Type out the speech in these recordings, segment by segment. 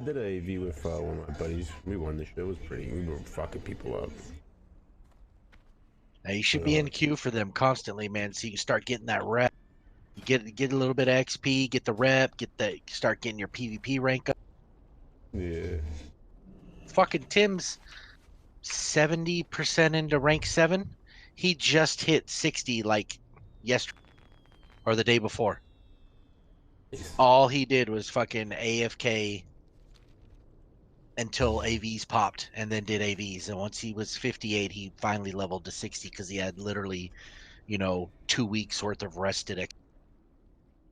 I did a AV with one of my buddies. We won the shit. It was pretty. We were fucking people up. Now you should But, be in queue for them constantly, man, so you can start getting that rep. You get a little bit of XP, get the rep, start getting your PvP rank up. yeah. Fucking Tim's 70% into rank 7. He just hit 60 like yesterday or the day before. All he did was fucking AFK until AVs popped and then did AVs. And once he was 58, he finally leveled to 60 because he had literally, 2 weeks worth of rested.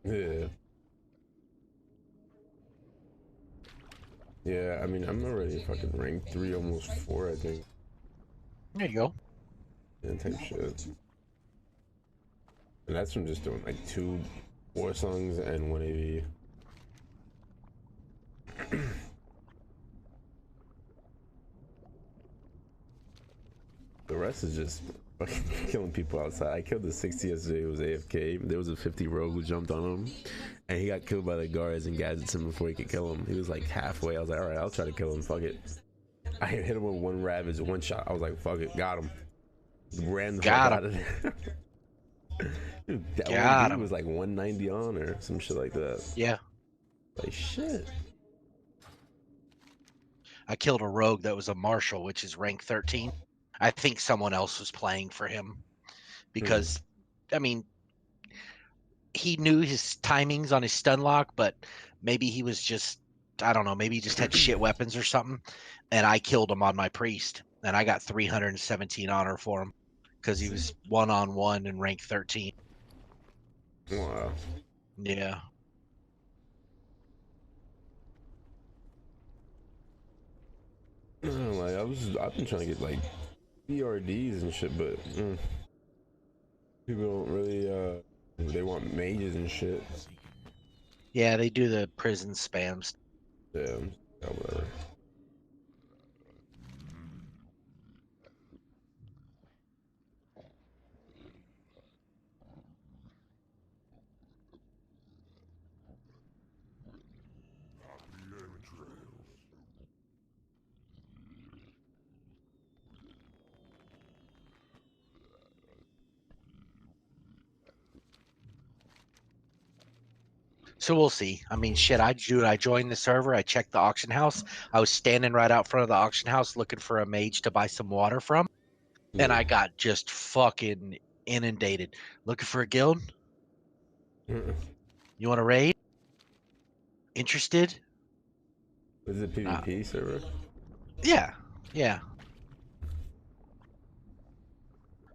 Yeah. Yeah, I mean, I'm already fucking rank 3, almost 4, I think. There you go. And type shit. And that's from just doing like 2 war songs and 1 AV. The rest is just fucking killing people outside. I killed the 60 yesterday. It was AFK. There was a 50 rogue who jumped on him, and he got killed by the guards and gadgets him before he could kill him. He was like halfway. I was like, all right, I'll try to kill him. Fuck it. I hit him with 1 ravage, 1 shot. I was like, fuck it, got him. Ran the fuck out of there. Dude, that Got one dude him. was like 190 on or some shit like that. Yeah. Like shit. I killed a rogue that was a marshal, which is rank 13. I think someone else was playing for him because, I mean, he knew his timings on his stun lock, but maybe he was just, I don't know, maybe he just had shit weapons or something. And I killed him on my priest, and I got 317 honor for him because he was 1-on-1 in rank 13. Wow. Yeah. Like I've been trying to get like PRDs and shit, but people don't really they want mages and shit. Yeah, they do the prison spams. Yeah, whatever. So we'll see. I mean, shit, I joined the server. I checked the auction house. I was standing right out front of the auction house looking for a mage to buy some water from. And Yeah. I got just fucking inundated. Looking for a guild? You want to raid? Interested? Is it PvP server? Yeah. Yeah.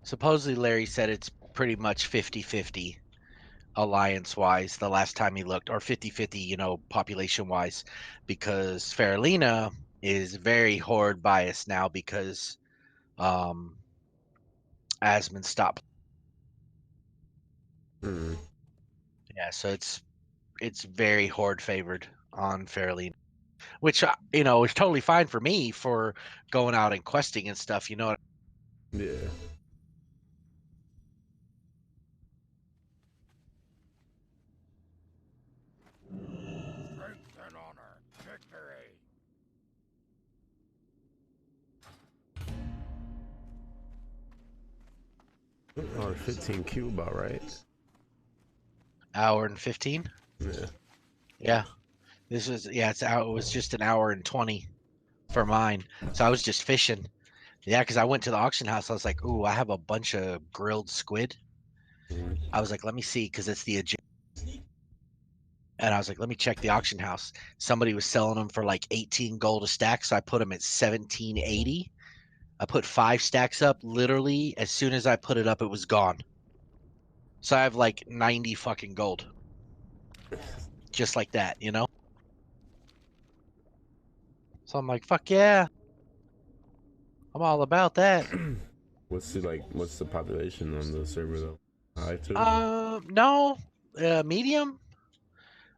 Supposedly Larry said it's pretty much 50-50 alliance-wise the last time he looked, or 50-50, population-wise, because Faerlina is very horde biased now because Asmund stopped. Yeah, so it's very horde favored on Fairleigh, which is totally fine for me for going out and questing and stuff. Yeah. Strength and honor. Victory. Or 15 Q about right. Hour and 15. Yeah. Yeah, it was just an hour and 20 for mine. So I was just fishing. Yeah, because I went to the auction house. I was like, ooh, I have a bunch of grilled squid. I was like, let me see, because it's the agenda. And I was like, let me check the auction house. Somebody was selling them for like 18 gold a stack, so I put them at 1780. I put 5 stacks up. Literally, as soon as I put it up, it was gone. So I have like 90 fucking gold, just like that. So I'm like, fuck yeah, I'm all about that. What's the population on the server though? High too? No, medium.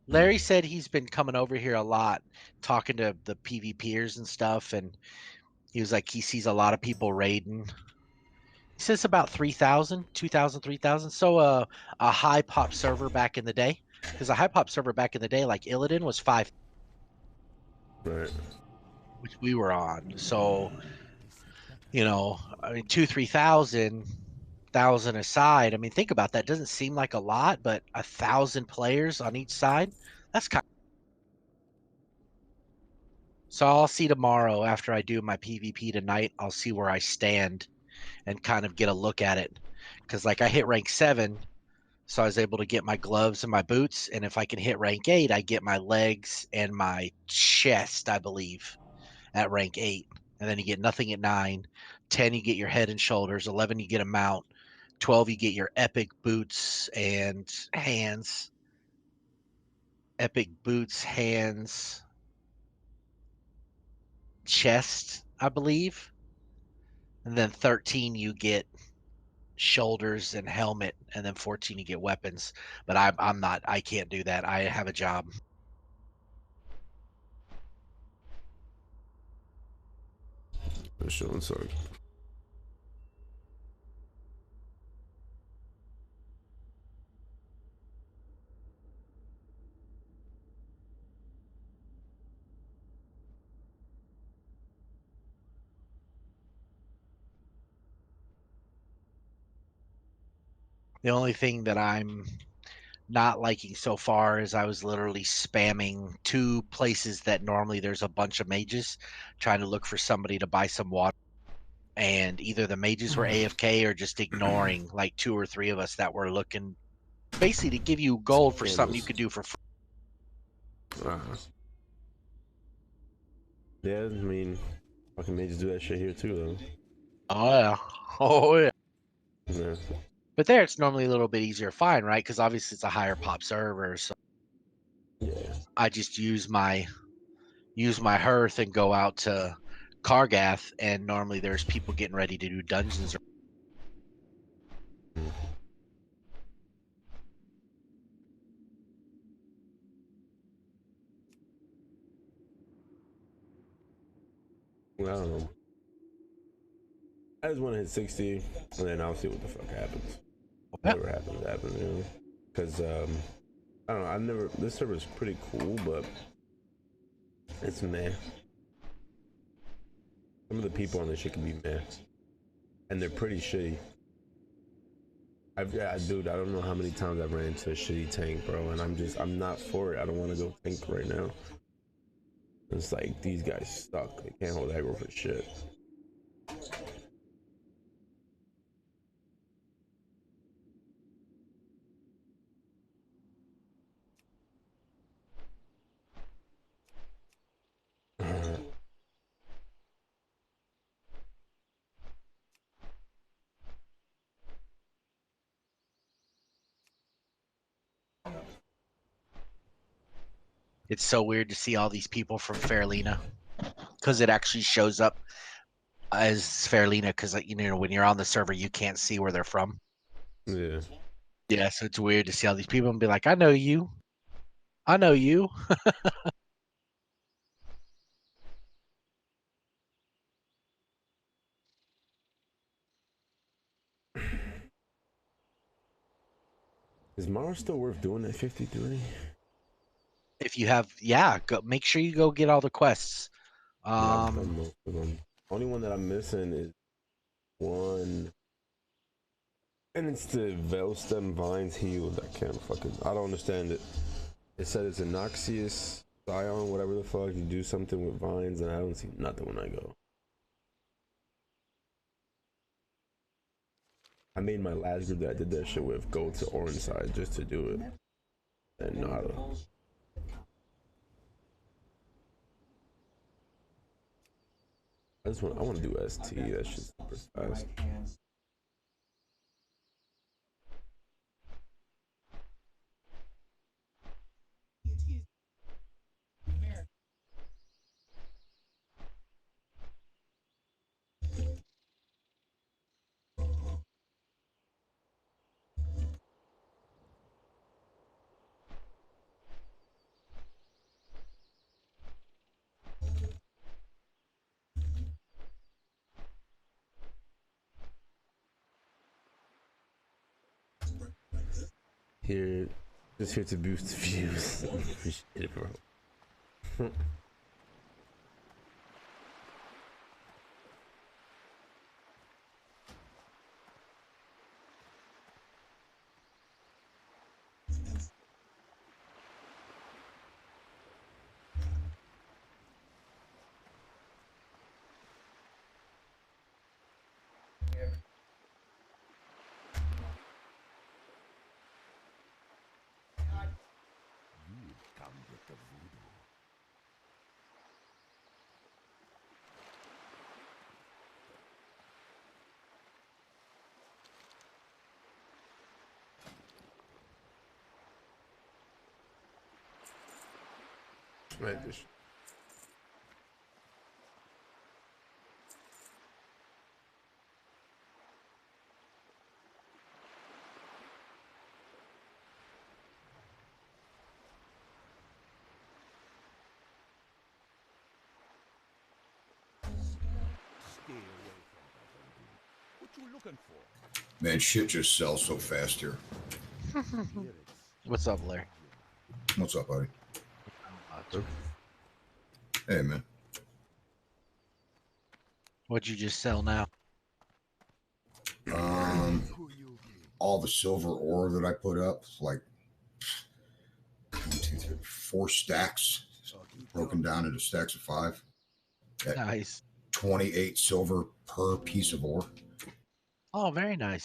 Larry said he's been coming over here a lot, talking to the PvPers and stuff, and he was like, he sees a lot of people raiding. He says about 3,000, 2,000, 3,000. So a high pop server back in the day, because a high pop server back in the day, like Illidan, was 5. Right. which we were on. So, you know, I mean, 2,000, 3,000 aside. I mean, think about that. Doesn't seem like a lot, but 1,000 players on each side. That's kind. So I'll see tomorrow after I do my PvP tonight. I'll see where I stand and kind of get a look at it. Because like I hit rank 7, so I was able to get my gloves and my boots. And if I can hit rank 8, I get my legs and my chest, I believe, at rank 8. And then you get nothing at 9. 10, you get your head and shoulders. 11, you get a mount. 12, you get your epic boots and hands. Epic boots, hands, chest, I believe. And then 13, you get shoulders and helmet, and then 14 you get weapons. But I'm not. I can't do that. I have a job. For sure. I'm sorry. The only thing that I'm not liking so far is I was literally spamming 2 places that normally there's a bunch of mages trying to look for somebody to buy some water. And either the mages were AFK or just ignoring like 2 or 3 of us that were looking basically to give you gold for something you could do for free. Yeah, I mean, fucking mages do that shit here too, though. Oh yeah. Oh yeah. Yeah. But there it's normally a little bit easier to find, right? Because obviously it's a higher pop server. So Yeah. I just use my hearth and go out to Kargath, and normally there's people getting ready to do dungeons. Well, I don't know. I just want to hit 60, and then I'll see what the fuck happens. Whatever happens, happens, you know? Because, I don't know, this server's pretty cool, but it's meh. Some of the people on this shit can be meh. And they're pretty shitty. Dude, I don't know how many times I've ran into a shitty tank, bro, and I'm not for it. I don't want to go tank right now. It's like, these guys suck. They can't hold aggro for shit. It's so weird to see all these people from Faerlina because it actually shows up as Faerlina because when you're on the server you can't see where they're from. Yeah. Yeah, so it's weird to see all these people and be like, I know you. I know you. Is Mara still worth doing at 53? If you have, yeah, go make sure you go get all the quests. Yeah, I've done most of them. Only one that I'm missing is one, and it's the Velstem Vines Healed. I don't understand it. It said it's a Noxious Scion, whatever the fuck. You do something with vines, and I don't see nothing when I go. I made my last group that I did that shit with go to Orange Side just to do it. And nada. I want to do ST. That shit's super fast. Here, just here to boost views. Appreciate it, bro. Right, this- Stay away from that. What you looking for? Man, shit just sells so fast here. What's up, Larry? What's up, buddy? Uh, Hey, man. What'd you just sell now? All the silver ore that I put up, like 1, 2, 3, 4 stacks, broken down into stacks of 5. At Nice. 28 silver per piece of ore. Oh, very nice.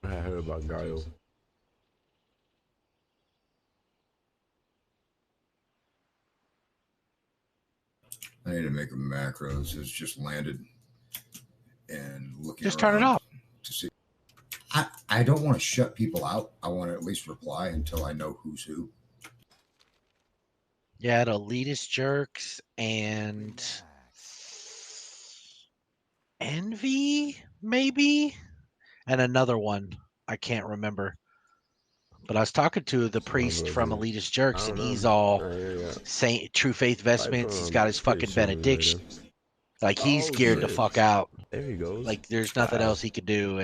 I heard about Guile. I need to make a macros. It's just landed and looking Just around turn it off. to see. I don't want to shut people out. I want to at least reply until I know who's who. Yeah, the elitist jerks and envy, maybe, and another one. I can't remember. But I was talking to the priest from Elitist I Jerks, don't and he's know. all Yeah. Saint True Faith vestments. He's got his Pretty fucking sure it was benediction. later. Like he's Oh, geared the shit. fuck out. There he goes. Like there's nothing Wow. else he could do.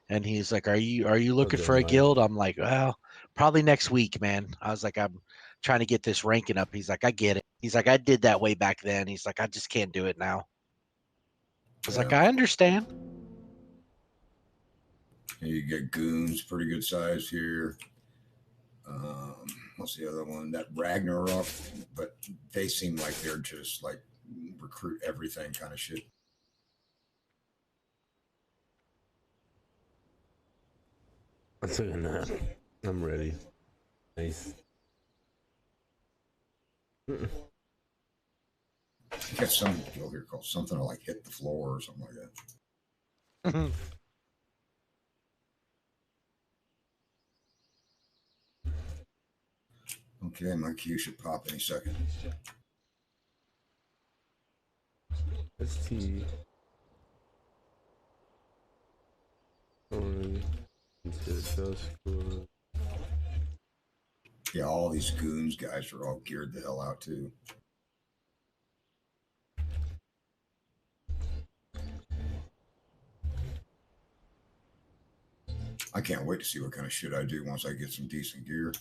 And he's like, Are you looking Okay, for a Mike. guild? I'm like, well, probably next week, man. I was like, I'm trying to get this ranking up. He's like, I get it. He's like, I did that way back then. He's like, I just can't do it now. I was like, I understand. You get goons, pretty good size here. What's the other one? That Ragnarok, but they seem like they're just like recruit everything kind of shit. I took a nap. I'm ready. Nice. You got some deal here called something like hit the floor or something like that. Okay, my queue should pop any second. ST. Yeah, all these goons guys are all geared the hell out too. I can't wait to see what kind of shit I do once I get some decent gear.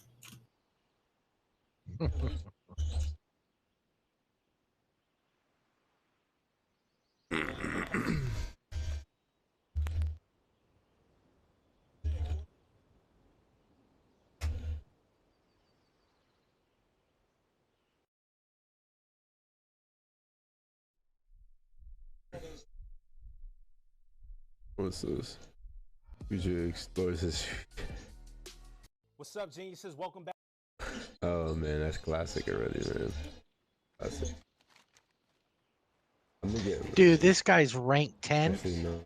What's this? Future explores this. What's up, geniuses? Welcome back. Oh man, that's classic already, man. Classic. I'm gonna get. Dude, this guy's ranked 10 Actually, no.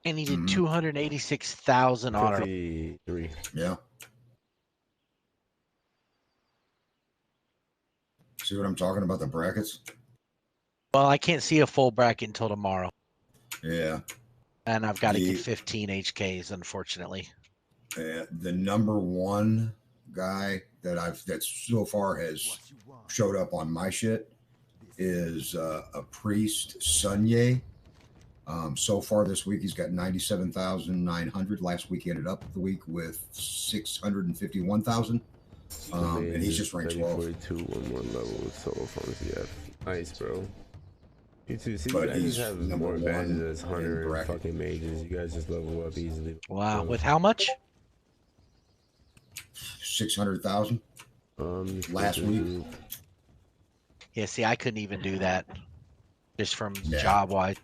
and he did 286,000 honor. 53. Yeah. See what I'm talking about? The brackets? Well, I can't see a full bracket until tomorrow. Yeah. And I've got to get 15 HKs, unfortunately. The number one guy that so far has showed up on my shit is a priest, Sunye. So far this week, he's got 97,900. Last week, he ended up the week with 651,000. And he's just ranked 12. 42 on one level with solo phones. Yeah, nice, bro. You two, see, But you guys he's have number more advantages one as in hunter and bracket. fucking mages. You guys just level up easily. Wow. With how much? 600,000 last week. Yeah, see, I couldn't even do that just from Yeah. job wise.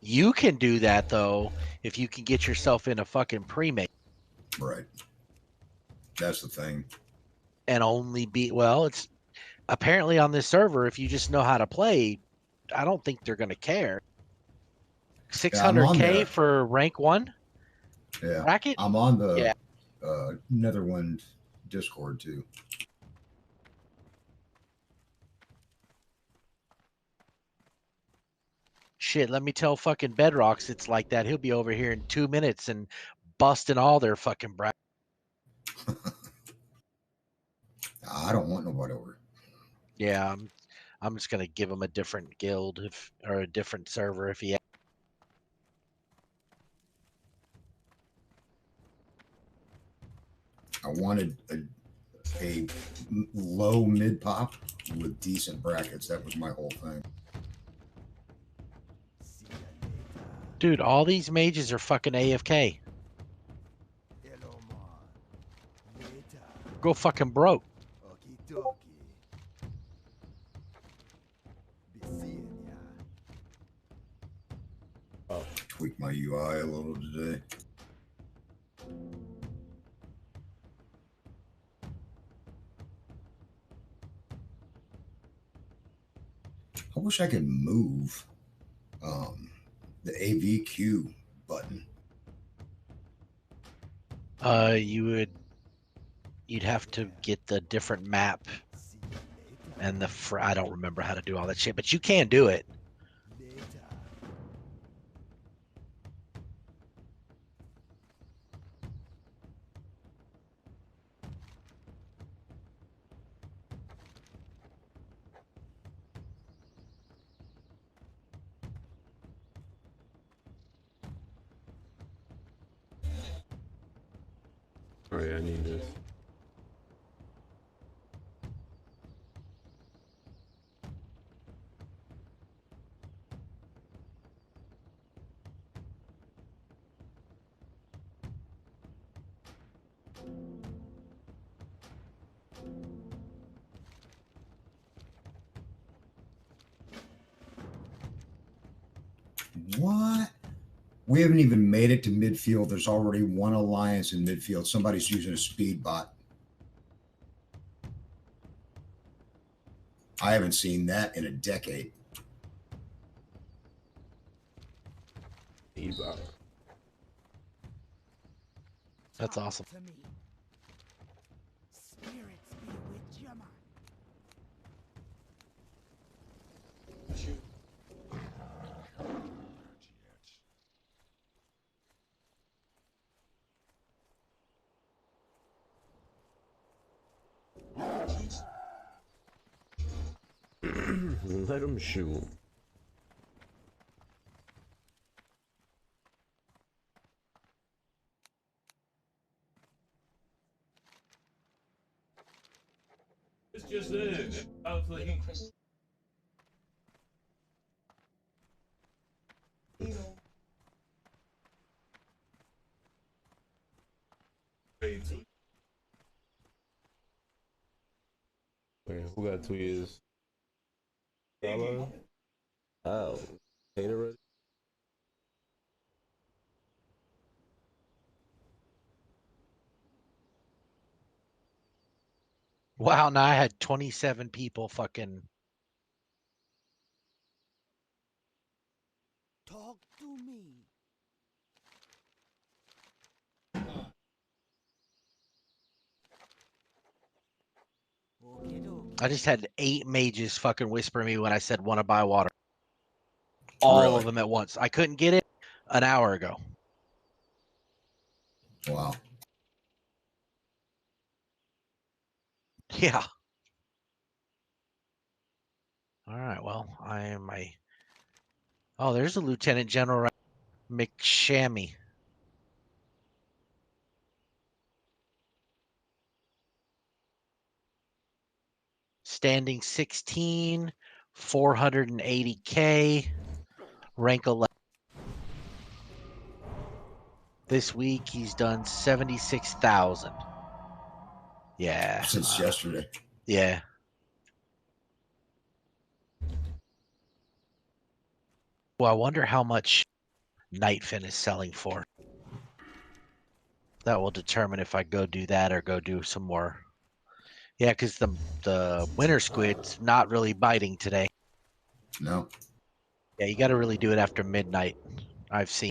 You can do that though if you can get yourself in a fucking pre-made Right. That's the thing. and only be well, it's apparently on this server, if you just know how to play, I don't think they're gonna care. Yeah, I'm on 600K there. for rank 1 Yeah. bracket? I'm on the Yeah. Netherwind Discord too. Shit, let me tell fucking Bedrocks it's like that. He'll be over here in 2 minutes and busting all their fucking bracket. I don't want nobody over. Yeah, I'm just gonna give him a different guild or a different server if he. I wanted a low mid pop with decent brackets. That was my whole thing. Dude, all these mages are fucking AFK. Go fucking broke. Tweak my UI a little today. I wish I could move the AVQ button. You'd have to get the different map and I don't remember how to do all that shit, but you can do it. Oh yeah, I need this. What? We haven't even made it to midfield. There's already one alliance in midfield. Somebody's using a speed bot. I haven't seen that in a decade. That's awesome. Let him shoot. It's just it. Hopefully. Okay, who got 2 years? Hello? Oh, ain't it ready? Wow, now I had 27 people fucking. Talk to me. I just had 8 mages fucking whisper me when I said want to buy water. All Really? of them at once. I couldn't get it an hour ago. Wow. Yeah. All right. Well, I am a. Oh, there's a Lieutenant General right. McShammy. Standing 16, 480K, rank 11. This week he's done 76,000. Yeah. Since yesterday. Yeah. Well, I wonder how much Nightfin is selling for. That will determine if I go do that or go do some more. Yeah, because the winter squid's not really biting today. No. Yeah, you got to really do it after midnight. I've seen.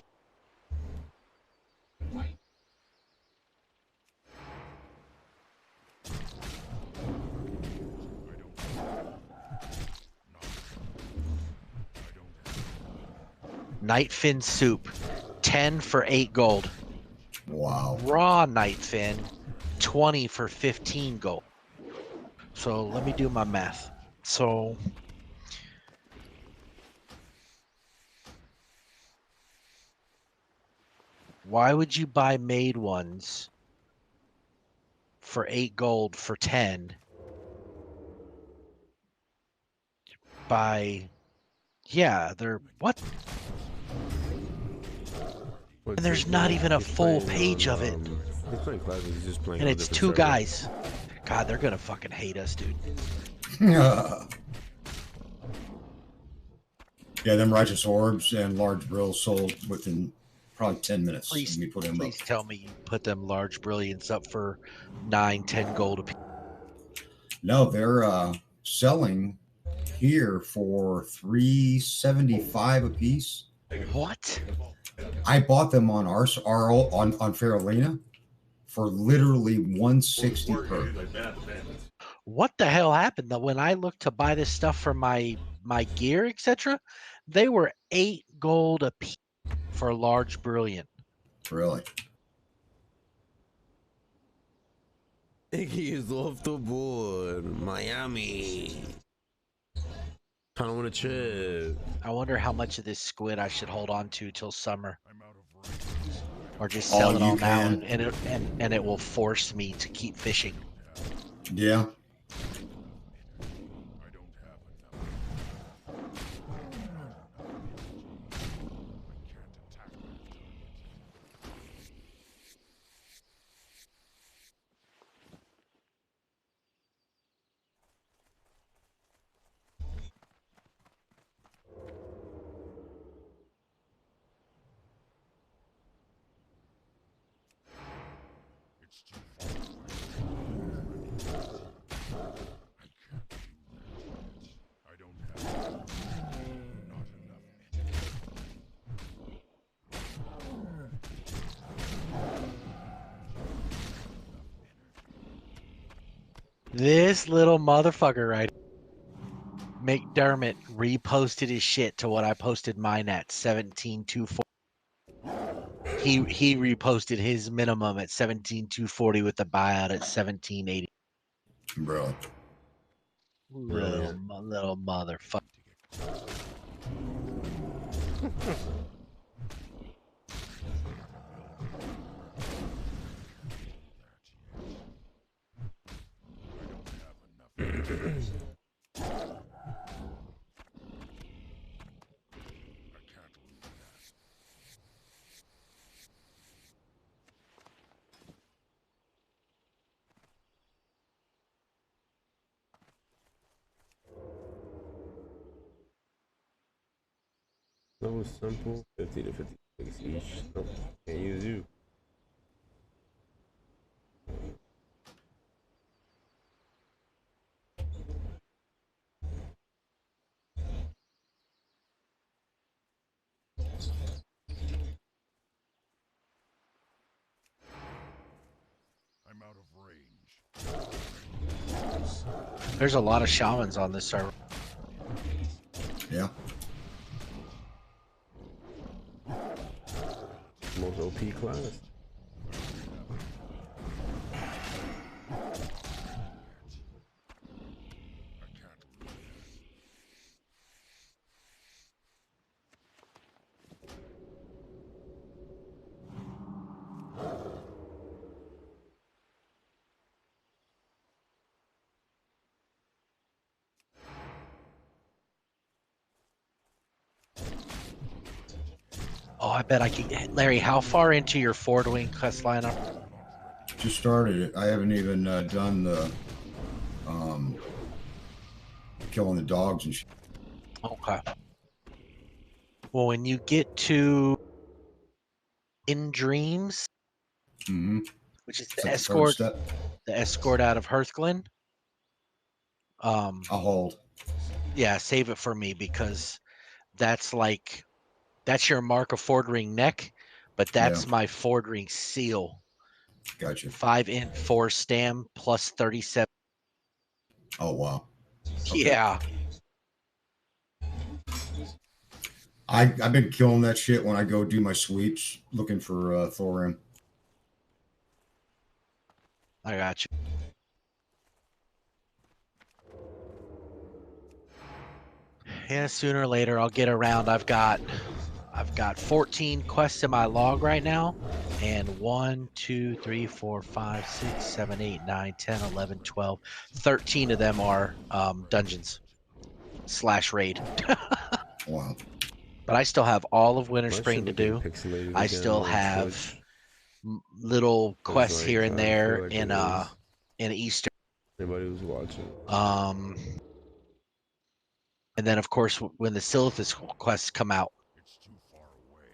Nightfin soup, 10 for 8 gold. Wow. Raw nightfin, 20 for 15 gold. So let me do my math. So why would you buy made ones for 8 gold for 10? Yeah, they're what? And there's not even a full page of it. He's playing classic. He's just playing. And on a it's different 2 server. guys. God, they're gonna fucking hate us, dude. Yeah, them righteous orbs and large brills sold within probably 10 minutes. Please, Let me put them up. please tell me you put them large brilliants up for 9, 10 gold a piece. No, they're selling here for $375 a piece. What? I bought them on on Faerlina for literally $160 per. What the hell happened though? When I looked to buy this stuff for my gear, etc., they were 8 gold a piece for a large brilliant. Really? Iggy is off the board. Miami. Kind of want a trip. I wonder how much of this squid I should hold on to till summer, I'm out of range. or just sell it you all now, can. and it will force me to keep fishing. Yeah. I don't have enough. I can't attack them. It's too far away. I can't do that. I don't have not enough This little motherfucker right here, McDermott reposted his shit to what I posted mine at 17,240. He reposted his minimum at 17,240 with the buyout at 1780. Really? Little motherfucker. That was simple. 50 to 56 each. Nope. Can't use you. I'm out of range. There's a lot of shamans on this server. Yeah. Most OP class. Oh, I bet I can. Larry, how far into your forward-wing quest lineup? Just started it. I haven't even done the killing the dogs and shit. Okay. Well, when you get to In Dreams, Mm-hmm. which is It's like the third step. the escort out of Hearthglen. I'll hold. Yeah, save it for me because that's your mark of Fordring neck, but that's my Fordring seal. Gotcha. 5 int 4 stam plus 37. Oh wow. Okay. Yeah. I've been killing that shit when I go do my sweeps looking for Thorin. I got you. Yeah, sooner or later I'll get around. I've got 14 quests in my log right now, and 1, 2, 3, 4, 5, 6, 7, 8, 9, 10, 11, 12, 13 of them are dungeons / raid. Wow. But I still have all of Winter My Spring shit to looking do. pixelated I again still on have Twitch. little It's quests like, here and I don't feel there like it is. in Easter. Anybody who's watching. And then of course when the Silithus quests come out. It's too far away.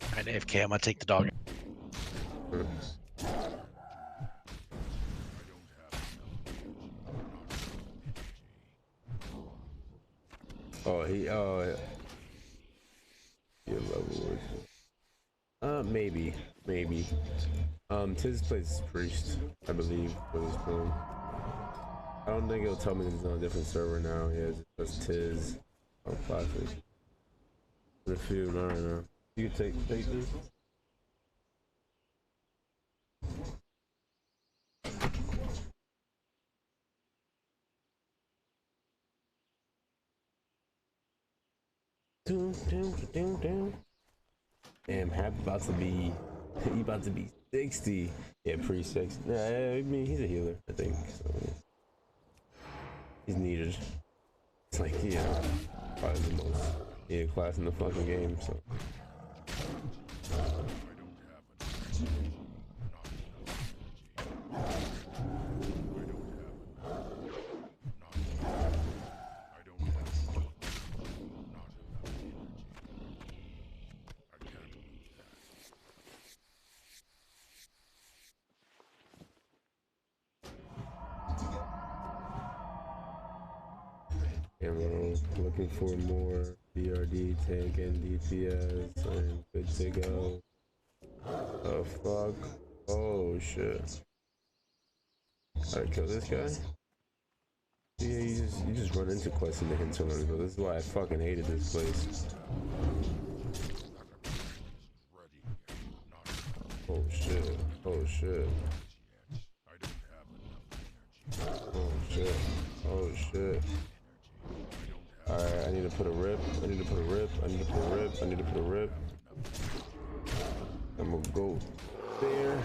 All right, AFK, I'm gonna take the dog. Oh, yeah, level. Maybe. Tiz plays Priest, I believe, for this film. I don't think it'll tell me he's on a different server now. Yeah, it's just Tiz. Oh, classic. The few, no. You can take this. Damn, Hap about to be 60. Yeah, pretty 60. Yeah, I mean he's a healer, I think. So he's needed. It's like, yeah, probably the most class in the fucking game. So I'm looking for more BRD tank and DPS. I'm good to go. Oh fuck. Oh shit. Gotta kill this guy? Yeah, you just run into quests in the hinterlands, bro. This is why I fucking hated this place. Oh shit. Oh shit. Oh shit. Oh shit. Alright, I need to put a rip. I need to put a rip. I'm gonna go there.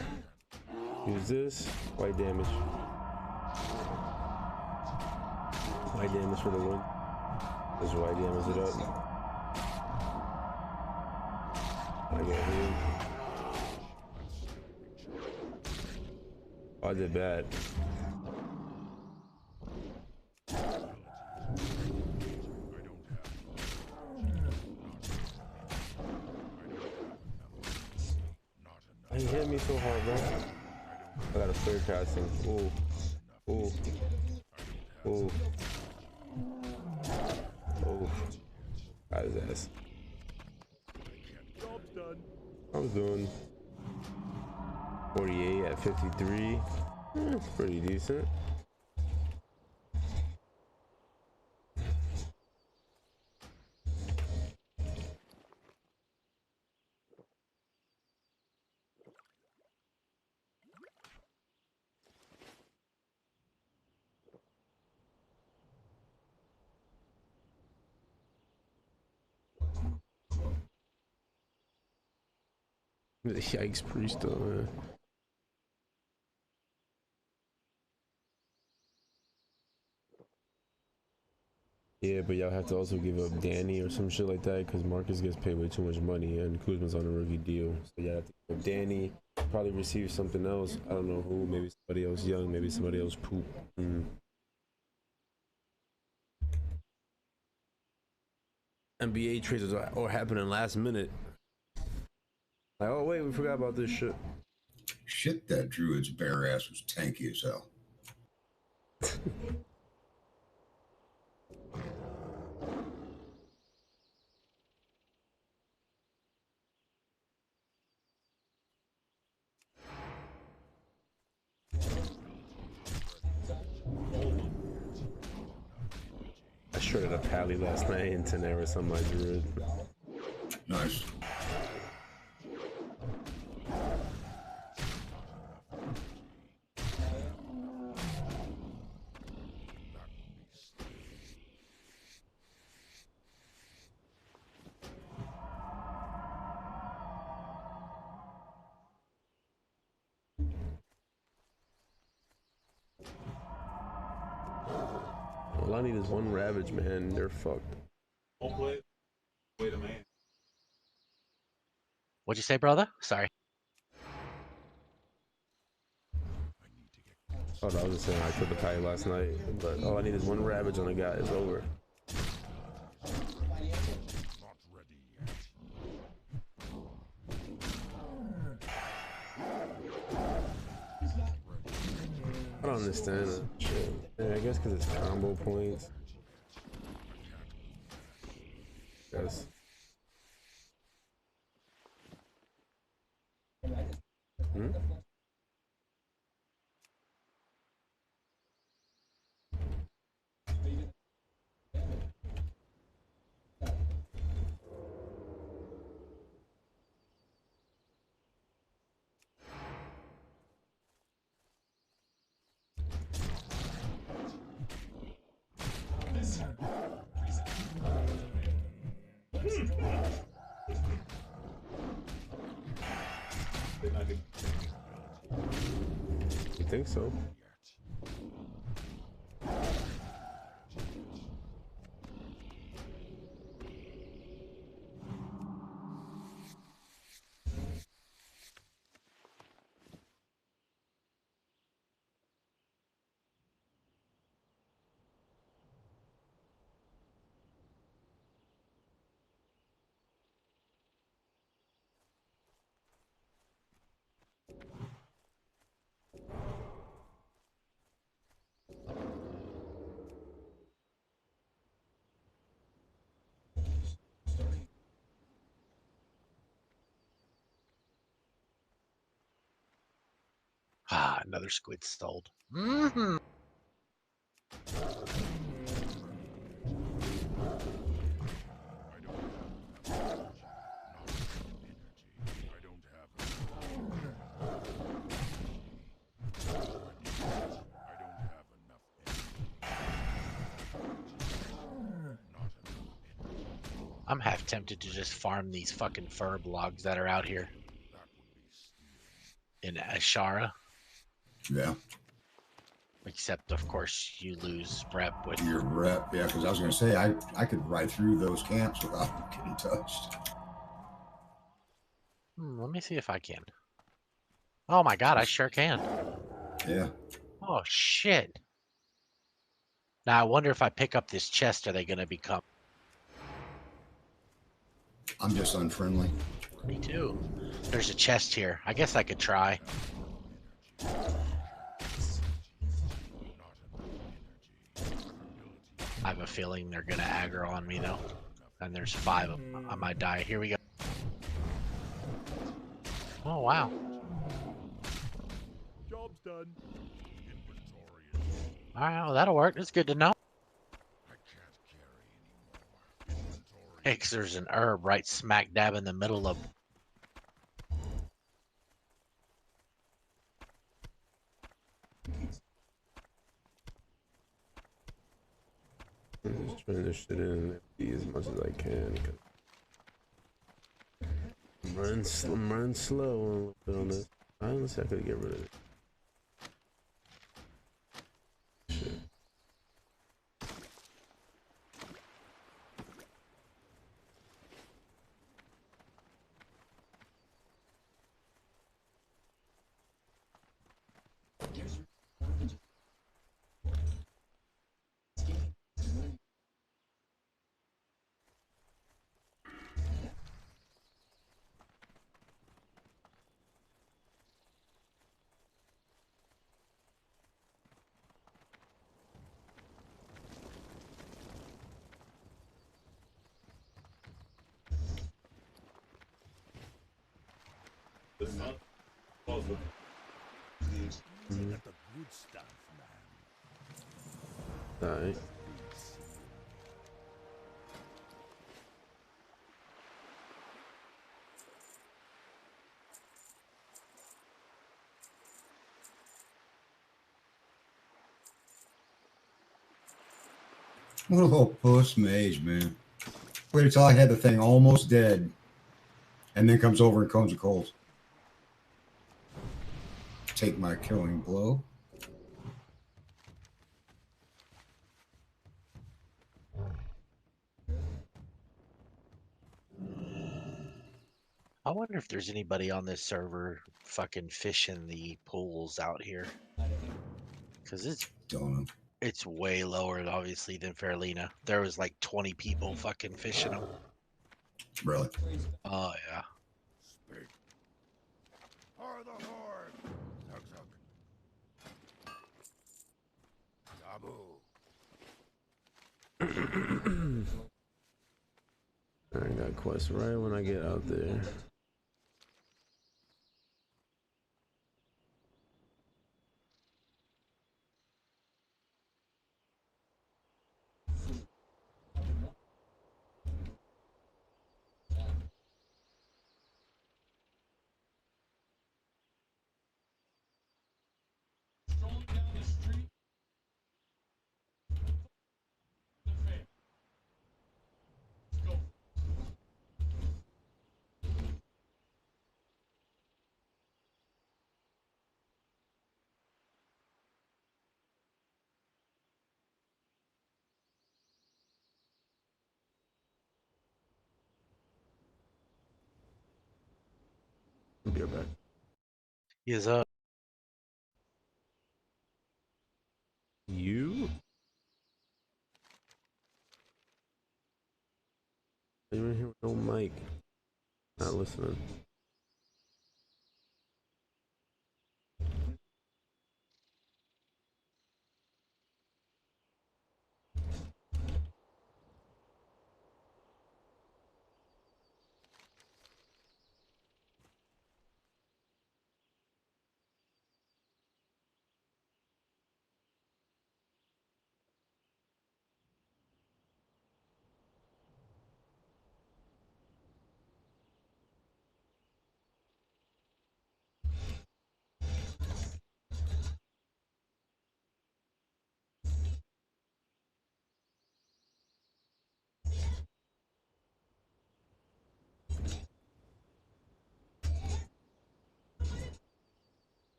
Use this. White damage. White damage for the win. Just white damage it up. I got him. Oh, I did bad. He hit me so hard, bro. I got a flare casting. Ooh. Ooh. Ooh. Oh. Got his ass. Job's done. I was doing 48 at 53. It's pretty decent. Yikes, priest though, man. Yeah, but y'all have to also give up Danny or some shit like that because Marcus gets paid way too much money and Kuzma's on a rookie deal. So y'all have to give up Danny, probably receive something else. I don't know who, maybe somebody else young, maybe somebody else poop. NBA trades are happening last minute. Like, oh wait, we forgot about this shit. Shit, that druid's bare ass was tanky as hell. I shredded a pally last night in Teneris on my druid. Nice. All I need is one Ravage, man. They're fucked. What'd you say, brother? Sorry. Oh, no, I was just saying I killed the pally last night, but all I need is one Ravage on a guy. It's over. I don't understand that shit. Yeah, I guess because it's combo points. Yes. Hmm? You think so? Ah, another squid sold. Mm-hmm. I'm half tempted to just farm these fucking fur logs that are out here in Ashara. Yeah. Except, of course, you lose rep with Your rep, yeah, because I was going to say, I could ride through those camps without getting touched. Let me see if I can. Oh my god, I sure can. Yeah. Oh shit. Now I wonder if I pick up this chest, are they going to become... I'm just unfriendly. Me too. There's a chest here. I guess I could try. I have a feeling they're going to aggro on me though. And there's 5 of them. I might die. Here we go. Oh wow. Job's done. Alright, well that'll work. It's good to know. Hey, 'cause there's an herb right smack dab in the middle of... I'm just trying this shit in as much as I can. I'm running slow on this. Honestly, I could get rid of it. Shit. Got the good stuff, man. Alright. What a little puss mage, man. Wait until I had the thing almost dead, and then comes over and combs a cold. Take my killing blow. I wonder if there's anybody on this server fucking fishing the pools out here. Because Don't know. it's way lower, obviously, than Faerlina. There was like 20 people fucking fishing them. Really? Oh, yeah. Speak. For the horde. Zug zug. Taboo. I got quest right when I get out there. I'll be right back. Yes, up. You? You in here with no mic? Not listening.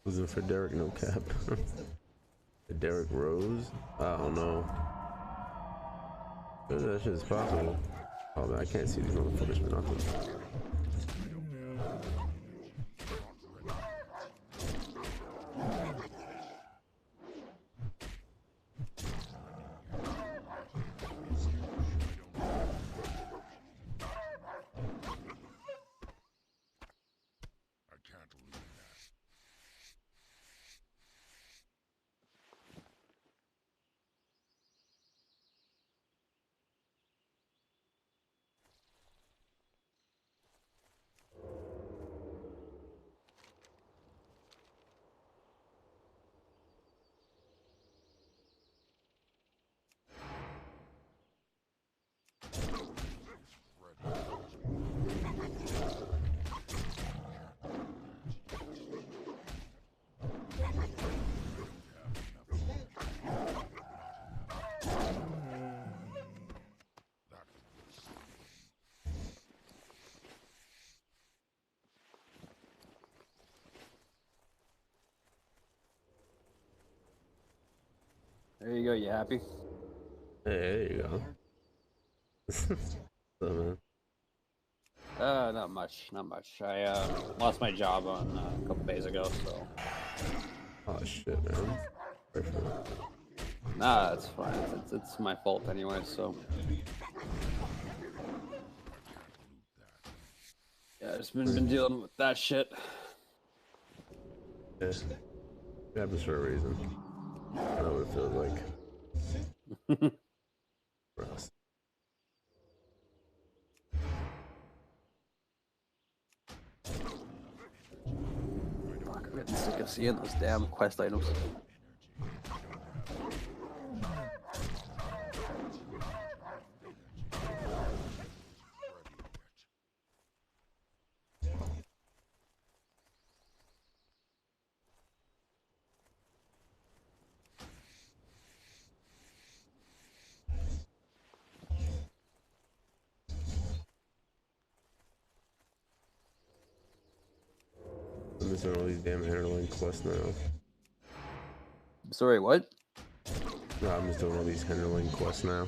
Was it for Derek? No cap. Derek Rose? I don't know. That shit is possible. Oh man, I can't see these motherfuckers for nothing. There you go, you happy? Hey, there you go. So, man. Not much, not much. I lost my job on a couple days ago, so. Oh shit, man. Perfect. Nah, it's fine. It's my fault anyway, so. Yeah, I've just been dealing with that shit. Yeah. It happens for a reason. I know what it feels like. For us. Fuck, I'm getting sick of seeing those damn quest items. I'm missing all these damn Henderling quests now. Sorry, what? No, I'm just doing all these Henderling quests now.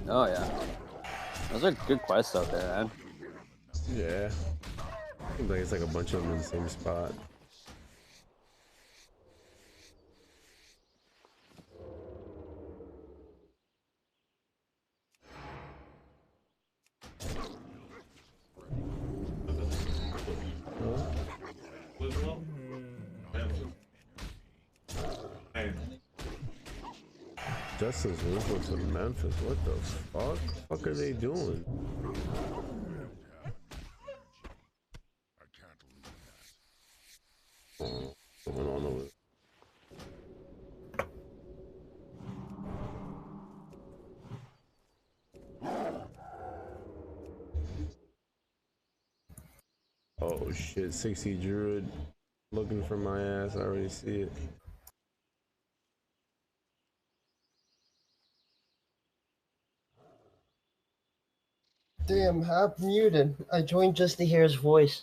Oh yeah, those are good quests out there, man. Yeah. Seems like it's like a bunch of them in the same spot. Justice Ruthless of Memphis, what the fuck are they doing? Oh, going on over. Oh shit, 60 Druid looking for my ass, I already see it. Damn, I'm muted. I joined just to hear his voice.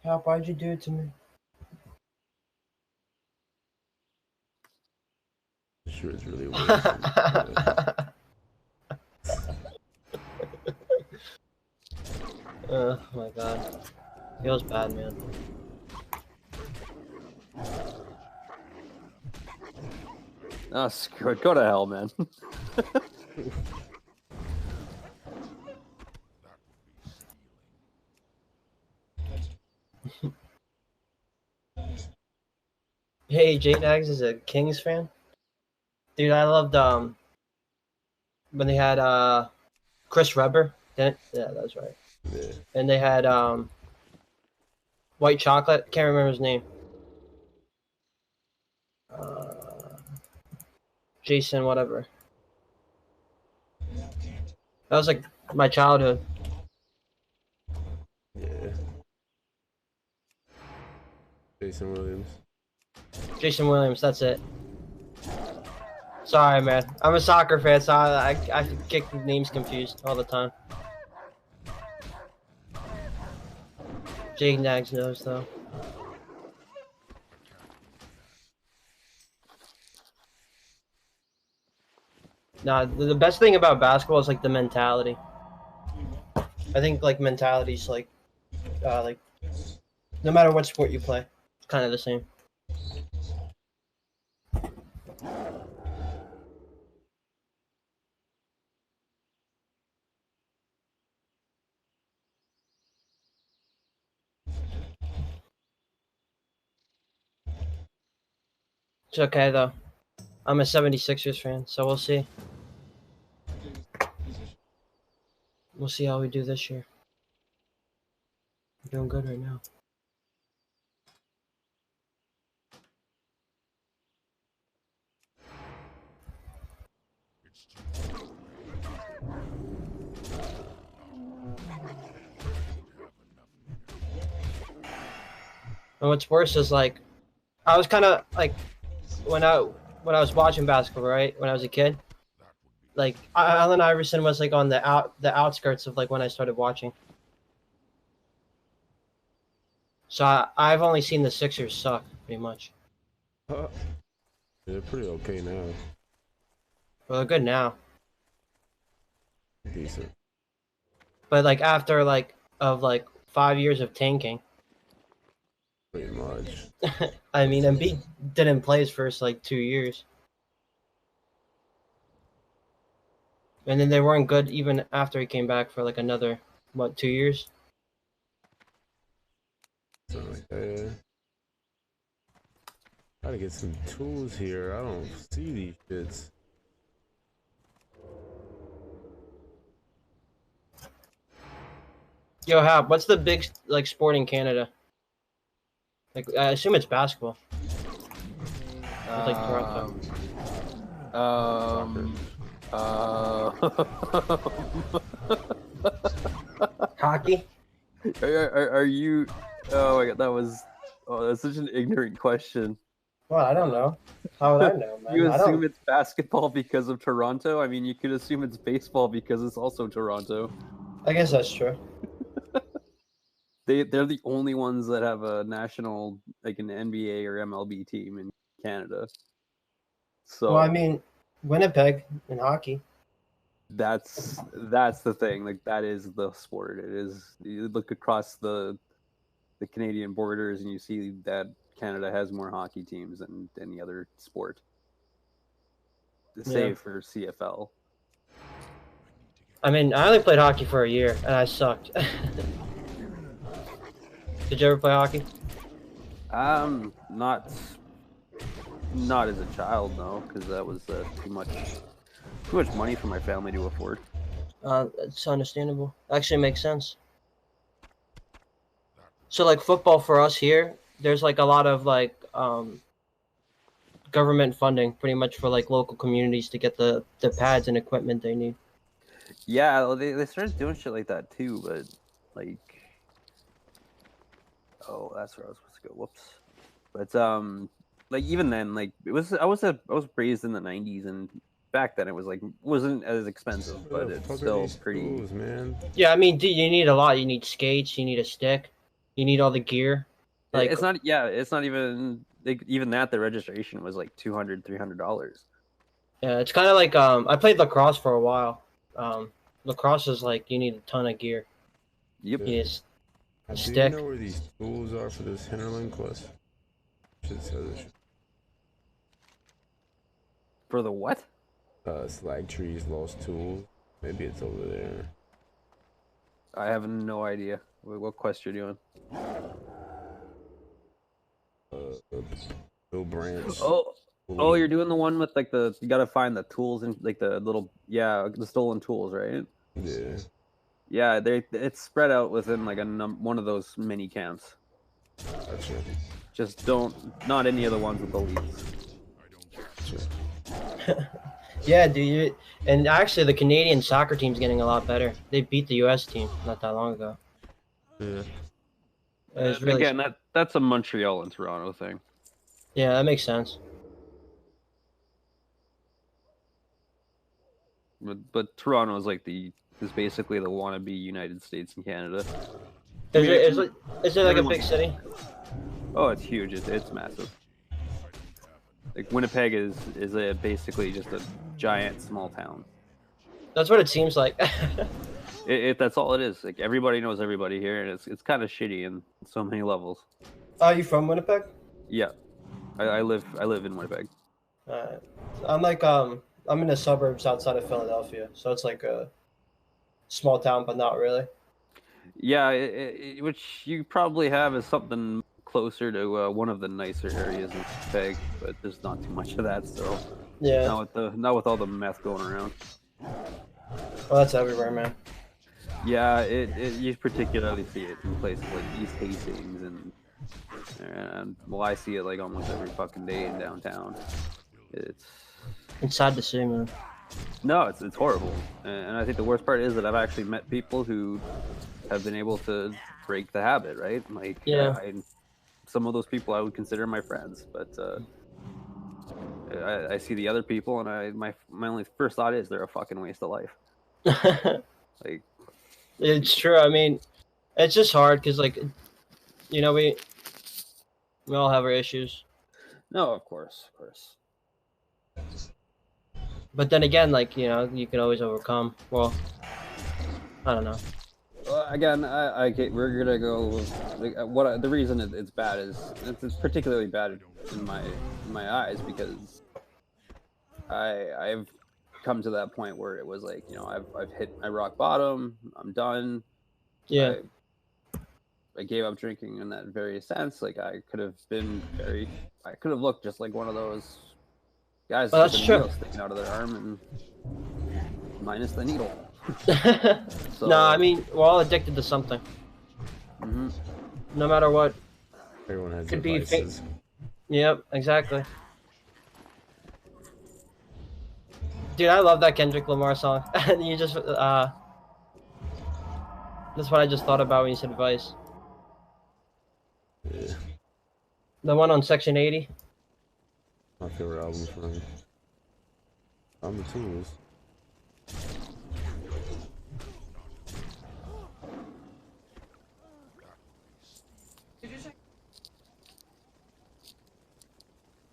Hap, why'd you do it to me? Sure, it's really weird. Oh my god. Feels bad, man. Oh, screw it. Go to hell, man. Hey, J-Nags is a Kings fan? Dude, I loved when they had Chris Webber. Yeah, that's right. Yeah. And they had White Chocolate. Can't remember his name. Jason, whatever. That was like my childhood. Yeah. Jason Williams. Jason Williams, that's it. Sorry, man. I'm a soccer fan, so I get names confused all the time. Jake Nags knows, though. Nah, the best thing about basketball is like the mentality. I think like mentality's like no matter what sport you play, it's kind of the same. It's okay though. I'm a 76ers fan, so we'll see. We'll see how we do this year. We're doing good right now. And what's worse is like, I was kind of like, when I was watching basketball, right, when I was a kid, like Allen Iverson was like on the outskirts of like when I started watching. So I've only seen the Sixers suck pretty much. They're pretty okay now. Well, they're good now, Decent. but like after like 5 years of tanking, Pretty much. I mean, Embiid didn't play his first like 2 years, and then they weren't good even after he came back for like another 2 years. Something like that. Gotta get some tools here. I don't see these shits. Yo, Hap, what's the big like sport in Canada? Like, I assume it's basketball. It's like Toronto. Hockey? Are you? Oh my god, that's such an ignorant question. Well, I don't know. How would I know, man? You I assume don't... it's basketball because of Toronto? I mean, you could assume it's baseball because it's also Toronto. I guess that's true. They're the only ones that have a national, like an NBA or MLB team in Canada. So Well, I mean, Winnipeg in hockey. that's the thing. Like that is the sport. It is. You look across the Canadian borders and you see that Canada has more hockey teams than any other sport, save for CFL. I mean, I only played hockey for a year, and I sucked. Did you ever play hockey? Not as a child, no, because that was too much money for my family to afford. It's understandable. Actually, makes sense. So, like football for us here, there's like a lot of like government funding, pretty much for like local communities to get the pads and equipment they need. Yeah, well, they started doing shit like that too, but like, oh, that's where I was supposed to go. Whoops. But like even then, like I was raised in the '90s, and back then it was like wasn't as expensive, but it's still pretty. Tools, man. Yeah, I mean, you need a lot. You need skates. You need a stick. You need all the gear. Like It's not. Yeah, it's not even like, even that. The registration was like $200-$300. yeah, it's kind of like I played lacrosse for a while. Lacrosse is like you need a ton of gear. Yep. You need a Do you stick. know where these tools are for this Hinterland quest? Should say this. For the what? Slag trees, lost tools. Maybe it's over there. I have no idea. What quest you're doing? Bill Branch. Oh, you're doing the one with like you gotta find the tools and like the little the stolen tools, right? Yeah. Yeah, it's spread out within like one of those mini camps. Gotcha. Just not any of the ones with the leads. Gotcha. Yeah, dude. And actually, the Canadian soccer team's getting a lot better. They beat the U.S. team not that long ago. Yeah. It was really... Again, that's a Montreal and Toronto thing. Yeah, that makes sense. But Toronto is basically the wannabe United States and Canada. Is it like a big city? Oh, it's huge. It's massive. Like Winnipeg is basically just a giant small town. That's what it seems like. That's all it is. Like everybody knows everybody here, and it's kind of shitty in so many levels. Are you from Winnipeg? Yeah, I live in Winnipeg. I'm like I'm in the suburbs outside of Philadelphia, so it's like a small town, but not really. Yeah, which you probably have is something closer to one of the nicer areas in Winnipeg, but there's not too much of that. So yeah, not with all the meth going around. Well, that's everywhere, man. Yeah, you particularly see it in places like East Hastings and well, I see it like almost every fucking day in downtown. It's sad to see, man. No, it's horrible, and I think the worst part is that I've actually met people who have been able to break the habit, right? Like, yeah, some of those people I would consider my friends, but I see the other people, and my only first thought is they're a fucking waste of life. Like, it's true. I mean, it's just hard because like You know, we all have our issues. No, of course, of course. But then again, like, you know, you can always overcome. Well, I don't know. Again, we're gonna go with, like, the reason it's bad is it's particularly bad in my eyes because I've come to that point where it was like, you know, I've hit my rock bottom. I'm done. Yeah. I gave up drinking in that very sense. Like I could have looked just like one of those guys Well, with that's a true. needle sticking out of their arm, and minus the needle. So, No, I mean, we're all addicted to something. Mm-hmm. No matter what. Everyone has Could their be vices. Yep, exactly. Dude, I love that Kendrick Lamar song. And you just, that's what I just thought about when you said Vice. Yeah. The one on Section 80. My favorite album from him. I'm the Tools.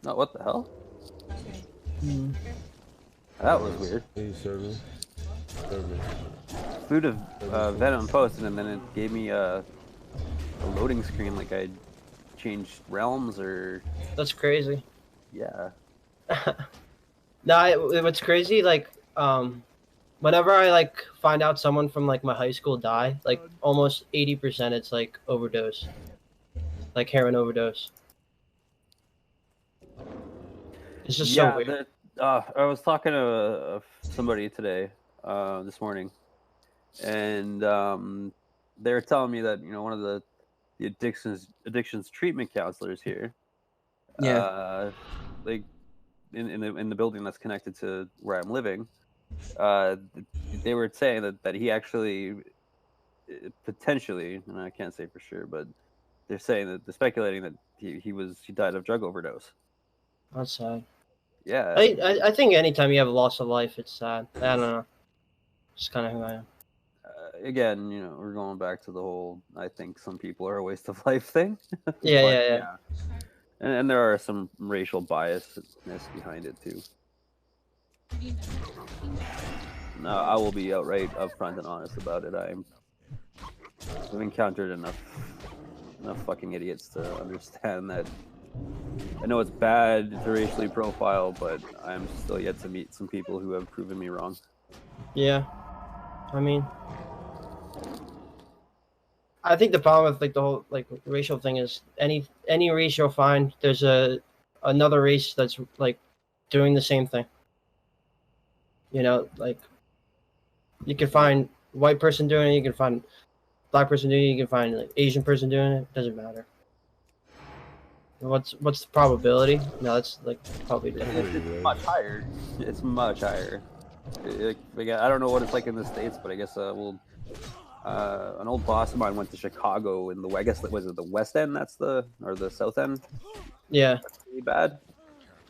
No, what the hell? That was weird. Hey, server. Food of Venom posted, and then it gave me a loading screen like I changed realms or. That's crazy. Yeah. What's crazy, like, whenever I, like, find out someone from, like, my high school died, like, almost 80% it's, like, overdose. Like, heroin overdose. It's just so weird. I was talking to somebody today, this morning, and they were telling me that, you know, one of the addictions treatment counselors here, like in the building that's connected to where I'm living, they were saying that he actually potentially, and I can't say for sure, but they're speculating that he died of drug overdose. That's sad. Yeah. I think anytime you have a loss of life, it's sad. I don't know. It's kind of who I am. Again, you know, we're going back to the whole I think some people are a waste of life thing. Yeah. And there are some racial biasness behind it too. No, I will be outright upfront and honest about it. I've encountered enough fucking idiots to understand that. I know it's bad to racially profile, but I'm still yet to meet some people who have proven me wrong. Yeah. I mean, I think the problem with, like, the whole, like, racial thing is any race you'll find, there's another race that's, like, doing the same thing. You know, like, you can find white person doing it, you can find black person doing it, you can find, like, Asian person doing it. Doesn't matter. What's the probability? No, that's, like, probably different. It's much higher. It's much higher. I don't know what it's like in the States, but I guess an old boss of mine went to Chicago in I guess, was it the West End? Or the South End? Yeah. That's pretty bad.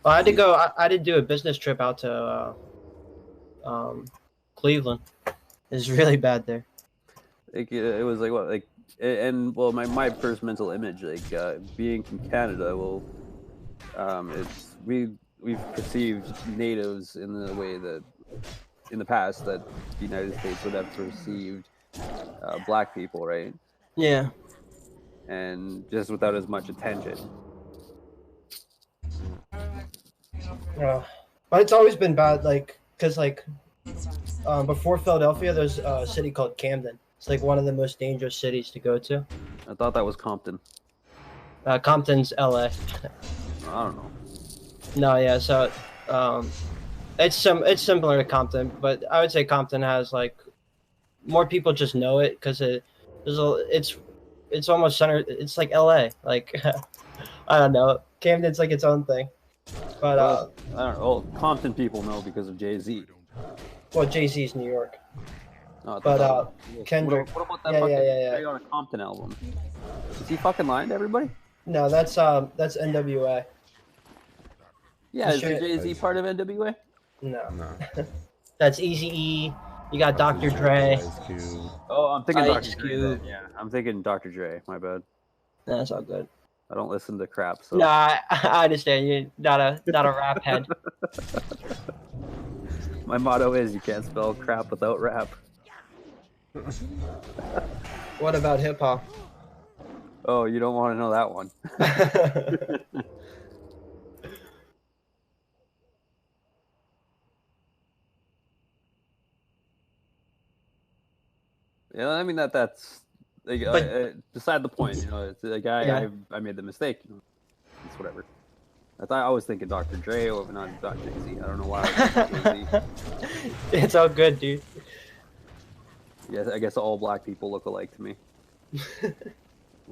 Well, I did go. I did do a business trip out to Cleveland. It's really bad there. It was like what, like, and well, my first mental image, like, being from Canada, well, it's we've perceived natives in the way that in the past that the United States would have perceived black people, right? Yeah. And just without as much attention. Yeah. But it's always been bad, like, because, like, before Philadelphia, there's a city called Camden. It's, like, one of the most dangerous cities to go to. I thought that was Compton. Compton's LA. I don't know. No, yeah, so it's similar to Compton, but I would say Compton has, like, more people just know it because it's almost centered. It's like LA. Like, I don't know. Camden's like its own thing. But well, I don't know. Well, Compton people know because of Jay-Z. Well, Jay-Z's New York. No, but Kendrick. What about that Yeah, fucking yeah. guy on a Compton album? Is he fucking lying to everybody? No, that's NWA. Yeah, is Jay-Z part of NWA? No. No. That's Eazy-E. You got Dr. Dre. Oh, I'm thinking Ice Dr. Dre. Cube. Yeah, I'm thinking Dr. Dre. My bad. That's all good. I don't listen to crap. So No, I understand. You're not a rap head. my motto is you can't spell crap without rap. What about hip hop? Oh, you don't want to know that one. Yeah, I mean that's like, beside the point. You know, it's like I made the mistake. You know, it's whatever. I was thinking Dr. Dre or not Jay-Z. I don't know why I was thinking Jay-Z. It's all good, dude. Yeah, I guess all black people look alike to me.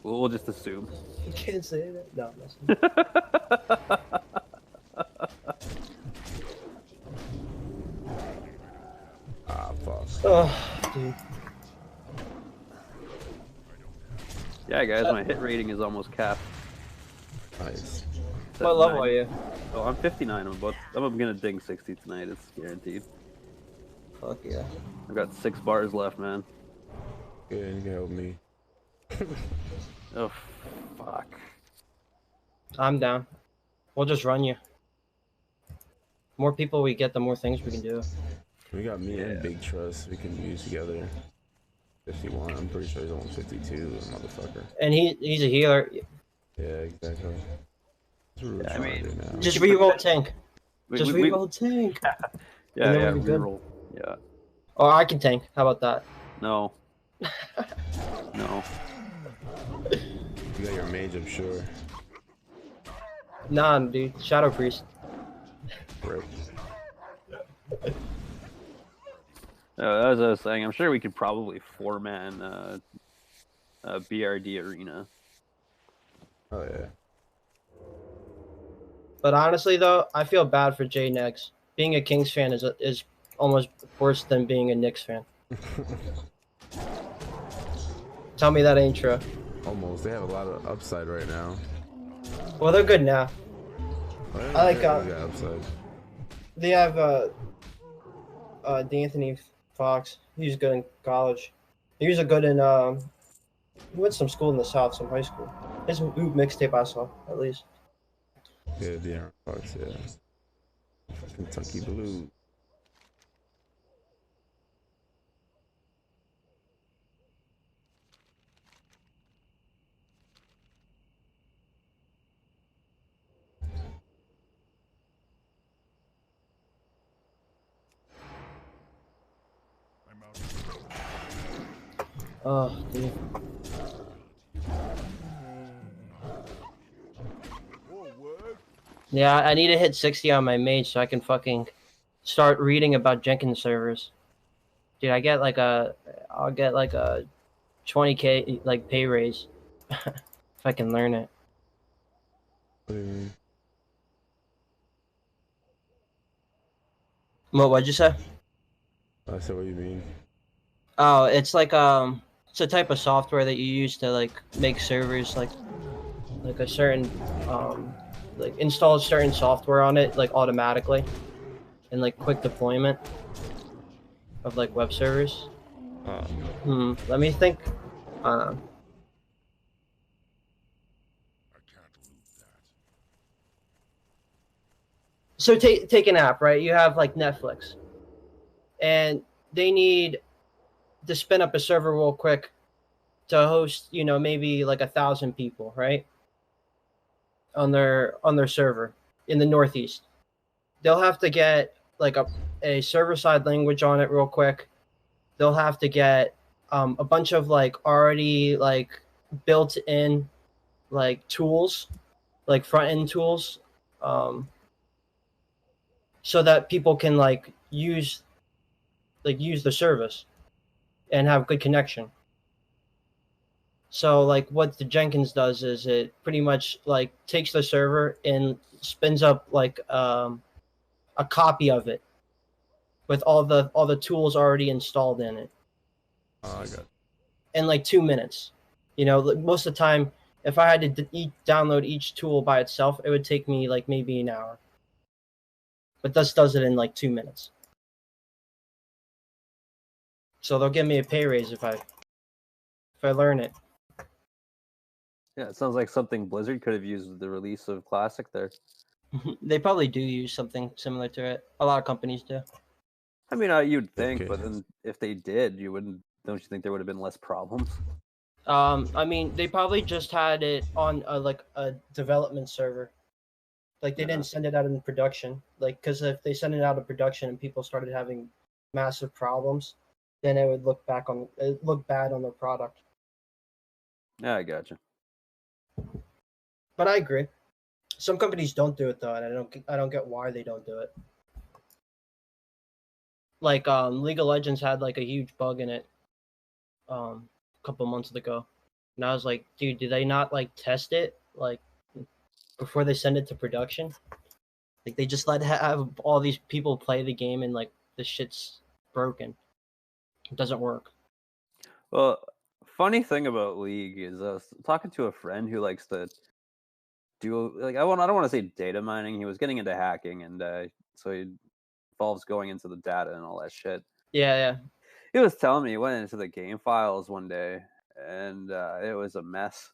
We'll just assume. You can't say that. No, listen. Ah, fuck. Oh, dude. Yeah, guys, my hit rating is almost capped. Nice. It's What at level 9. are you? Oh, I'm 59. I'm gonna ding 60 tonight. It's guaranteed. Fuck yeah. I've got 6 bars left, man. Good, you can help me. Oh, fuck. I'm down. We'll just run you. More people we get, the more things we can do. We got me and Big Trust we can use together. 51. I'm pretty sure he's on 52, motherfucker. And he's a healer. Yeah, exactly. That's what we're Yeah, I trying to mean, do now. Just reroll tank. We- Reroll tank. Yeah, And then yeah, we'll be good. reroll. Yeah. Or I can tank. How about that? No. No. You got your mage, I'm sure. Nah, dude. Shadow Priest. Rip. As I was saying, I'm sure we could probably 4-man BRD arena. Oh, yeah. But honestly, though, I feel bad for Jay Nex. Being a Kings fan is almost worse than being a Knicks fan. Tell me that ain't true. Almost. They have a lot of upside right now. Well, they're good now. Oh, I like they got upside. They have D'Anthony Fox. He's good in college. He was a good in he went to some school in the South, some high school. His mixtape I saw, at least. Yeah, De'Aaron Fox, yeah. Kentucky Blue. Oh, dude. Yeah, I need to hit 60 on my mage so I can fucking start reading about Jenkins servers. Dude, I'll get like a 20k like pay raise if I can learn it. What do you mean? What'd you say? I said, what do you mean? Oh, it's like it's a type of software that you use to like make servers like a certain like install certain software on it like automatically and like quick deployment of like web servers. Let me think. So take an app, right? You have like Netflix, and they need to spin up a server real quick to host, you know, maybe like 1,000 people, right? On their server in the Northeast. They'll have to get like a server-side language on it real quick. They'll have to get a bunch of like already like built-in like tools, like front-end tools, so that people can like use the service and have good connection. So like what the Jenkins does is it pretty much like takes the server and spins up like a copy of it with all the tools already installed in it. Oh, I got it. In like 2 minutes. You know, most of the time, if I had to download each tool by itself, it would take me like maybe an hour. But this does it in like 2 minutes. So they'll give me a pay raise if I learn it. Yeah, it sounds like something Blizzard could have used with the release of Classic there. They probably do use something similar to it. A lot of companies do. I mean, you'd think, Okay. but then if they did, you wouldn't. Don't you think there would have been less problems? I mean, they probably just had it on like a development server. Like they Yeah. didn't send it out in production. Like, because if they sent it out in production and people started having massive problems, then it would look bad on their product. Yeah, I gotcha. But I agree. Some companies don't do it though, and I don't get why they don't do it. Like League of Legends had like a huge bug in it a couple months ago. And I was like, dude, do they not like test it like before they send it to production? Like they just have all these people play the game and like the shit's broken. It doesn't work. Well, funny thing about League is I was talking to a friend who likes to do like I don't want to say data mining. He was getting into hacking, and so he involves going into the data and all that shit. Yeah. He was telling me he went into the game files one day, and it was a mess.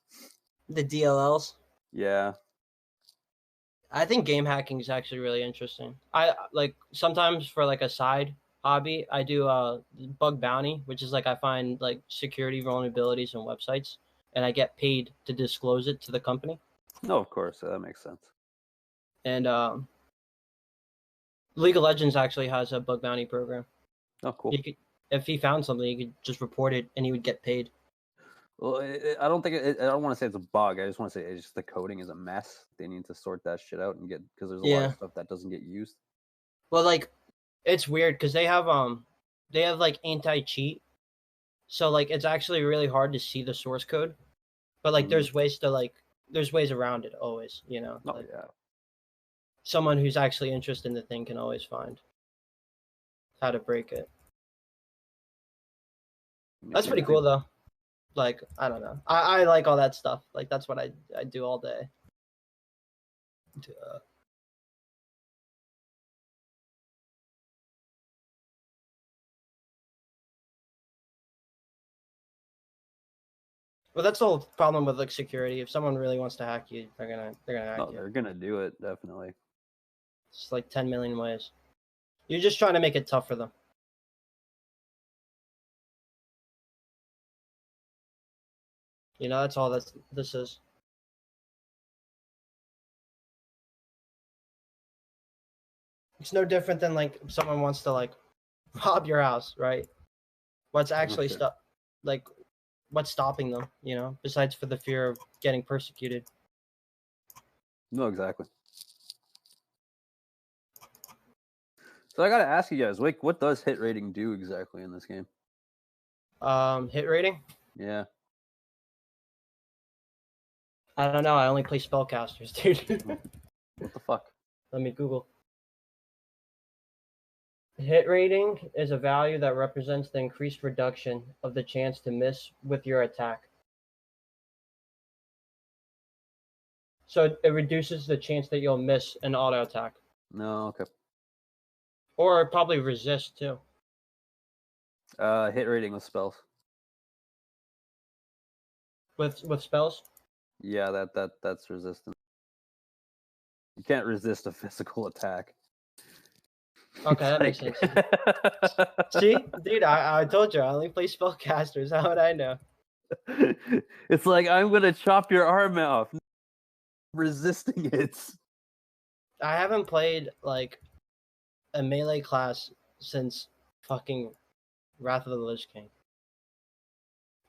The DLLs. Yeah. I think game hacking is actually really interesting. I like sometimes for like a side hobby, I do bug bounty, which is like I find like security vulnerabilities in websites, and I get paid to disclose it to the company. No, of course that makes sense. And League of Legends actually has a bug bounty program. Oh, cool. You could, if he found something, he could just report it, and he would get paid. Well, I don't think I don't want to say it's a bug. I just want to say it's just the coding is a mess. They need to sort that shit out and get because there's a lot of stuff that doesn't get used. Well, like it's weird because they have like anti-cheat, so like it's actually really hard to see the source code, but like there's ways around it always. You know. Oh like, yeah. Someone who's actually interested in the thing can always find how to break it. That's pretty cool though. Like, I don't know. I like all that stuff. Like that's what I do all day. Well, that's the whole problem with like security. If someone really wants to hack you, they're gonna hack you. They're gonna do it definitely. It's like 10 million ways. You're just trying to make it tough for them. You know, that's all this is. It's no different than like if someone wants to like rob your house, right? What's actually what's stopping them, you know, besides for the fear of getting persecuted. No, exactly. So I gotta ask you guys, like, what does hit rating do exactly in this game? Hit rating? Yeah. I don't know. I only play spellcasters, dude. What the fuck? Let me Google. Hit rating is a value that represents the increased reduction of the chance to miss with your attack. So it reduces the chance that you'll miss an auto attack. No, okay. Or probably resist too. Hit rating with spells. With spells? Yeah, that's resistant. You can't resist a physical attack. Okay, that makes sense. See, dude, I told you I only play spellcasters. How would I know? It's like I'm gonna chop your arm off. Resisting it. I haven't played like a melee class since fucking Wrath of the Lich King.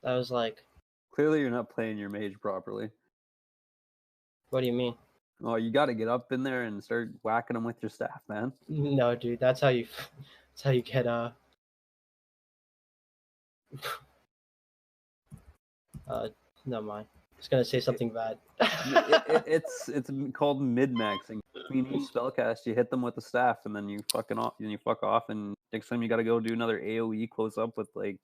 That was like. Clearly, you're not playing your mage properly. What do you mean? Oh, you got to get up in there and start whacking them with your staff, man. No, dude, that's how you get never mind. I was gonna say something bad. It's called mid-maxing. Between each spellcast, you hit them with the staff, and then you fuck off, and next time you got to go do another AOE close up with like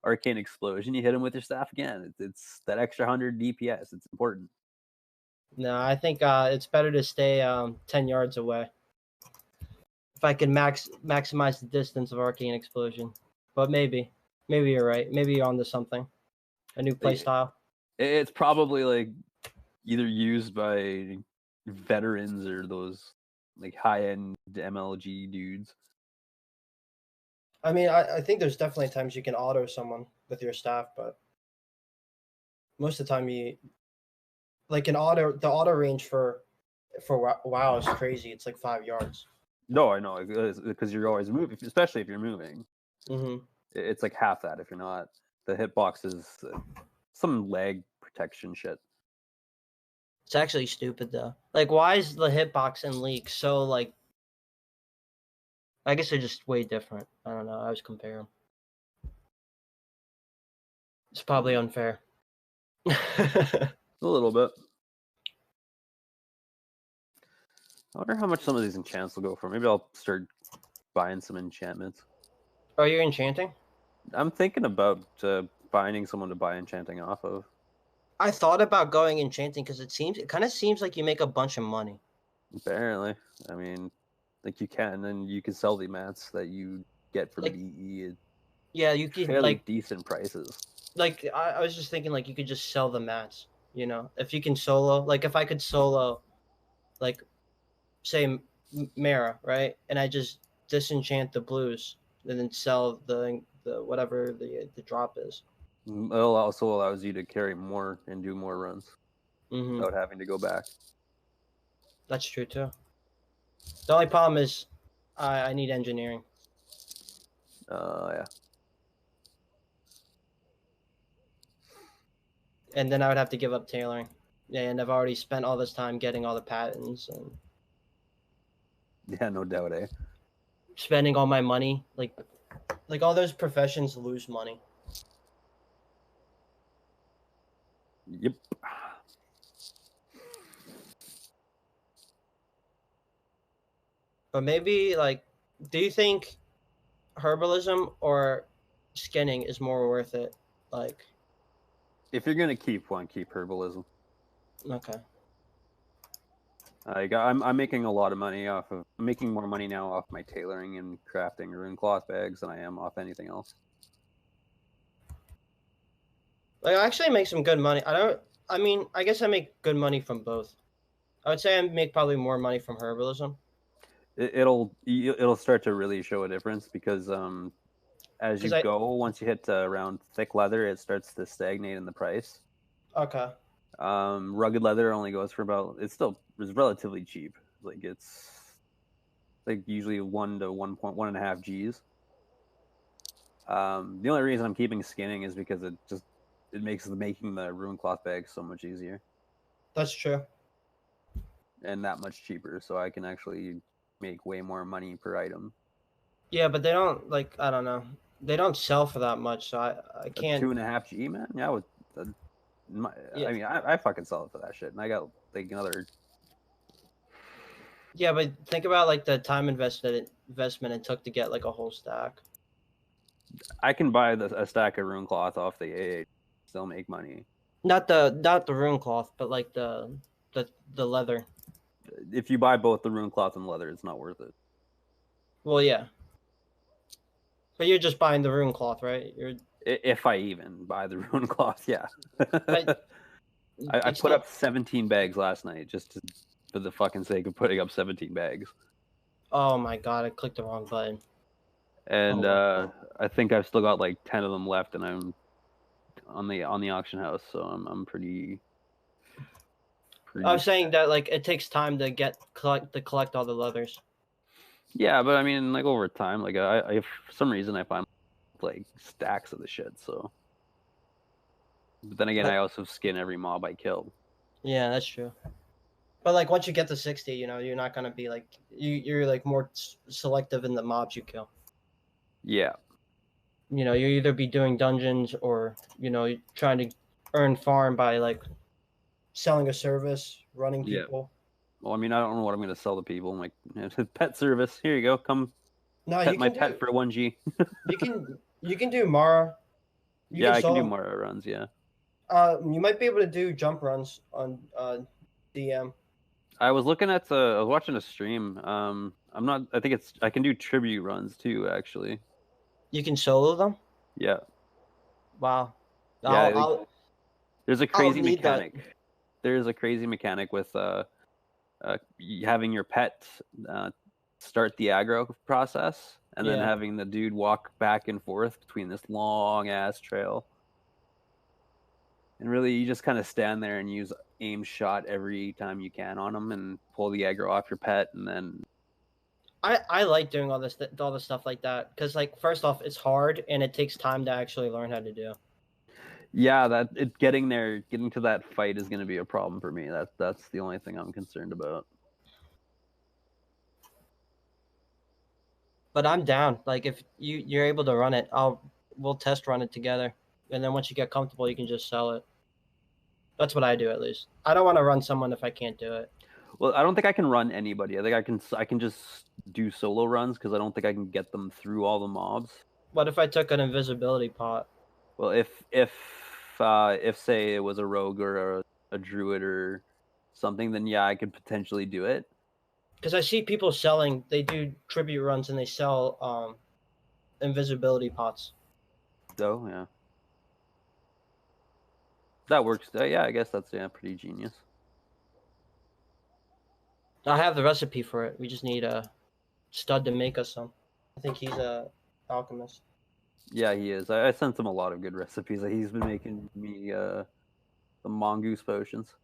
Arcane Explosion. You hit them with your staff again. It's that extra 100 DPS. It's important. No, I think it's better to stay 10 yards away. If I can maximize the distance of Arcane Explosion. But maybe you're right. Maybe you're onto something. A new playstyle. It's probably like either used by veterans or those like high-end MLG dudes. I mean, I think there's definitely times you can auto someone with your staff, but most of the time the auto range for WoW is crazy. It's like 5 yards. No, I know, because you're always moving, especially if you're moving. Mm-hmm. It's like half that if you're not. The hitbox is some lag protection shit. It's actually stupid though. Like, why is the hitbox in League so like? I guess they're just way different. I don't know. I was comparing. It's probably unfair. A little bit. I wonder how much some of these enchants will go for. Maybe I'll start buying some enchantments. Are you enchanting? I'm thinking about finding someone to buy enchanting off of. I thought about going enchanting because it kind of seems like you make a bunch of money. Apparently, I mean, like you can, and you can sell the mats that you get from Like, BE at Yeah, you can fairly like decent prices. I was just thinking like you could just sell the mats. You know, if you can solo, like if I could solo, like say Mara, right, and I just disenchant the blues and then sell the whatever the drop is. It also allows you to carry more and do more runs Mm-hmm. without having to go back. That's true too. The only problem is I need engineering. Yeah. And then I would have to give up tailoring. And I've already spent all this time getting all the patents and Yeah, no doubt, eh? spending all my money. Like all those professions lose money. Yep. But maybe like, do you think herbalism or skinning is more worth it? Like, If you're gonna keep one, keep herbalism. okay. I'm making a lot of money I'm making more money now off my tailoring and crafting rune cloth bags than I am off anything else. Like, I actually make some good money. I mean, I guess I make good money from both. I would say I make probably more money from herbalism. It'll start to really show a difference because as you go, once you hit around thick leather, it starts to stagnate in the price. Okay. Rugged leather only goes for about, it's relatively cheap. Like it's like usually 1 to 1.1.5 G's. The only reason I'm keeping skinning is because it makes making the rune cloth bag so much easier. That's true. And that much cheaper, so I can actually make way more money per item. Yeah, but they don't I don't know. They don't sell for that much, so I can't. 2.5 G, man. Yeah, I mean, I fucking sell it for that shit, and I got like another. Yeah, but think about like the time investment it took to get like a whole stack. I can buy a stack of rune cloth off the AA, still make money. Not the rune cloth, but like the leather. If you buy both the rune cloth and leather, it's not worth it. Well, yeah. But you're just buying the rune cloth, right? If I even buy the rune cloth, yeah. But I put up 17 bags last night for the fucking sake of putting up 17 bags. Oh my god, I clicked the wrong button. And I think I've still got like 10 of them left, and I'm on the auction house, so I'm pretty I was saying that like it takes time to collect all the leathers. Yeah, but I mean, like over time, like I for some reason I find like stacks of the shit. So, but then again, I also skin every mob I kill. Yeah, that's true. But like once you get to 60, you know, you're not gonna be like you're like more selective in the mobs you kill. Yeah. You know, you either be doing dungeons or you're trying to earn farm by like selling a service, running people. Well, I mean, I don't know what I'm gonna sell to people. I'm like, pet service. Here you go. Come. No, pet my pet for 1 G. you can do Mara. I can do Mara runs. Yeah. You might be able to do jump runs on DM. I was looking at I was watching a stream. I'm not. I think I can do tribute runs too. Actually. You can solo them. Yeah. Wow. Yeah. There's a crazy need that. mechanic. There's a crazy mechanic with having your pet start the aggro process, and then Yeah. having the dude walk back and forth between this long ass trail. And really, you just kind of stand there and use aim shot every time you can on them, and pull the aggro off your pet, and then. I like doing all this stuff like that because, like, first off, it's hard and it takes time to actually learn how to do. Yeah, getting to that fight is going to be a problem for me. That's the only thing I'm concerned about. But I'm down. Like, if you're able to run it, we'll test run it together, and then once you get comfortable, you can just sell it. That's what I do, at least. I don't want to run someone if I can't do it. Well, I don't think I can run anybody. I think I can just do solo runs because I don't think I can get them through all the mobs. What if I took an invisibility pot? Well, if say it was a rogue or a druid or something, then yeah, I could potentially do it. Because I see people selling. They do tribute runs and they sell invisibility pots. So yeah, that works. Yeah, I guess that's pretty genius. I have the recipe for it. We just need a stud to make us some. I think he's a alchemist. Yeah, he is. I sent him a lot of good recipes. He's been making me the mongoose potions.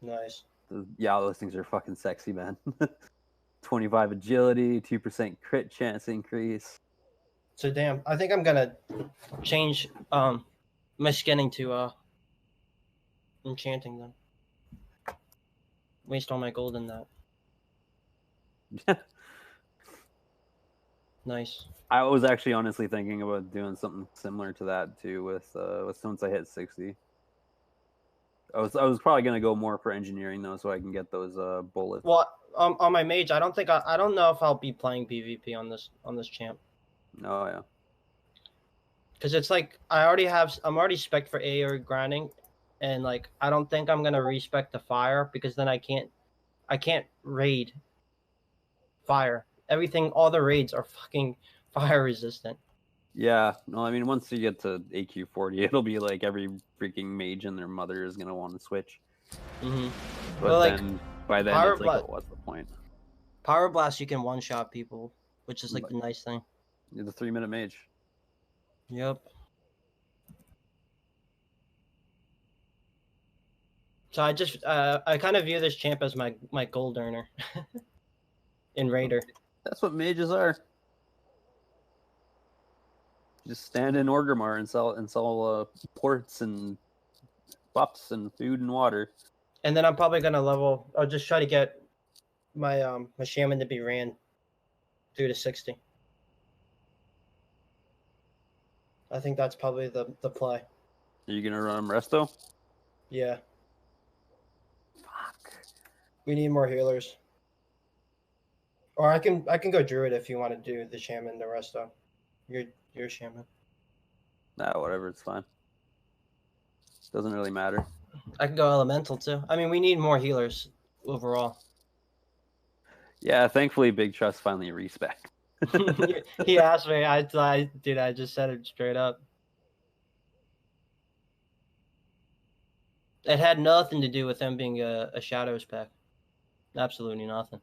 Nice. Yeah, those things are fucking sexy, man. 25 agility, 2% crit chance increase. So damn, I think I'm gonna change my skinning to enchanting then. Waste all my gold in that. Nice. I was actually honestly thinking about doing something similar to that too with since I hit 60. I was probably gonna go more for engineering though, so I can get those bullets. Well, on my mage, I don't know if I'll be playing PvP on this champ. Oh yeah. Because it's like I'm already spec'd for AoE grinding, and like I don't think I'm gonna respec the fire because then I can't raid fire. All the raids are fucking fire resistant. Yeah, no, I mean once you get to AQ40, it'll be like every freaking mage and their mother is gonna want to switch. Mm-hmm. But like, then by then it's like, what's the point? Power Blast, you can one-shot people, which is like the nice thing. You're the 3-minute mage. Yep. So I just I kind of view this champ as my gold earner in Raider. That's what mages are. Just stand in Orgrimmar and sell ports and buffs and food and water. And then I'm probably gonna I'll just try to get my my shaman to be ran through to 60. I think that's probably the play. Are you gonna run him resto? Yeah. Fuck. We need more healers. Or I can go druid if you want to do the shaman the resto. You're shaman. Nah, whatever, it's fine. Doesn't really matter. I can go elemental too. I mean, we need more healers overall. Yeah, thankfully Big Trust finally respec. He asked me. Dude, I just said it straight up. It had nothing to do with them being a shadows pack. Absolutely nothing.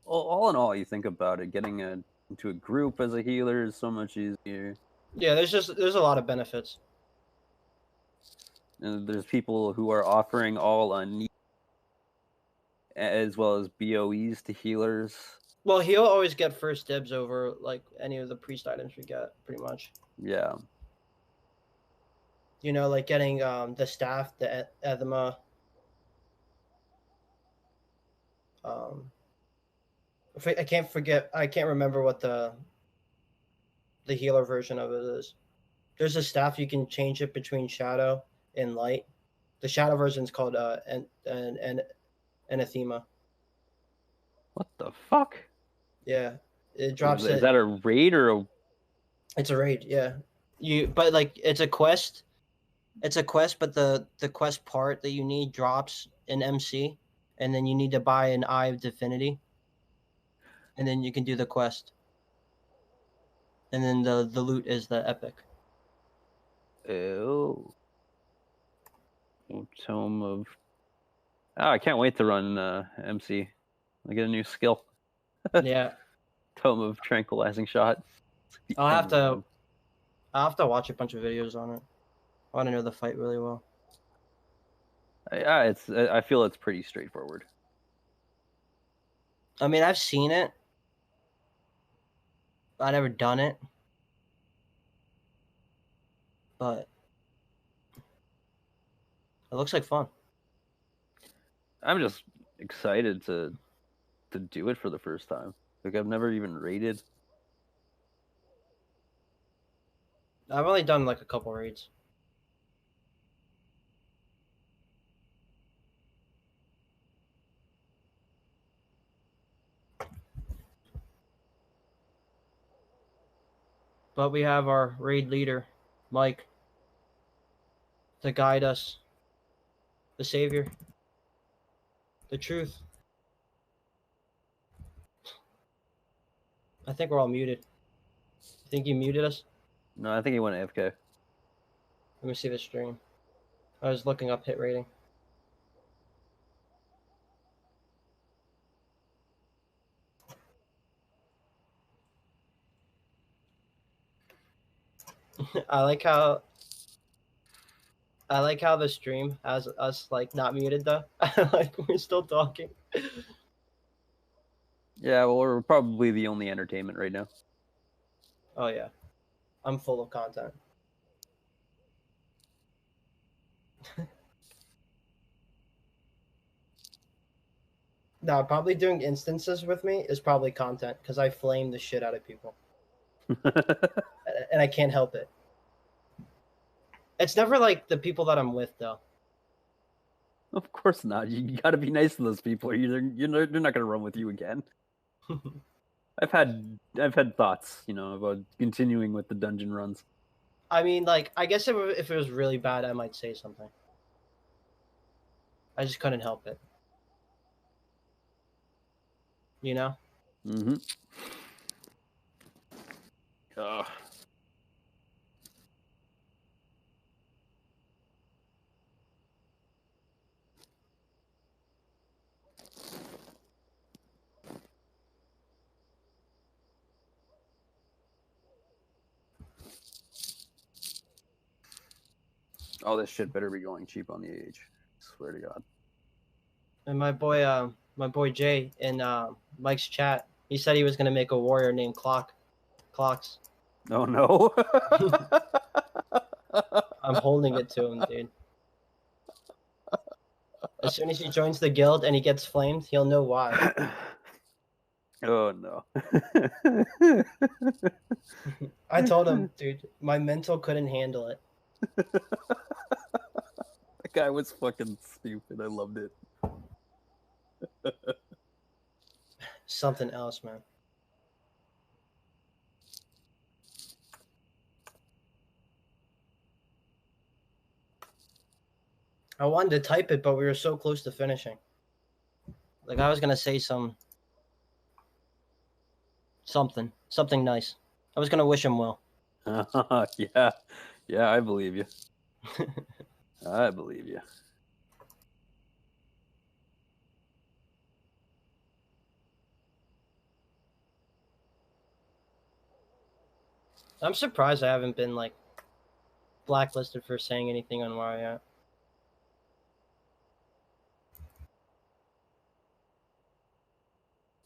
Well, all in all, you think about it, getting into a group as a healer is so much easier. Yeah, there's a lot of benefits. And there's people who are offering all neat as well as BOEs to healers. Well, he'll always get first dibs over like any of the priest items we get, pretty much. Yeah. You know, like getting the staff, the edema. I can't remember what the healer version of it is. There's a staff you can change it between shadow and light. The shadow version is called anathema. What the fuck? Yeah, it drops. Is that a raid or a? It's a raid. Yeah, but like it's a quest. It's a quest, but the quest part that you need drops in MC, and then you need to buy an Eye of Divinity, and then you can do the quest. And then the loot is the epic. Oh. Tome of. Oh, I can't wait to run MC. I get a new skill. Yeah, Tome of Tranquilizing Shot. The I'll have end to. one. I'll have to watch a bunch of videos on it. I want to know the fight really well. Yeah, it's. I feel it's pretty straightforward. I mean, I've seen it. I never done it, but it looks like fun. I'm just excited to do it for the first time. Like I've never even raided. I've only done like a couple raids. But we have our raid leader, Mike, to guide us. The savior. The truth. I think we're all muted. You think you muted us? No, I think he went AFK. Let me see the stream. I was looking up hit rating. I like how the stream has us like not muted though. Like we're still talking. Yeah, well, we're probably the only entertainment right now. Oh yeah. I'm full of content. No, probably doing instances with me is probably content because I flame the shit out of people. And I can't help it. It's never like the people that I'm with though. Of course not. You got to be nice to those people. Or they're not going to run with you again. I've had thoughts, about continuing with the dungeon runs. I mean, like, I guess if it was really bad, I might say something. I just couldn't help it. You know? Mm-hmm. Ugh. All this shit better be going cheap on the AH. Swear to God. And my boy Jay in Mike's chat, he said he was gonna make a warrior named Clocks. Oh no. I'm holding it to him, dude. As soon as he joins the guild and he gets flamed, he'll know why. Oh no. I told him, dude, my mental couldn't handle it. That guy was fucking stupid. I loved it. Something else, man. I wanted to type it, but we were so close to finishing. Like I was gonna say something nice. I was gonna wish him well. Yeah, I believe you. I believe you. I'm surprised I haven't been like blacklisted for saying anything on WoW yet.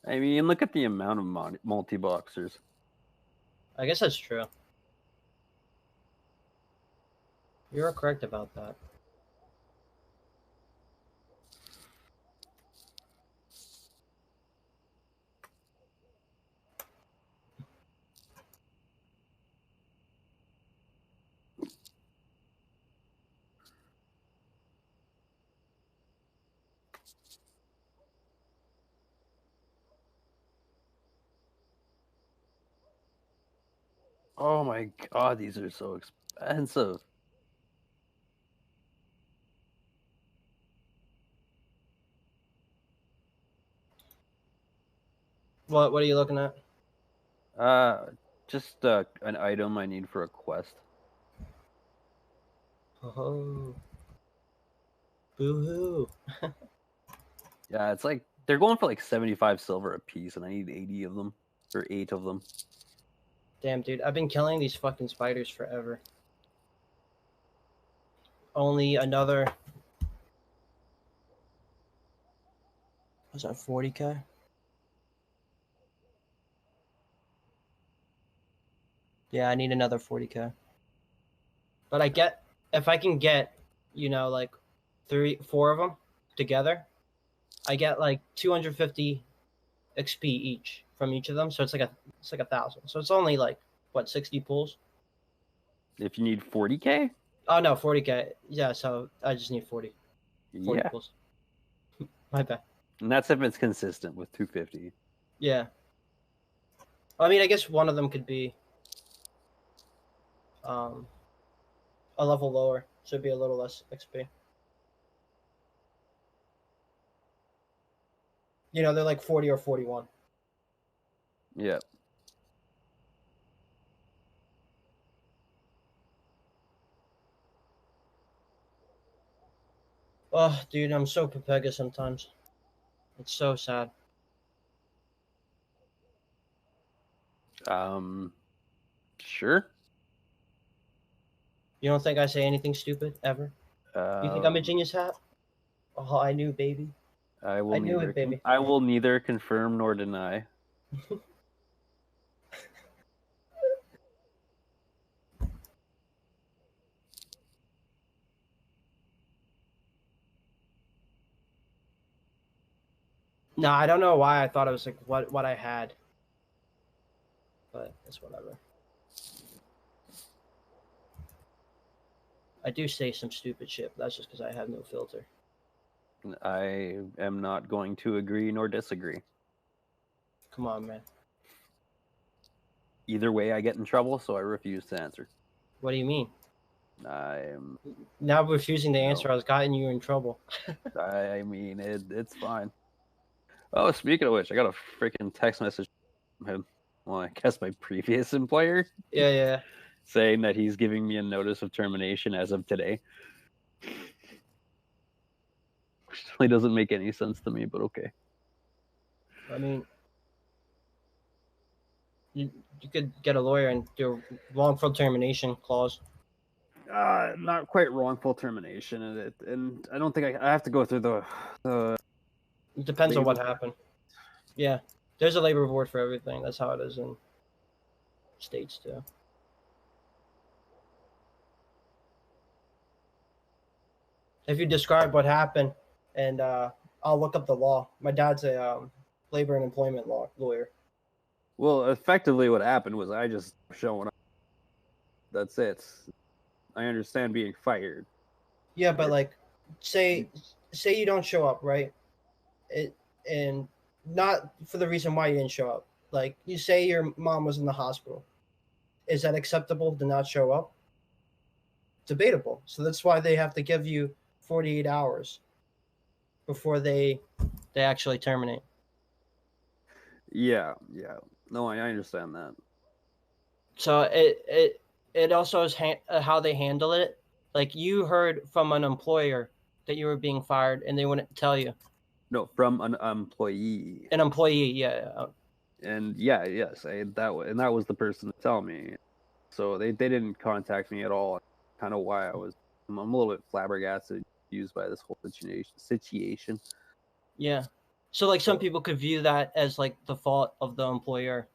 I mean, look at the amount of multi-boxers. I guess that's true. You're correct about that. Oh my God, these are so expensive. What are you looking at? Just an item I need for a quest. Oh. Boo hoo. Yeah, it's like they're going for like 75 silver a piece, and I need 80 of them or 8 of them. Damn, dude, I've been killing these fucking spiders forever. Only another. Was that 40k? Yeah, I need another 40k. But if I can get, like 4 of them together, I get like 250 XP each from each of them. So it's like 1,000. So it's only like what 60 pulls. If you need 40k, Oh no, 40k. Yeah, so I just need 40 yeah, pulls. My bad. and that's if it's consistent with 250. Yeah. I mean, I guess one of them could be a level lower, so it'd be a little less XP. They're like 40 or 41. Yeah. Oh, dude, I'm so Pepega sometimes. It's so sad. Sure. You don't think I say anything stupid ever? You think I'm a genius hat? Oh, I knew, baby. I will I knew neither. it, baby. I will neither confirm nor deny. No, I don't know why I thought it was like what I had, but it's whatever. I do say some stupid shit, but that's just because I have no filter. I am not going to agree nor disagree. Come on, man. Either way, I get in trouble, so I refuse to answer. What do you mean? I'm Now refusing to answer, No. I was gotten you in trouble. I mean, it's fine. Oh, speaking of which, I got a freaking text message from, well, I guess my previous employer, Yeah. saying that he's giving me a notice of termination as of today. Which really doesn't make any sense to me, but okay. I mean, you could get a lawyer and do a wrongful termination clause. Not quite wrongful termination, and I don't think I have to go through the It depends on what labor- happened. Yeah, there's a labor board for everything. That's how it is in states too. If you describe what happened, and I'll look up the law. My dad's a labor and employment law lawyer. Well, effectively, what happened was I just showing up. That's it. I understand being fired. Yeah, but like, say you don't show up, right? And not for the reason why you didn't show up. Like, you say your mom was in the hospital. Is that acceptable to not show up? Debatable. So that's why they have to give you 48 hours before they actually terminate. Yeah. No, I understand that. So it also is how they handle it. Like, you heard from an employer that you were being fired, and they wouldn't tell you. No, from an employee. An employee, yeah. And yes, that was the person to tell me. So they didn't contact me at all. Kind of why I'm a little bit flabbergasted, used by this whole situation. Yeah. So like some people could view that as like the fault of the employer.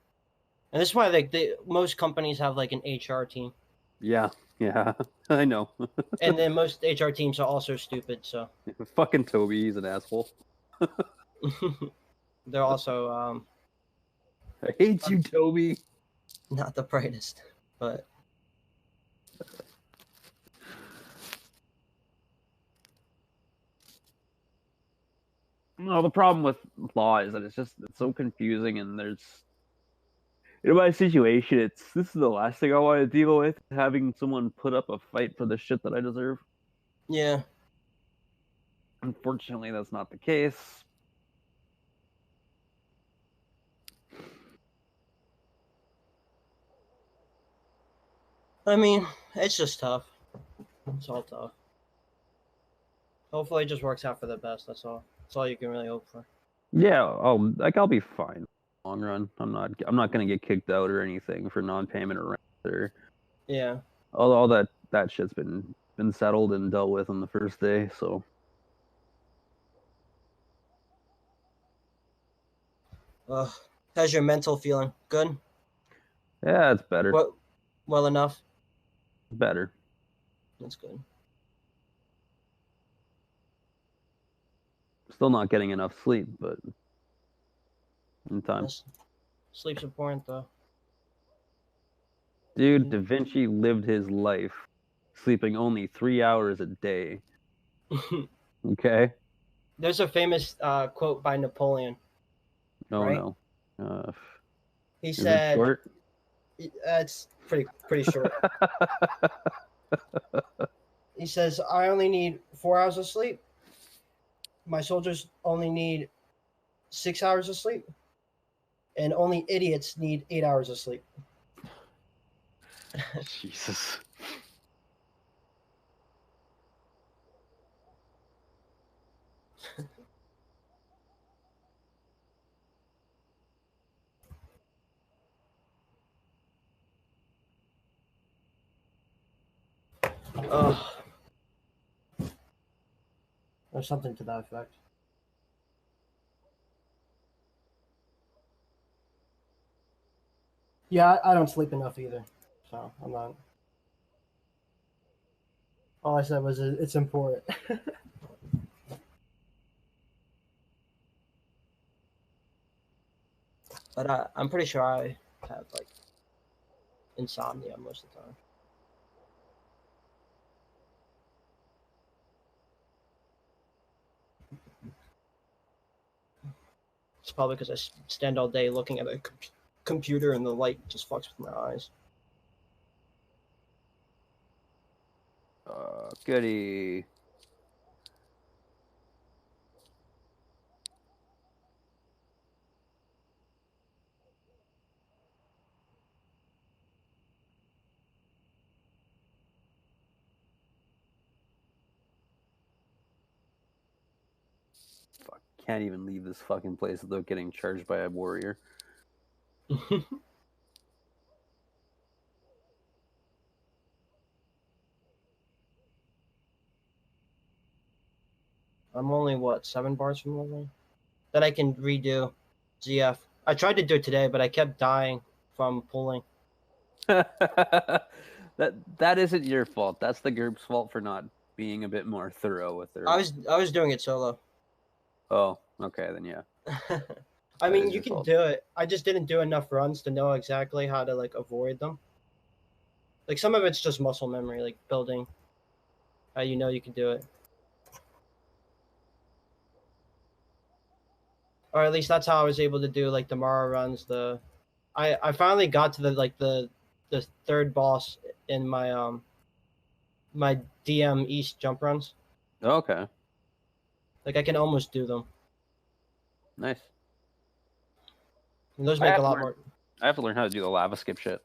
And this is why like most companies have like an HR team. Yeah, I know. And then most HR teams are also stupid, so Fucking Toby, he's an asshole. they're also I hate you, Toby. not the brightest. But No, the problem with law is that it's so confusing, and there's in my situation, this is the last thing I want to deal with, having someone put up a fight for the shit that I deserve. yeah. Unfortunately, that's not the case. I mean, it's just tough. It's all tough. Hopefully, it just works out for the best. That's all. That's all you can really hope for. Yeah, I'll be fine. Long run, I'm not gonna get kicked out or anything for non-payment or rent or Yeah. all that shit's been settled and dealt with on the first day. So How's your mental feeling? Good. yeah, it's better. Well enough. Better. That's good. Still not getting enough sleep, but in time. Yes. Sleep's important though. Dude, Da Vinci lived his life sleeping only 3 hours a day. Okay? There's a famous quote by Napoleon. Oh right? no. He Is it said, short? "It's pretty short." He says, "I only need 4 hours of sleep. My soldiers only need 6 hours of sleep, and only idiots need 8 hours of sleep." Jesus. Or something to that effect. Yeah, I don't sleep enough either, so I'm not. All I said was it's important. But I'm pretty sure I have like insomnia most of the time. It's probably because I stand all day looking at a computer and the light just fucks with my eyes. Goody. Fuck, can't even leave this fucking place without getting charged by a warrior. I'm only, what, 7 bars from level? That I can redo ZF. I tried to do it today, but I kept dying from pulling. that isn't your fault. That's the GURPS fault for not being a bit more thorough with their. I was doing it solo. Oh, okay, then yeah. I That mean, is you your can fault. do it. I just didn't do enough runs to know exactly how to like avoid them. Like some of it's just muscle memory, like building. How you know you can do it. Or at least that's how I was able to do like the Mara runs. I finally got to the third boss in my DM East jump runs. Okay, Like I can almost do them. nice. And those I make have a to lot learn- more. I have to learn how to do the lava skip shit.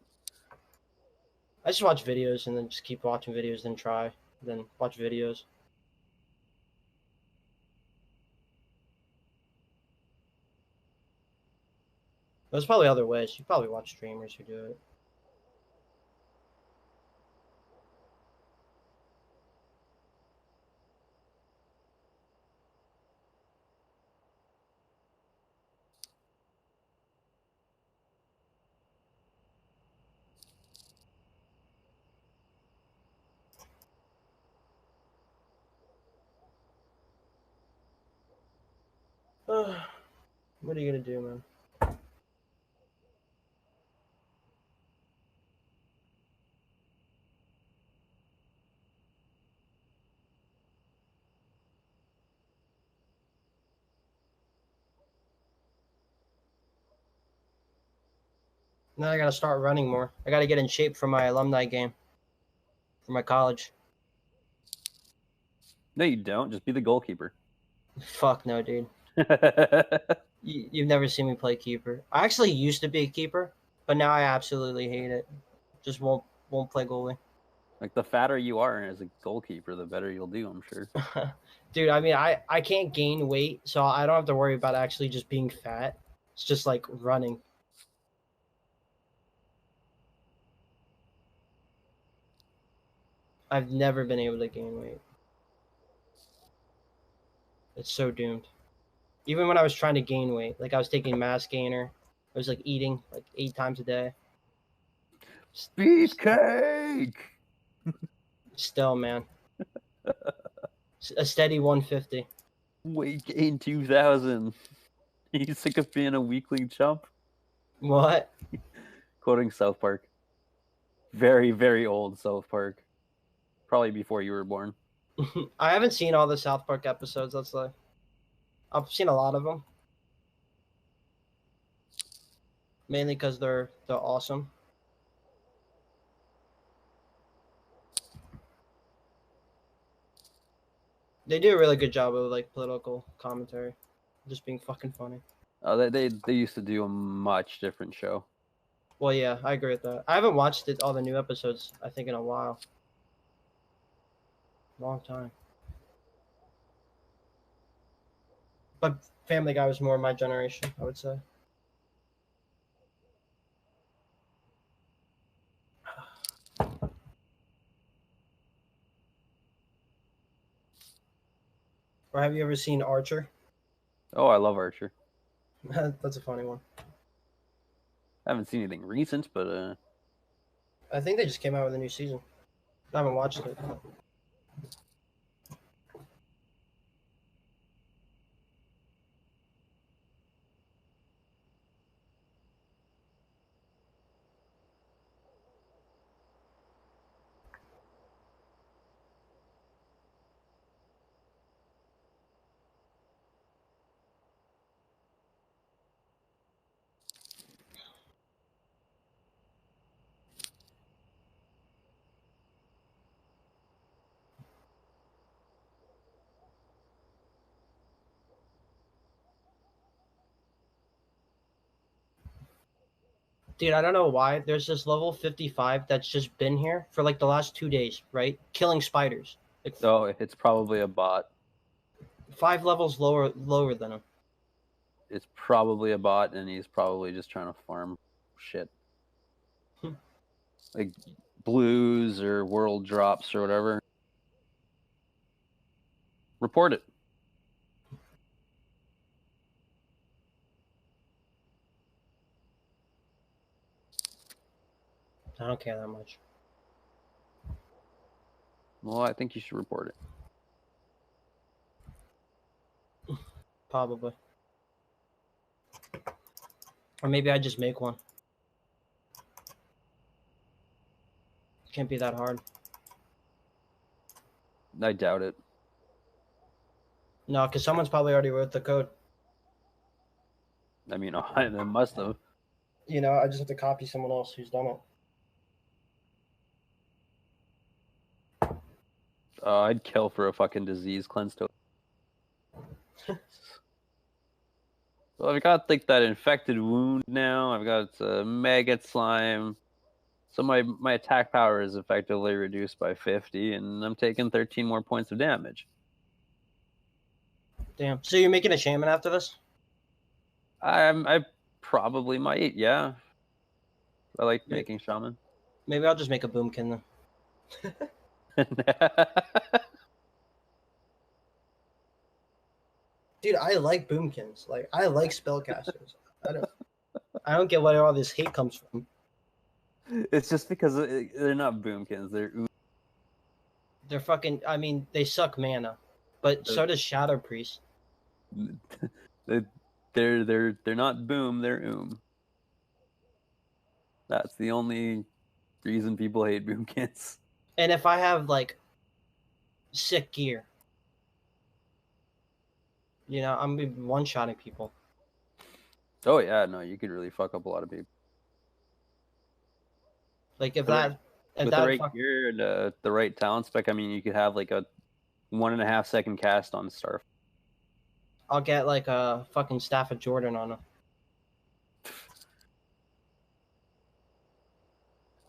I just watch videos and then just keep watching videos, then try, then watch videos. There's probably other ways. You probably watch streamers who do it. What are you gonna do, man? Now I gotta start running more. I gotta get in shape for my alumni game. For my college. No, you don't. Just be the goalkeeper. Fuck no, dude. You've never seen me play keeper. I actually used to be a keeper, but now I absolutely hate it. Just won't play goalie. Like the fatter you are as a goalkeeper, the better you'll do. I'm sure. Dude, I mean, I can't gain weight, so I don't have to worry about actually just being fat. It's just like running. I've never been able to gain weight. It's so doomed. Even when I was trying to gain weight, like I was taking mass gainer, I was like eating like 8 times a day. Beefcake. Still, man, a steady 150. Weight gain 2,000. You sick of being a weakling chump? What? Quoting South Park. Very, very old South Park. Probably before you were born. I haven't seen all the South Park episodes. That's like, I've seen a lot of them, mainly because they're awesome. They do a really good job of like political commentary, just being fucking funny. Oh, they used to do a much different show. Well, yeah, I agree with that. I haven't watched all the new episodes, I think, in a while. Long time. But Family Guy was more my generation, I would say. Or have you ever seen Archer? Oh, I love Archer. That's a funny one. I haven't seen anything recent, but I think they just came out with a new season. I haven't watched it. Dude, I don't know why. There's this level 55 that's just been here for like the last 2 days, right? Killing spiders. Like oh, it's probably a bot. 5 levels lower than him. It's probably a bot, and he's probably just trying to farm shit. Like blues or world drops or whatever. Report it. I don't care that much. Well, I think you should report it. Probably. Or maybe I just make one. Can't be that hard. I doubt it. No, because someone's probably already wrote the code. I mean, I must have. You know, I just have to copy someone else who's done it. I'd kill for a fucking disease cleanse token. Well, I've got like that infected wound now. I've got maggot slime. So my attack power is effectively reduced by 50, and I'm taking 13 more points of damage. Damn. So you're making a shaman after this? I probably might, yeah. I like Maybe. making shaman. Maybe I'll just make a boomkin then. Dude, I like boomkins. Like, I like spellcasters. I don't get where all this hate comes from. It's just because they're not boomkins. They're fucking. I mean, they suck mana, but so does Shadow Priest. They're not boom. They're That's the only reason people hate boomkins. And if I have like sick gear, you know, I'm gonna be one-shotting people. Oh yeah, no, you could really fuck up a lot of people. Like if With that, if with that the right fuck, gear and the right talent spec, I mean, you could have like a 1.5 second cast on Starf. I'll get like a fucking Staff of Jordan on him.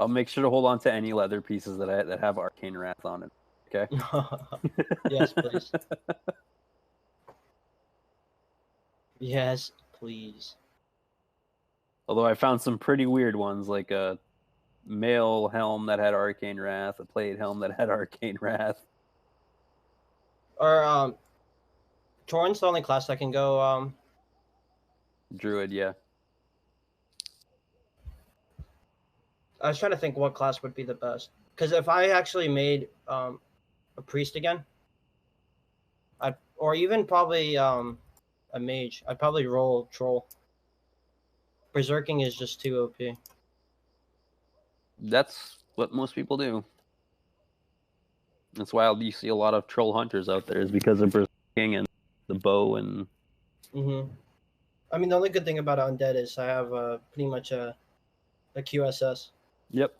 I'll make sure to hold on to any leather pieces that have Arcane Wrath on it. Okay. Yes, please. Yes, please. Although I found some pretty weird ones, like a mail helm that had Arcane Wrath, a plate helm that had Arcane Wrath. Or Torrent's the only class that can go Druid, yeah. I was trying to think what class would be the best. Because if I actually made a priest again, or even probably a mage, I'd probably roll troll. Berserking is just too OP. That's what most people do. That's why you see a lot of troll hunters out there, is because of Berserking and the bow and. I mean, the only good thing about undead is I have pretty much a QSS. Yep.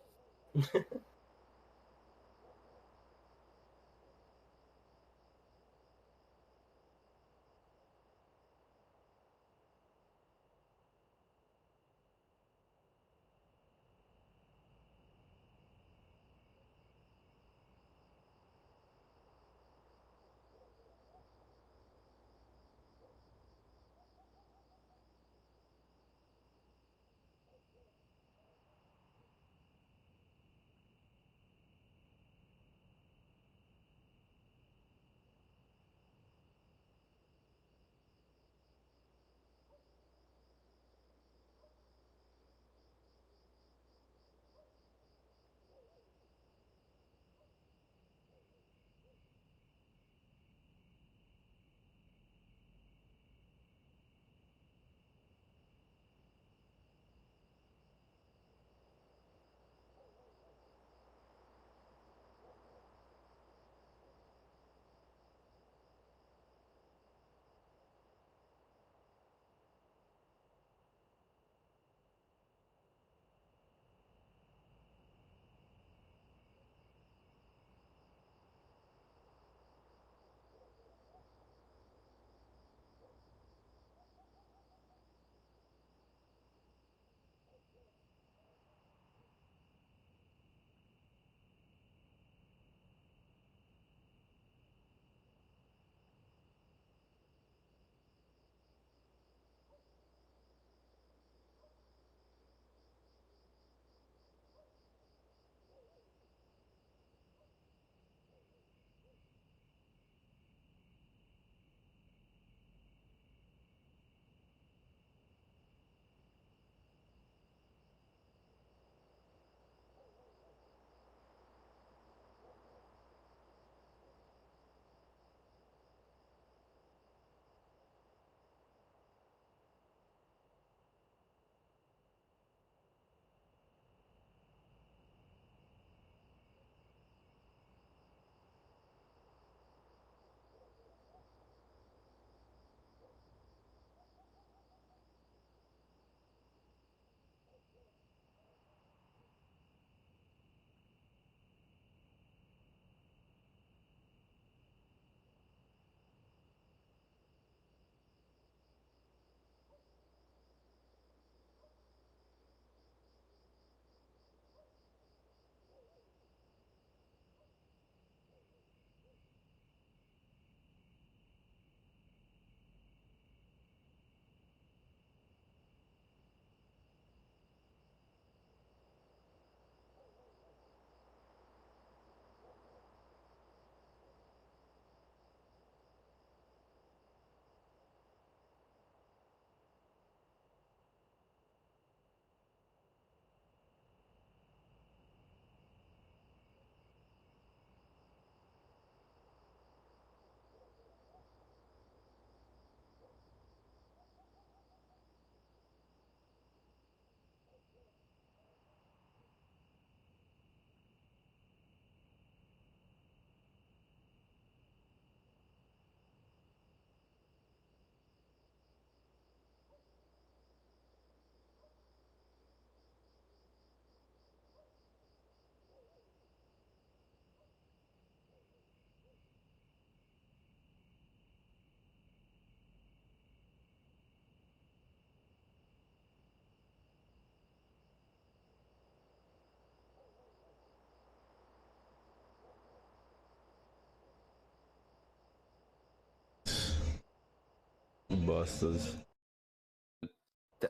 busters.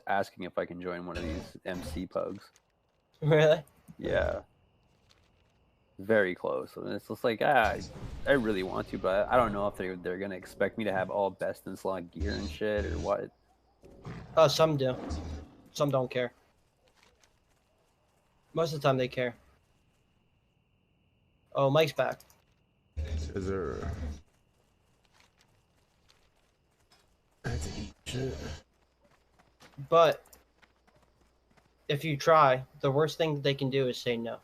Asking if I can join one of these MC pugs. Really? Yeah. Very close. And it's just like, I really want to, but I don't know if they're gonna expect me to have all best in slot gear and shit or what. Oh, some do. Some don't care. Most of the time they care. Oh, Mike's back. Is there? I have to eat shit. But if you try, the worst thing they can do is say no.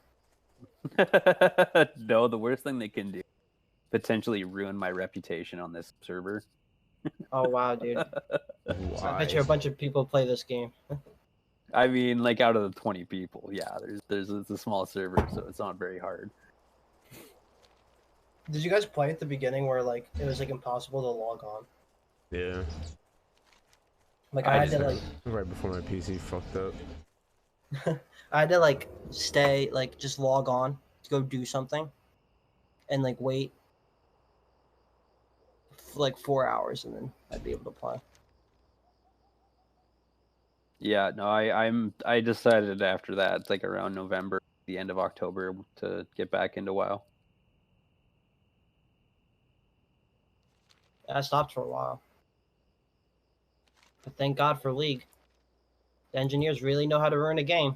No, the worst thing they can do, potentially ruin my reputation on this server. Oh wow, dude. I Why? bet you a bunch of people play this game. I mean, like out of the 20 people, yeah, it's a small server, so it's not very hard. Did you guys play at the beginning where like it was like impossible to log on? Yeah. Like I had to like right before my PC fucked up. I had to like stay like just log on to go do something and like wait for like 4 hours and then I'd be able to play. Yeah, no, I decided after that, like around November, the end of October, to get back into WoW. I stopped for a while. But thank God for League. The engineers really know how to ruin a game.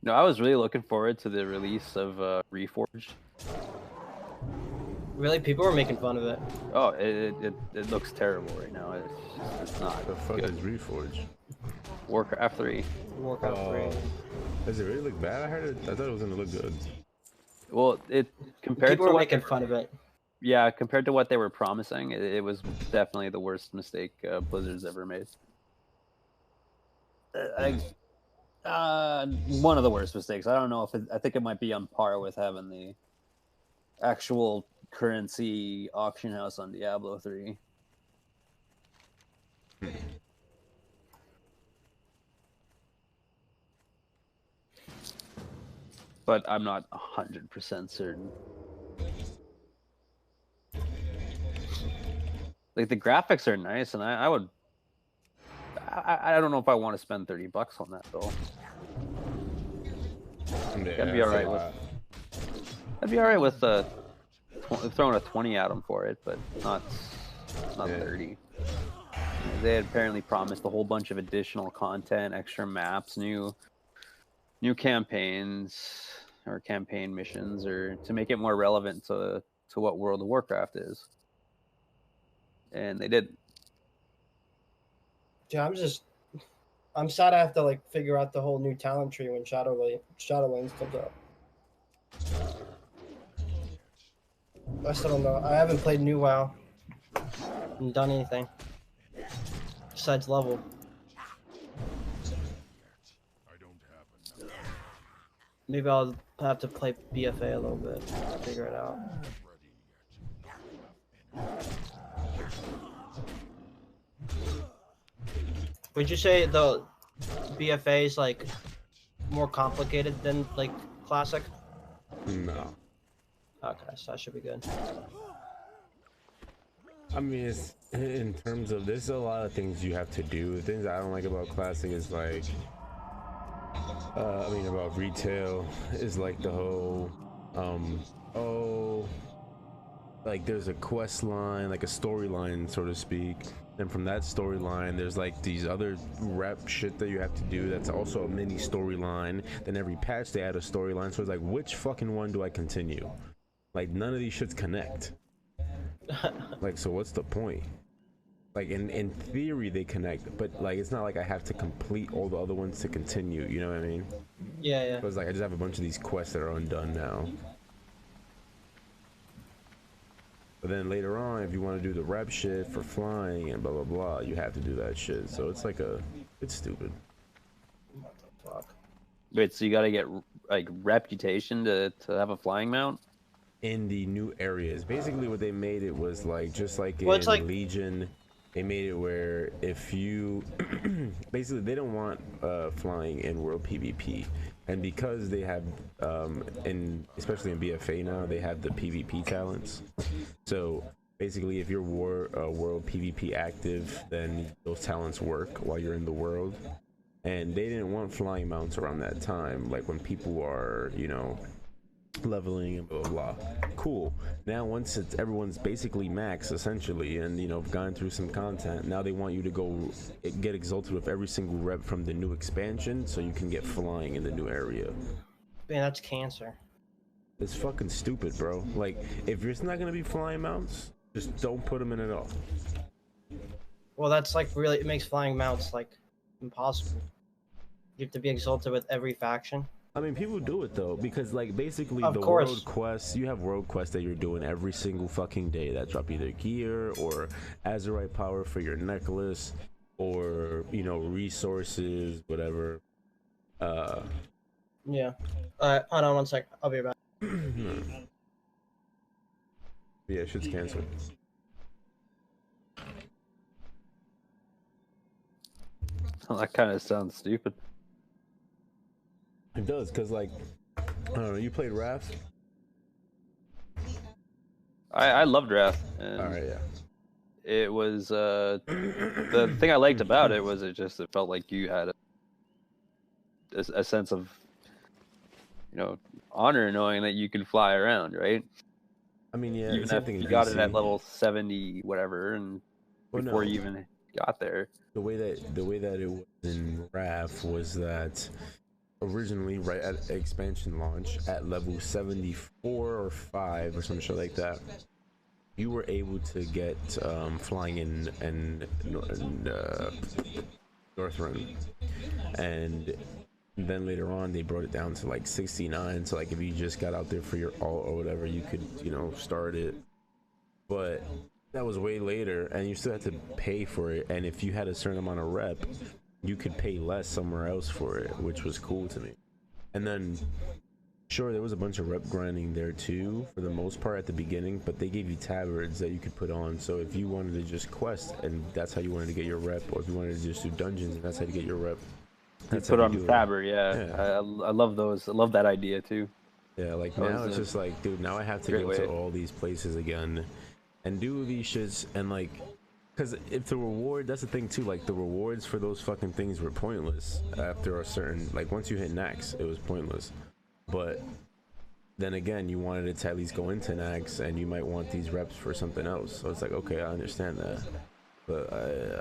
No, I was really looking forward to the release of Reforged. Really, people were making fun of it. Oh, it looks terrible right now. It's not The fuck good. is Reforged? Warcraft 3. Warcraft 3. Does it really look bad? I thought it was gonna look good. Well, it compared People to were what making fun of it. yeah, compared to what they were promising, it was definitely the worst mistake Blizzard's ever made. One of the worst mistakes. I don't know if I think it might be on par with having the actual currency auction house on Diablo 3. But I'm not 100% certain. Like the graphics are nice, and I would. I don't know if I want to spend $30 on that though. Yeah, I'd be all right with. I'd be all right with throwing a 20 at them for it, but not 30. They had apparently promised a whole bunch of additional content, extra maps, new campaigns or campaign missions, or to make it more relevant to what World of Warcraft is. And they didn't. Yeah, I'm sad I have to like figure out the whole new talent tree when Shadowlands comes out. I still don't know. I haven't played New WoW and done anything besides level. Maybe I'll have to play BFA a little bit to figure it out. Would you say the BFA is like more complicated than like classic? No. Okay, so that should be good. I mean, it's in terms of there's a lot of things you have to do. The things I don't like about classic is like, I mean, about retail is like the whole, like there's a quest line, like a storyline, so to speak. And from that storyline, there's like these other rep shit that you have to do. That's also a mini storyline. Then every patch they add a storyline. So it's like, which fucking one do I continue? Like none of these shits connect. Like, so what's the point? Like in theory they connect, but like it's not like I have to complete all the other ones to continue. You know what I mean? Yeah, yeah. So it's like I just have a bunch of these quests that are undone now. But then later on, if you want to do the rep shit for flying and blah blah blah, you have to do that shit. So it's like it's stupid. What the fuck? Wait, so you got to get like reputation to have a flying mount? In the new areas, basically what they made it was like just like Well, in it's like- Legion, they made it where if you basically they don't want flying in world PvP, and because they have especially in BFA now they have the PvP talents. So basically, if you're world PvP active, then those talents work while you're in the world. And they didn't want flying mounts around that time, like when people are, you know, leveling and blah blah blah. Cool. Now once everyone's basically max essentially, and you know gone through some content, now they want you to go get exalted with every single rep from the new expansion, so you can get flying in the new area. Man, that's cancer. It's fucking stupid, bro. Like if there's not gonna be flying mounts, just don't put them in at all. Well, that's like really, it makes flying mounts like impossible. You have to be exalted with every faction. I mean, people do it though, because like basically Of the course. world quests, you have world quests that you're doing every single fucking day that drop either gear or Azurite power for your necklace, or you know resources, whatever. Yeah. Hold on 1 sec. I'll be right back. Yeah, shit's canceled. Well, that kind of sounds stupid. It does, cause like I don't know. You played Wrath? I loved Wrath. And All right, yeah. it was the thing I liked about it was it felt like you had a sense of, you know, honor knowing that you can fly around, right? I mean, yeah. Even Same if thing you in got it DC. at level 70 whatever, and Well, before no. you even got there. The way that it was in Wrath was that originally, right at expansion launch, at level 74 or 5 or some shit like that, you were able to get flying in Northrend, and then later on they brought it down to like 69. So like if you just got out there for your alt or whatever, you could, you know, start it. But that was way later, and you still had to pay for it. And if you had a certain amount of rep, you could pay less somewhere else for it, which was cool to me. And then sure, there was a bunch of rep grinding there too for the most part at the beginning, but they gave you tabards that you could put on. So if you wanted to just quest and that's how you wanted to get your rep, or if you wanted to just do dungeons and that's how you get your rep, That's put on the tabard. Yeah. I love those. I love that idea too. Yeah, like That now was it's just like, dude, now I have to great go way. to all these places again and do these shits, and like, because if the reward, that's the thing too, like the rewards for those fucking things were pointless after a certain, like once you hit Nax, it was pointless. But then again, you wanted it to at least go into Nax, and you might want these reps for something else. So it's like, okay, I understand that, but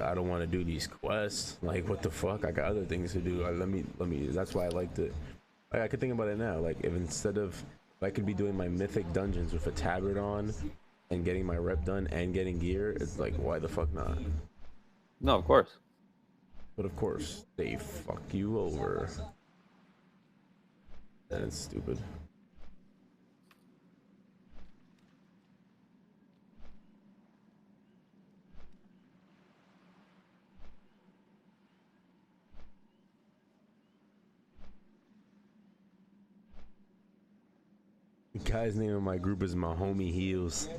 I don't want to do these quests. Like, what the fuck? I got other things to do. Let me. That's why I liked it. Like, I could think about it now. Like, if instead of, if I could be doing my mythic dungeons with a tabard on, and getting my rep done and getting gear, it's like, why the fuck not? No, of course. But of course, they fuck you over. And it's stupid. The guy's name in my group is my homie Heels.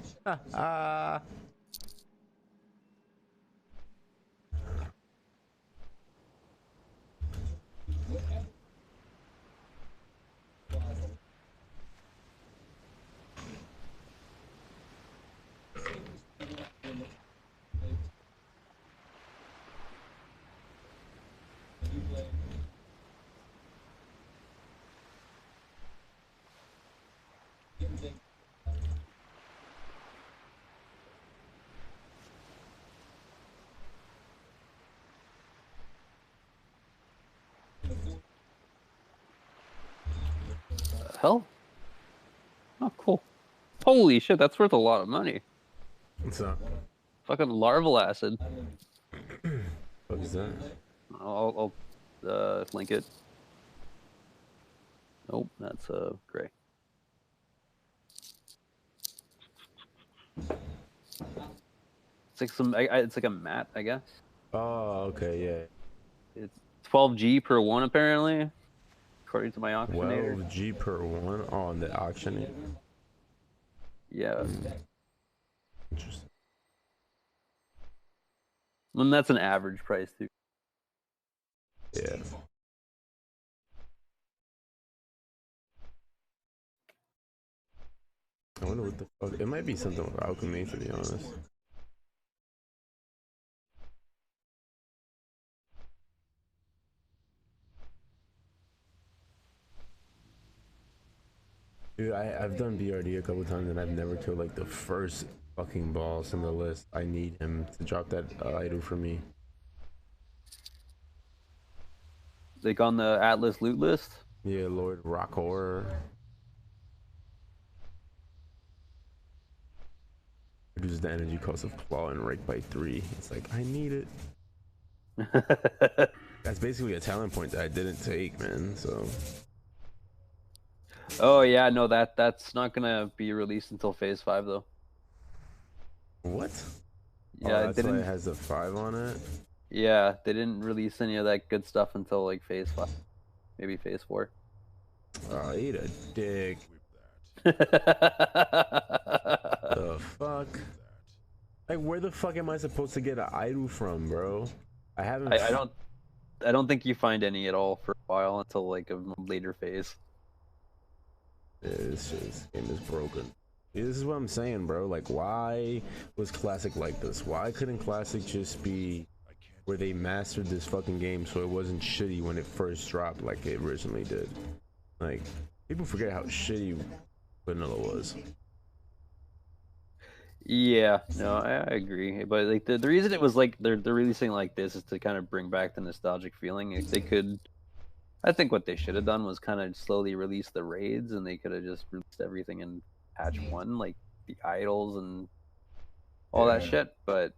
Hell? Oh, cool. Holy shit, that's worth a lot of money. What's up? Fucking larval acid. What is that? I'll link it. Nope, that's gray. It's like it's like a mat, I guess. Oh, okay, yeah. It's 12G per one apparently, according to my auctionator. 12G per one on the auctioning. Yeah. Interesting. And that's an average price too. Yeah. I wonder what the fuck. It might be something with alchemy, to be honest. Dude, I've done BRD a couple times and I've never killed like the first fucking boss in the list. I need him to drop that item for me. Like on the Atlas loot list? Yeah, Lord Rockor. Reduces the energy cost of claw and rake by 3. It's like, I need it. That's basically a talent point that I didn't take, man, so. Oh yeah, no, that's not gonna be released until Phase 5 though. What? Yeah, oh, that's why it has a 5 on it? Yeah, they didn't release any of that good stuff until like Phase 5. Maybe Phase 4. Oh, eat a dick. The fuck? Like, where the fuck am I supposed to get an idol from, bro? I haven't. I don't think you find any at all for a while until like a later phase. Yeah, this game is broken. Yeah, this is what I'm saying, bro. Like, why was Classic like this? Why couldn't Classic just be where they mastered this fucking game so it wasn't shitty when it first dropped like it originally did? Like, people forget how shitty vanilla was. Yeah, no, I agree. But like the reason it was like they're releasing like this is to kind of bring back the nostalgic feeling. If they could, I think what they should have done was kind of slowly release the raids, and they could have just released everything in patch 1, like the idols and all that shit. But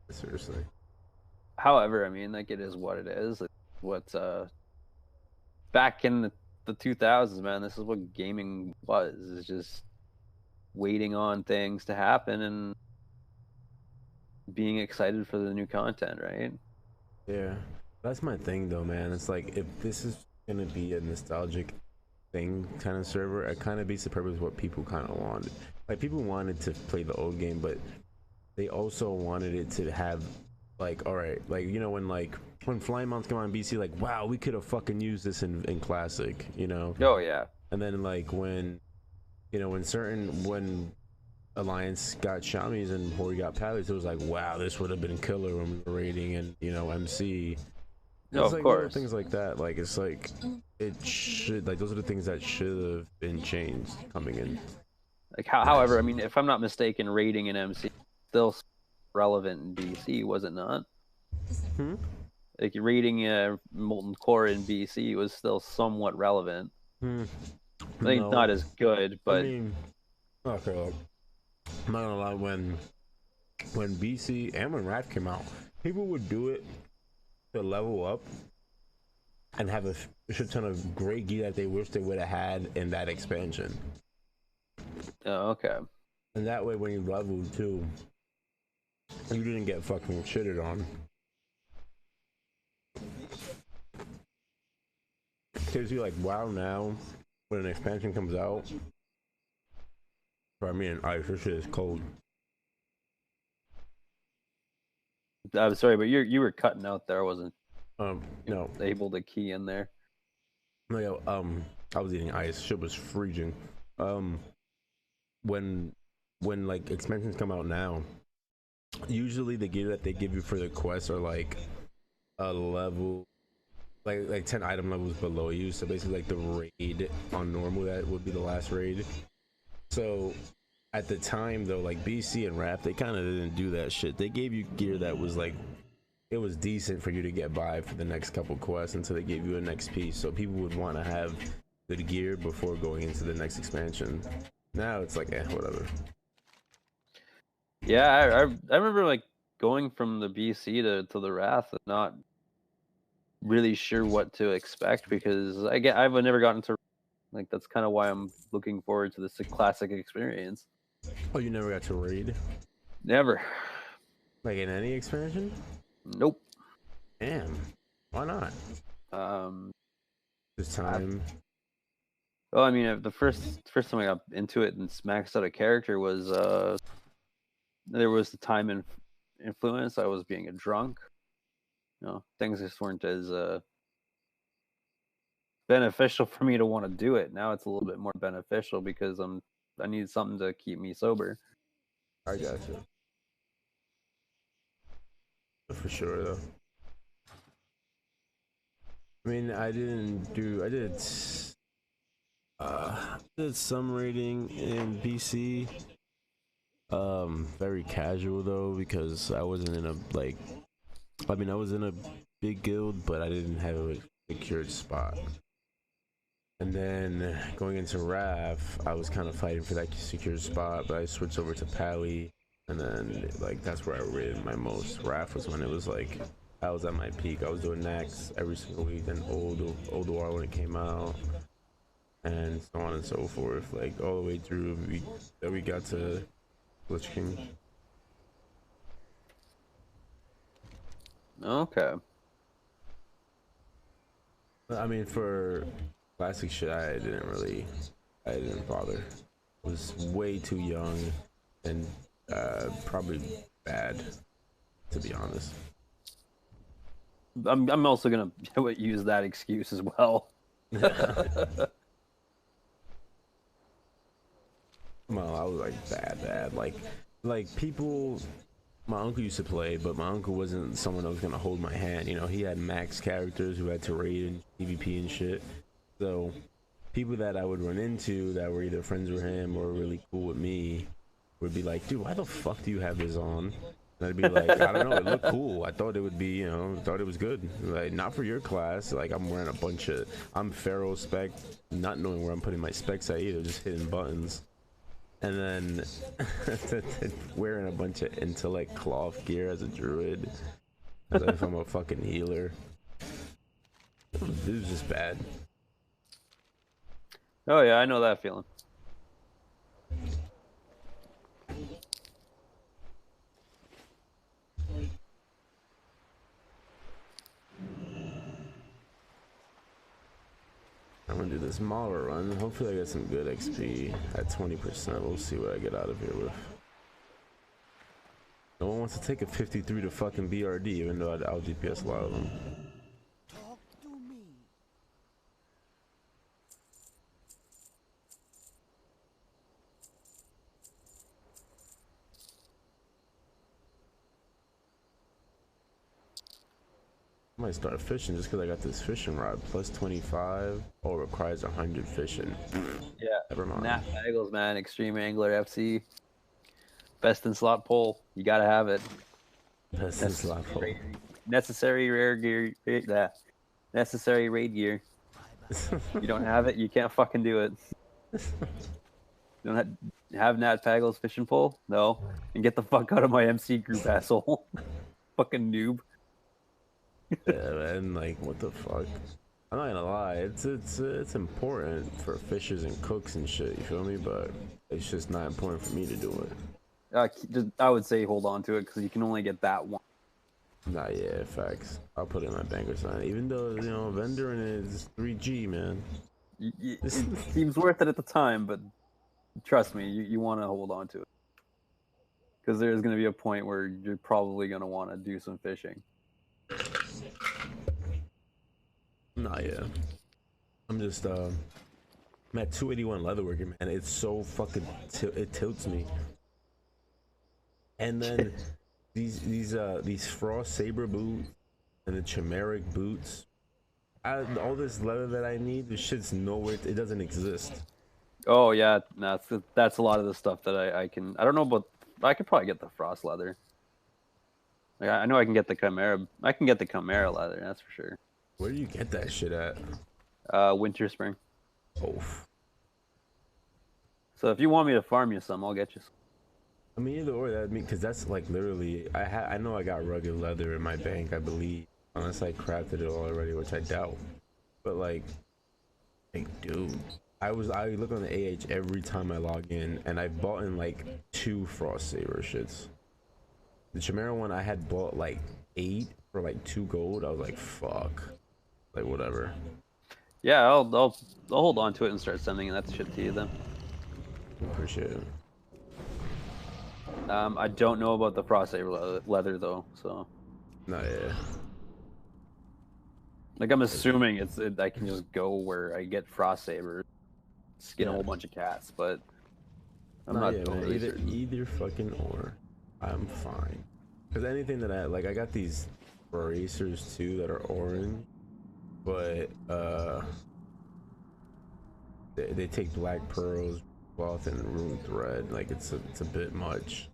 seriously. However, I mean, like, it is what it is. Like, what's back in the 2000s, man, this is what gaming was. It's just waiting on things to happen and being excited for the new content, right? Yeah, that's my thing though, man. It's like, if this is gonna be a nostalgic thing kind of server, it kind of beats the purpose of what people kind of wanted. Like, people wanted to play the old game, but they also wanted it to have, like, all right, like, you know, when flying mounts come on BC, like, wow, we could have fucking used this in classic, you know? Oh yeah. And then like when, you know, when Alliance got Shamis and Hori got Palace, it was like, wow, this would have been killer when we were raiding and, you know, MC. No, It's of like course. little things like that. Like, it's like, it should, like, those are the things that should have been changed coming in. Like, however, I mean, if I'm not mistaken, raiding in MC still relevant in BC, was it not? Like, raiding Molten Core in BC was still somewhat relevant. I think not as good, but I mean, okay, look, I'm not gonna lie, when BC and when Wrath came out, people would do it to level up and have a shit ton of great gear that they wish they would have had in that expansion. Oh, okay. And that way, when you leveled too, you didn't get fucking shitted on. Because you're like, wow, now when an expansion comes out, I mean, ice, this shit is cold. I'm sorry, but you were cutting out there. I wasn't no, able to key in there. No, yeah, I was eating ice. Shit was freezing. When like expansions come out now, usually the gear that they give you for the quests are like a level, like 10 item levels below you. So basically, like the raid on normal, that would be the last raid. So at the time though, like BC and Wrath, they kind of didn't do that shit. They gave you gear that was like, it was decent for you to get by for the next couple quests until they gave you a next piece. So people would want to have good gear before going into the next expansion. Now it's like, whatever. Yeah, I remember like going from the BC to the Wrath and not really sure what to expect, because I've never gotten to, like, that's kind of why I'm looking forward to this classic experience. Oh, you never got to raid? Never. Like in any expansion? Nope. Damn. Why not? This time. Well, I mean, the first time I got into it and maxed out a character was there was the time influenced. I was being a drunk. You know, things just weren't as beneficial for me to want to do it. Now it's a little bit more beneficial because I need something to keep me sober. I got you. For sure, though. I mean, I did some raiding in BC. Very casual though, because I wasn't in a I was in a big guild, but I didn't have a secured spot. And then going into RAF, I was kind of fighting for that secured spot, but I switched over to Pally, and then like that's where I raided my most. RAF was when it was like I was at my peak. I was doing Nax every single week, then Old War when it came out, and so on and so forth. Like all the way through, we got to Lich King. Okay. I mean, for classic shit, I didn't bother. I was way too young and probably bad, to be honest. I'm also gonna use that excuse as well. Well, I was like bad. Like people. My uncle used to play, but my uncle wasn't someone that was gonna hold my hand. You know, he had max characters who had to raid and PvP and shit. So people that I would run into that were either friends with him or really cool with me would be like, dude, why the fuck do you have this on? And I'd be like, I don't know, it looked cool. I thought it would be, thought it was good. Like, not for your class. Like, I'm wearing I'm Pharaoh spec, not knowing where I'm putting my specs at either, just hitting buttons. And then wearing a bunch of intellect cloth gear as a druid, as if I'm a fucking healer. It was just bad. Oh yeah, I know that feeling. I'm gonna do this Mauler run. Hopefully I get some good XP at 20%. We'll see what I get out of here with. No one wants to take a 53 to fucking BRD, even though I'll DPS a lot of them. Talk to me. I might start fishing just because I got this fishing rod. Plus 25. Oh, requires 100 fishing. Yeah. Never mind. Nat Bagels, man. Extreme Angler FC. Best in slot pole. You gotta have it. Best in slot pole. Necessary rare gear. Necessary raid gear. You don't have it, you can't fucking do it. You don't have Nat Bagels fishing pole? No. And get the fuck out of my MC group, asshole. Fucking noob. Yeah, man, like, what the fuck? I'm not gonna lie, it's important for fishers and cooks and shit, you feel me? But it's just not important for me to do it. I would say hold on to it because you can only get that one. Nah, yeah, facts. I'll put it in my banker sign, even though, vendor and it's 3G, man. It seems worth it at the time, but trust me, you want to hold on to it. Because there's going to be a point where you're probably going to want to do some fishing. Nah, yeah. I'm just, I'm at 281 leatherworking, man. It's so fucking, it tilts me. And then these frost saber boots and the chimeric boots, all this leather that I need, this shit's nowhere. It doesn't exist. Oh yeah, that's a lot of the stuff that I can. I don't know, but I could probably get the frost leather. Like I know I can get the chimera. I can get the chimera leather. That's for sure. Where do you get that shit at? Winter Spring. Oh. So if you want me to farm you some, I'll get you some. I mean, either or, because that's like literally. I know I got rugged leather in my bank, I believe, unless I crafted it already, which I doubt. But like, dude, I look on the AH every time I log in, and I bought in like 2 frost saber shits. The chimera one I had bought like 8 for like 2 gold. I was like, fuck, like whatever. Yeah, I'll hold on to it and start sending that shit to you then. Appreciate it. I don't know about the frost saber leather though, so No, yeah. like I'm assuming I can just go where I get frost saber, skin a Yeah. whole bunch of cats, but I'm No, not yeah, man. totally certain. Either fucking or, I'm fine. Cause anything that I got these bracers too that are orange, but they take black pearls, cloth, and rune thread. Like it's a bit much.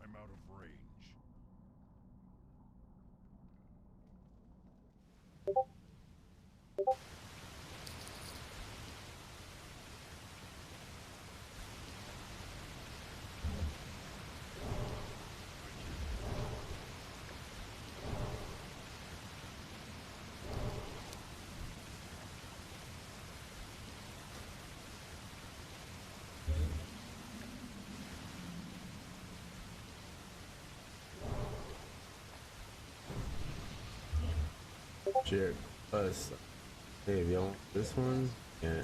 I'm out of range. Share us. Hey, if y'all want this one, yeah.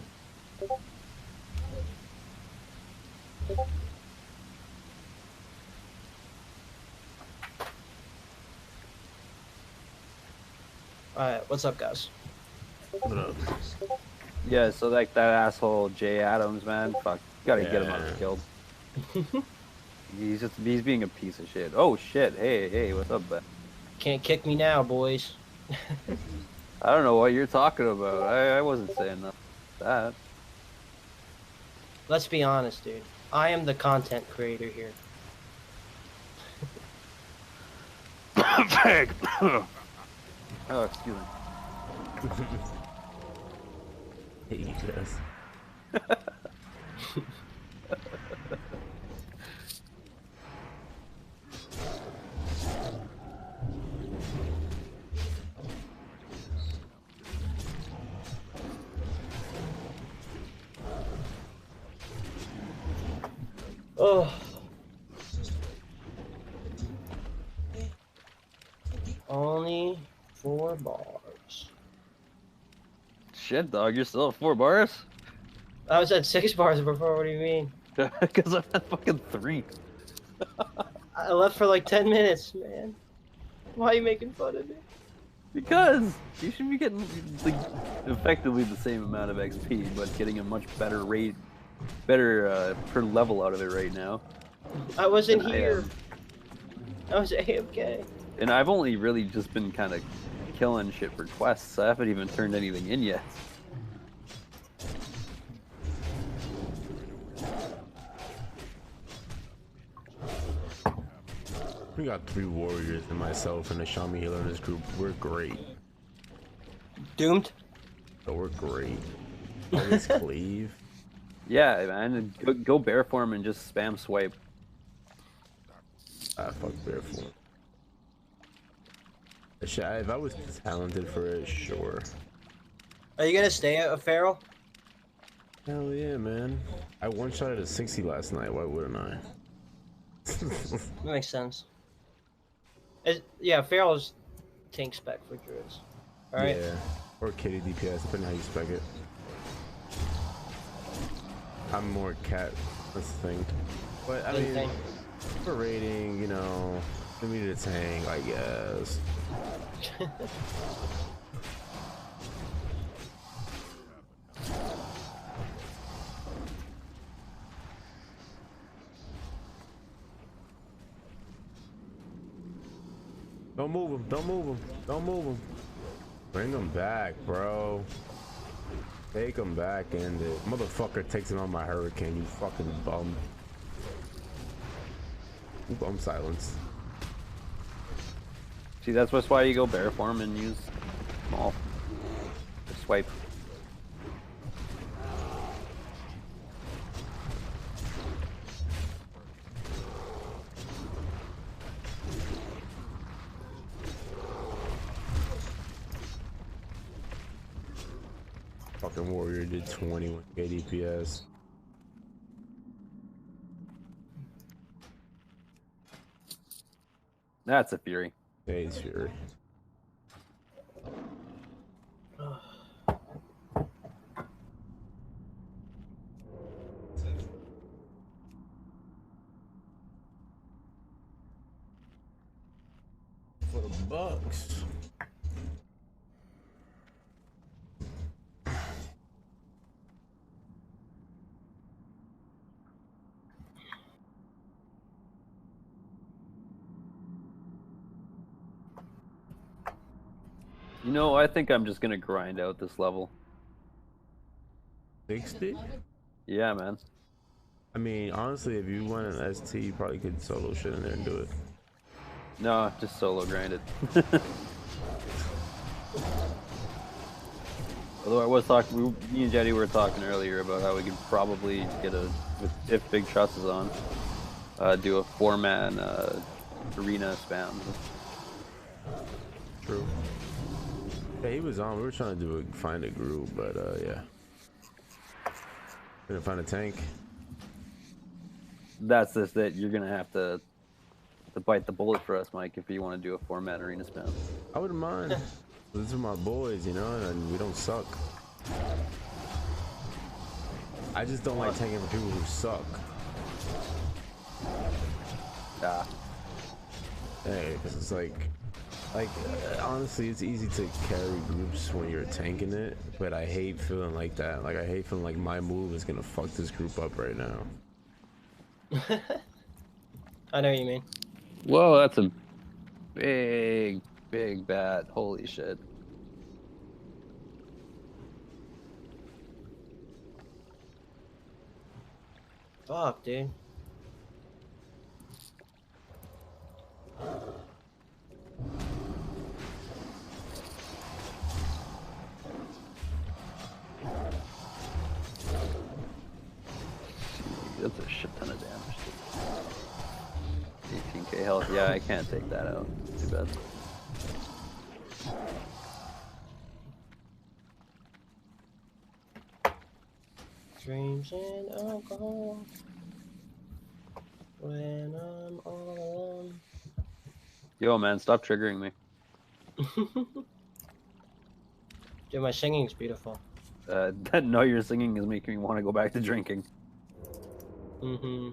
Alright, what's up, guys? What up? Yeah, so like that asshole Jay Adams, man, fuck, gotta get him Yeah. killed. He's being a piece of shit. Oh shit, hey, what's up, man? Can't kick me now, boys. I don't know what you're talking about. I wasn't saying nothing like Let's be honest, dude. I am the content creator here. that. Oh, excuse me. Hey, guys. Oh. Only 4 bars. Shit, dog, you're still at 4 bars? I was at 6 bars before, what do you mean? Because I'm at fucking 3. I left for like 10 minutes, man. Why are you making fun of me? Because you should be getting like effectively the same amount of XP, but getting a much better rate, per level out of it right now. I wasn't than I here. am. I was AFK. And I've only really just been kind of killing shit for quests. I haven't even turned anything in yet. We got 3 warriors and myself and a Shami healer in this group. We're great. Doomed? So we're great. Always cleave. Yeah, man, go bear form and just spam swipe. Ah, fuck bear form. If I was talented for it, sure. Are you gonna stay at a feral? Hell yeah, man. I one-shotted a 60 last night. Why wouldn't I? That makes sense. Yeah, feral's tank spec for druids. Alright? Yeah. Or kitty DPS, depending how you spec it. I'm more cat. That's the thing. But I mean, Anything. for raiding, you know, we need a tank, I guess. Don't move him. Don't move him. Don't move him. Bring him back, bro. Take him back, and the motherfucker takes it on my hurricane. You fucking bum. Ooh, I'm silenced. See, that's why you go bear form and use small. Just swipe. Fucking warrior did 21 KDPS. That's a fury. Days fury. For the Bucks. You know, I think I'm just gonna grind out this level. 60? Yeah, man. I mean, honestly, if you want an ST, you probably could solo shit in there and do it. No, just solo grind it. Although I was talking, me and Jetty were talking earlier about how we could probably get if Big Trust is on, do a 4-man arena spam. True. Yeah, he was on. We were trying to find a group, but yeah. Gonna find a tank. That's just that you're gonna have to bite the bullet for us, Mike, if you want to do a 4-man arena spam. I wouldn't mind. These are my boys, you know, and we don't suck. I just don't like tanking for people who suck. Ah. Hey, because it's like honestly, it's easy to carry groups when you're tanking it, but I hate feeling like that. Like I hate feeling like my move is gonna fuck this group up right now. I know what you mean. Whoa, that's a big bat. Holy shit. Fuck, dude. That's a shit ton of damage. 18k health. Yeah, I can't take that out. Too bad. Dreams and alcohol. When I'm all alone. Yo, man, stop triggering me. Dude, my singing's beautiful. No, your singing is making me want to go back to drinking. Mm-hmm.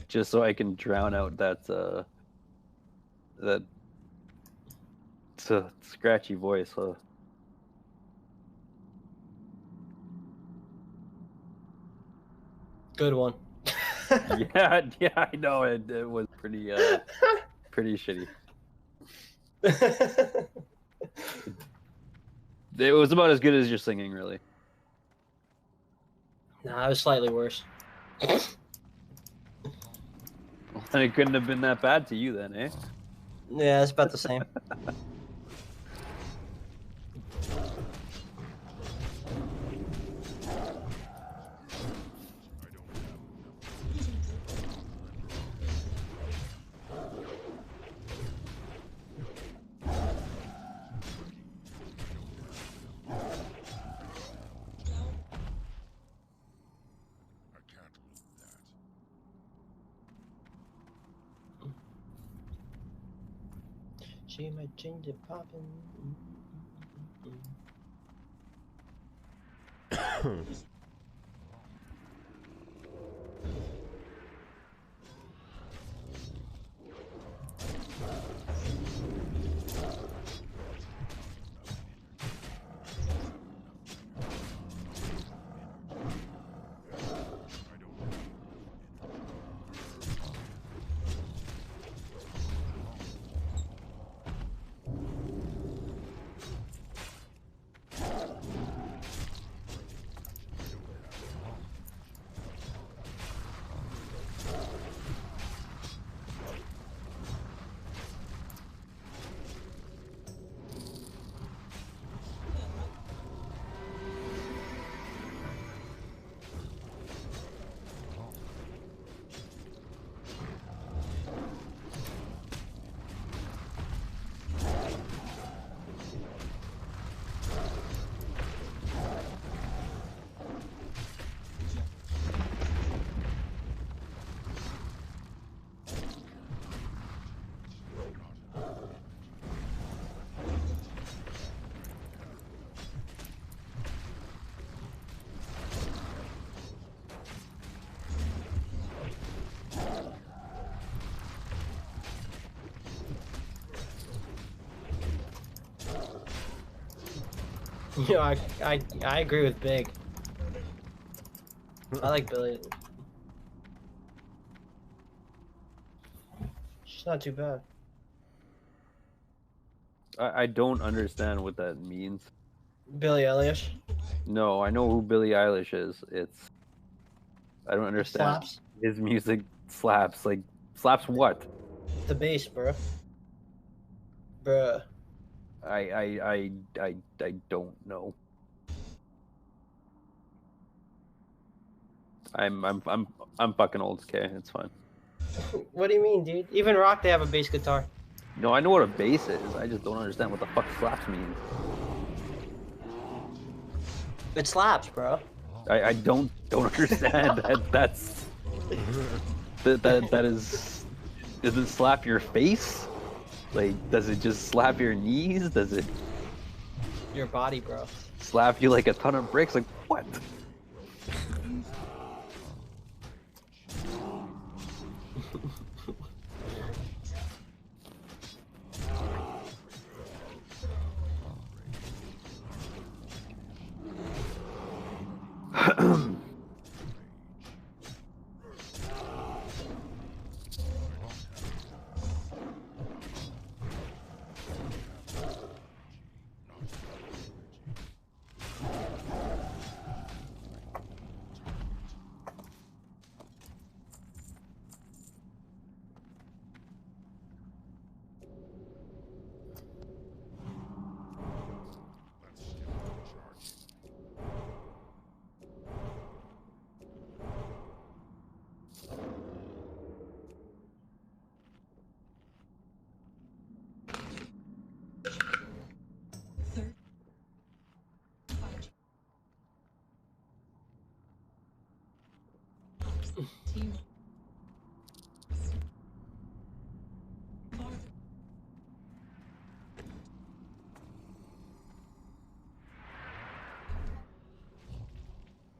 Just so I can drown out that scratchy voice. Good one. yeah, I know it was pretty shitty. It was about as good as your singing, really. Nah, it was slightly worse. And it couldn't have been that bad to you then, eh? Yeah, it's about the same. She might change it poppin'. You know, I agree with Big. I like Billy. She's not too bad. I don't understand what that means. Billie Eilish. No, I know who Billie Eilish is. I don't understand. Slaps. His music slaps. Like, slaps what? The bass, bro. Bruh. I don't know. I'm fucking old. Okay, it's fine. What do you mean, dude? Even rock, they have a bass guitar. No, I know what a bass is. I just don't understand what the fuck slaps means. It slaps, bro. I don't understand that's that is. Does it slap your face? Like, does it just slap your knees? Does it Your body, bro. slap you like a ton of bricks? Like, what?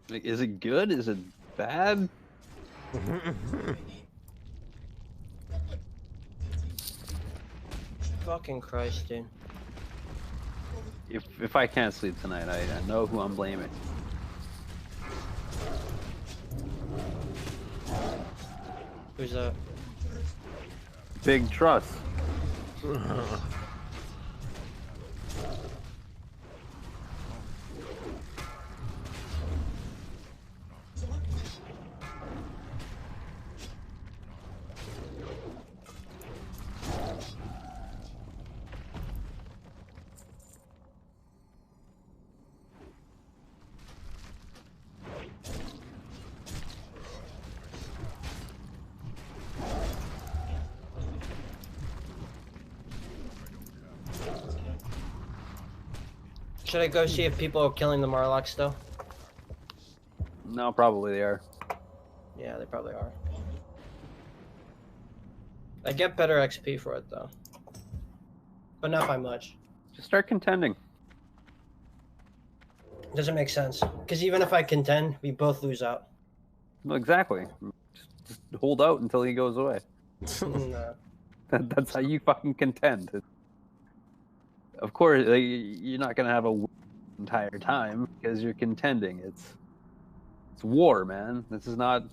Like, is it good? Is it bad? Fucking Christ, dude. If I can't sleep tonight, I know who I'm blaming. Who's that? Big trust. Should I go see if people are killing the Marlocks still? No, probably they are. Yeah, they probably are. I get better XP for it though, but not by much. Just start contending. Doesn't make sense because even if I contend, we both lose out. No, exactly. Just hold out until he goes away. No. That's how you fucking contend. Of course, like, you're not gonna have a win the entire time because you're contending. It's war, man. This is not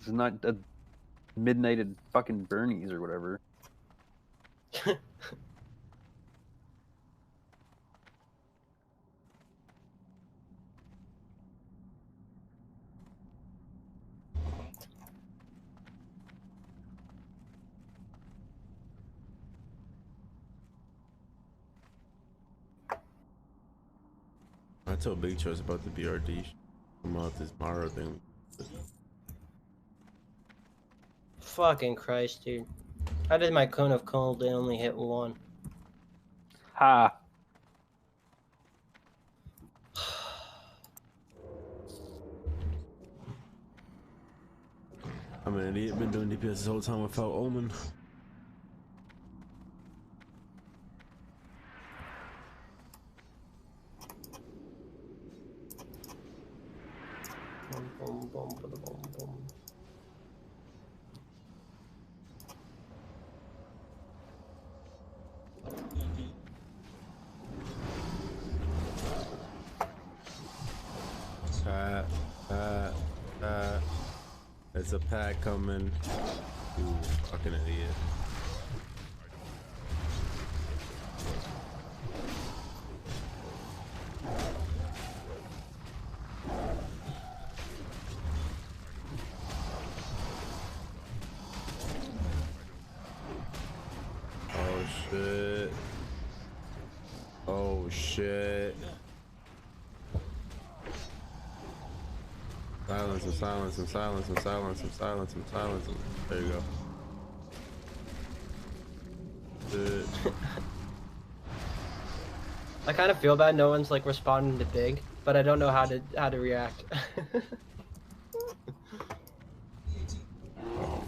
a midnight at fucking Bernie's or whatever. I told Big Choice about the BRD. Come out this Mara thing. Fucking Christ, dude. I did my cone of cold and only hit one. Ha! I'm an idiot. Been doing DPS this whole time without Omen. Boom, boom, boom, boom, boom, boom. It's a pack coming. You fucking idiot. Oh shit. Oh shit. Silence and silence and silence and silence and silence and silence and there you go. Shit. I kind of feel bad no one's like responding to big, but I don't know how to react.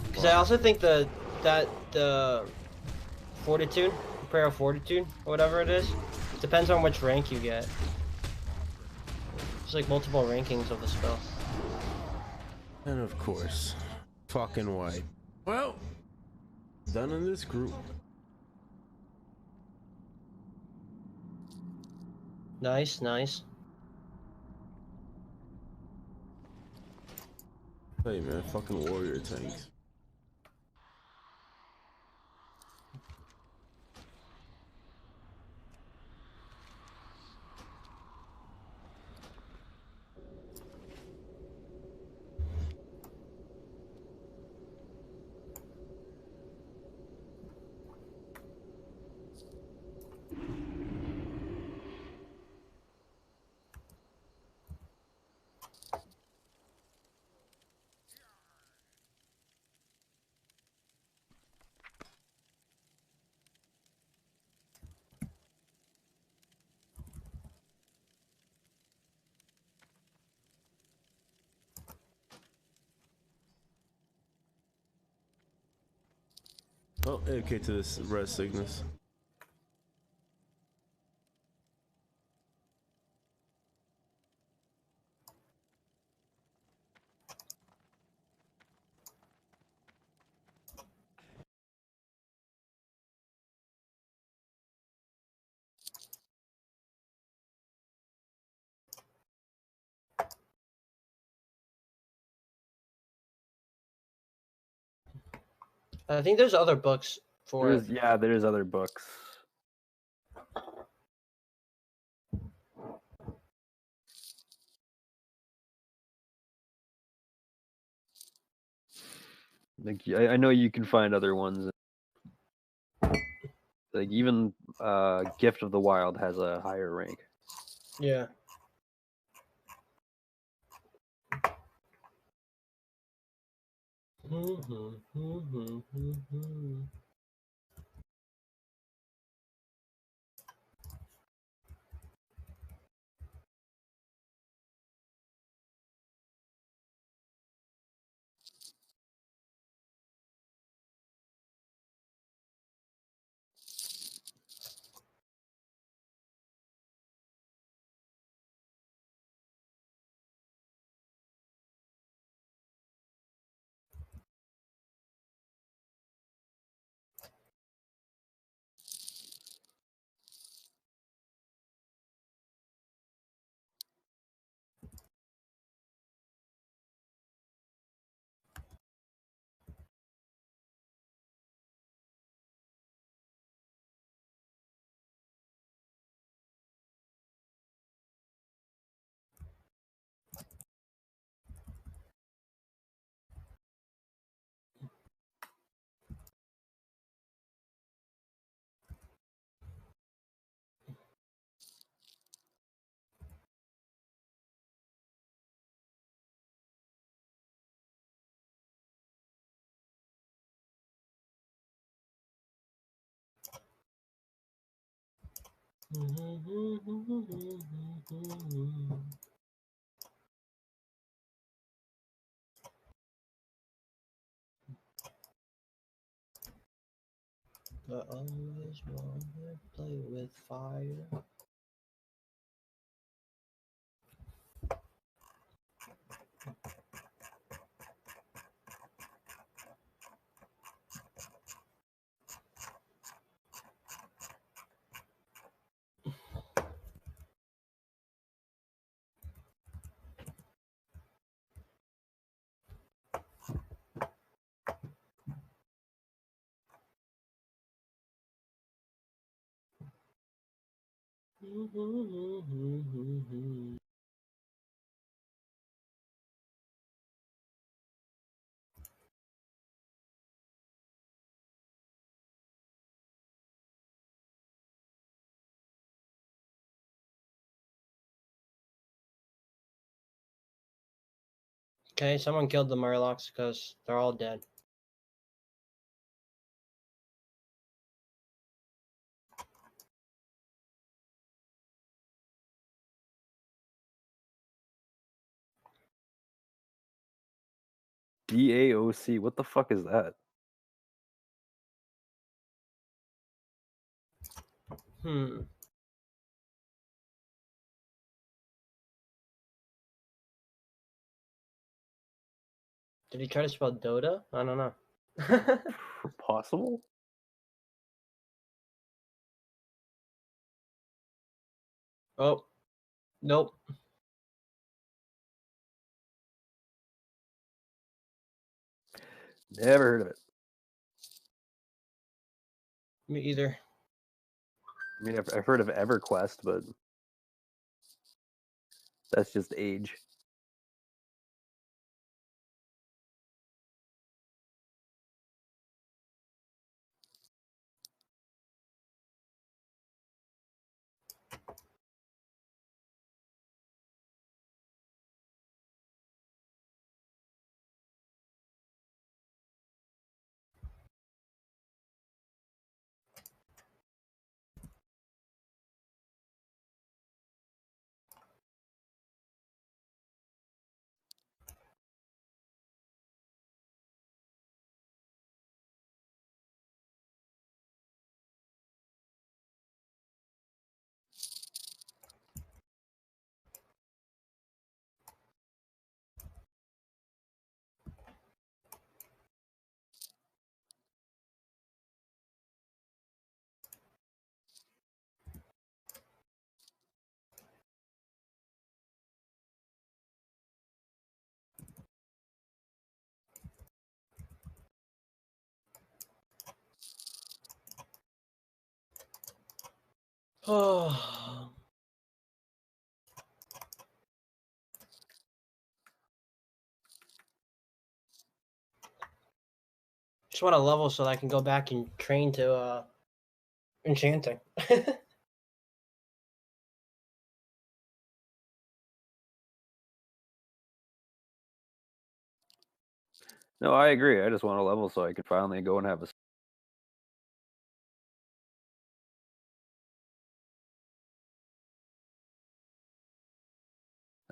Because I also think that the fortitude, prayer of fortitude, or whatever it is, depends on which rank you get. There's like multiple rankings of the spell. And of course, fucking white. Well, done in this group. Nice, nice. Hey man, fucking warrior tanks. Oh, okay to this red Cygnus. I think there's other books for it. There's other books. Like I know you can find other ones. Like even Gift of the Wild has a higher rank. Yeah. I always want to play with fire. Okay, someone killed the Murlocs because they're all dead. DAOC. What the fuck is that? Hmm. Did he try to spell Dota? I don't know. Possible? Oh, nope. Never heard of it. Me either. I mean, I've heard of EverQuest, but that's just age. Oh. Just want to level so that I can go back and train to enchanting. No, I agree. I just want to level so I can finally go and have a.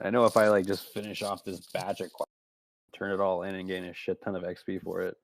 I know if I like just finish off this batch of turn it all in and gain a shit ton of XP for it.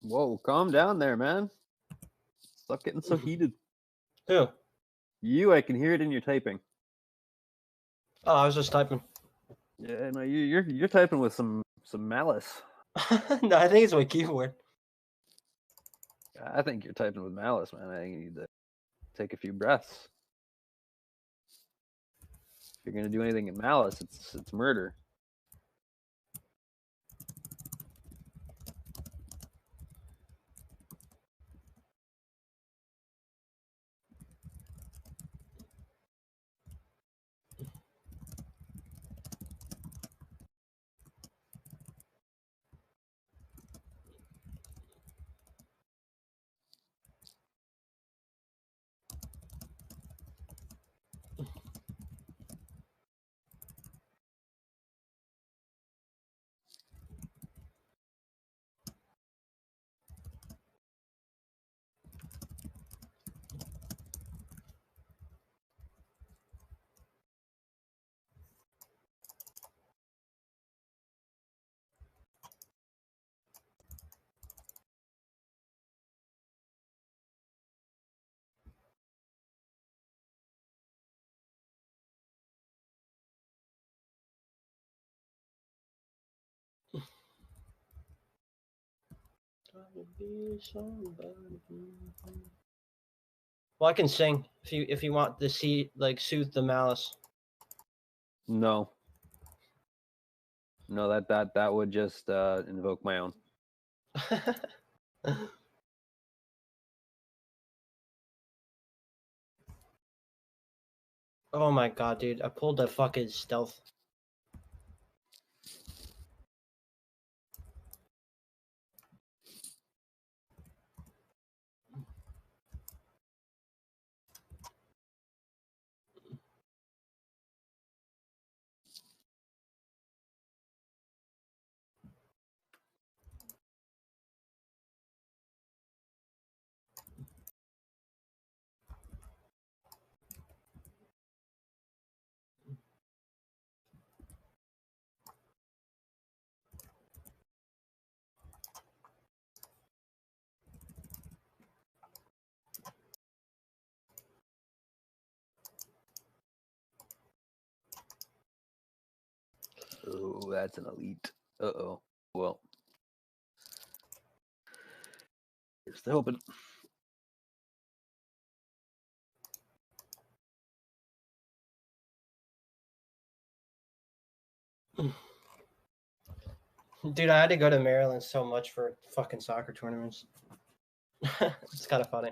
Whoa, calm down there, man. Stop getting so heated. Who? You, I can hear it in your typing. Oh, I was just typing. Yeah, no, you're typing with some malice. No, I think it's my keyboard. I think you're typing with malice, man. I think you need to take a few breaths. If you're gonna do anything in malice, it's murder. Well, I can sing if you want to see like soothe the malice. No. No, that would just invoke my own. Oh my god, dude! I pulled the fucking stealth. Oh, that's an elite. Uh-oh. Well. Here's the hoping. Dude, I had to go to Maryland so much for fucking soccer tournaments. It's kind of funny.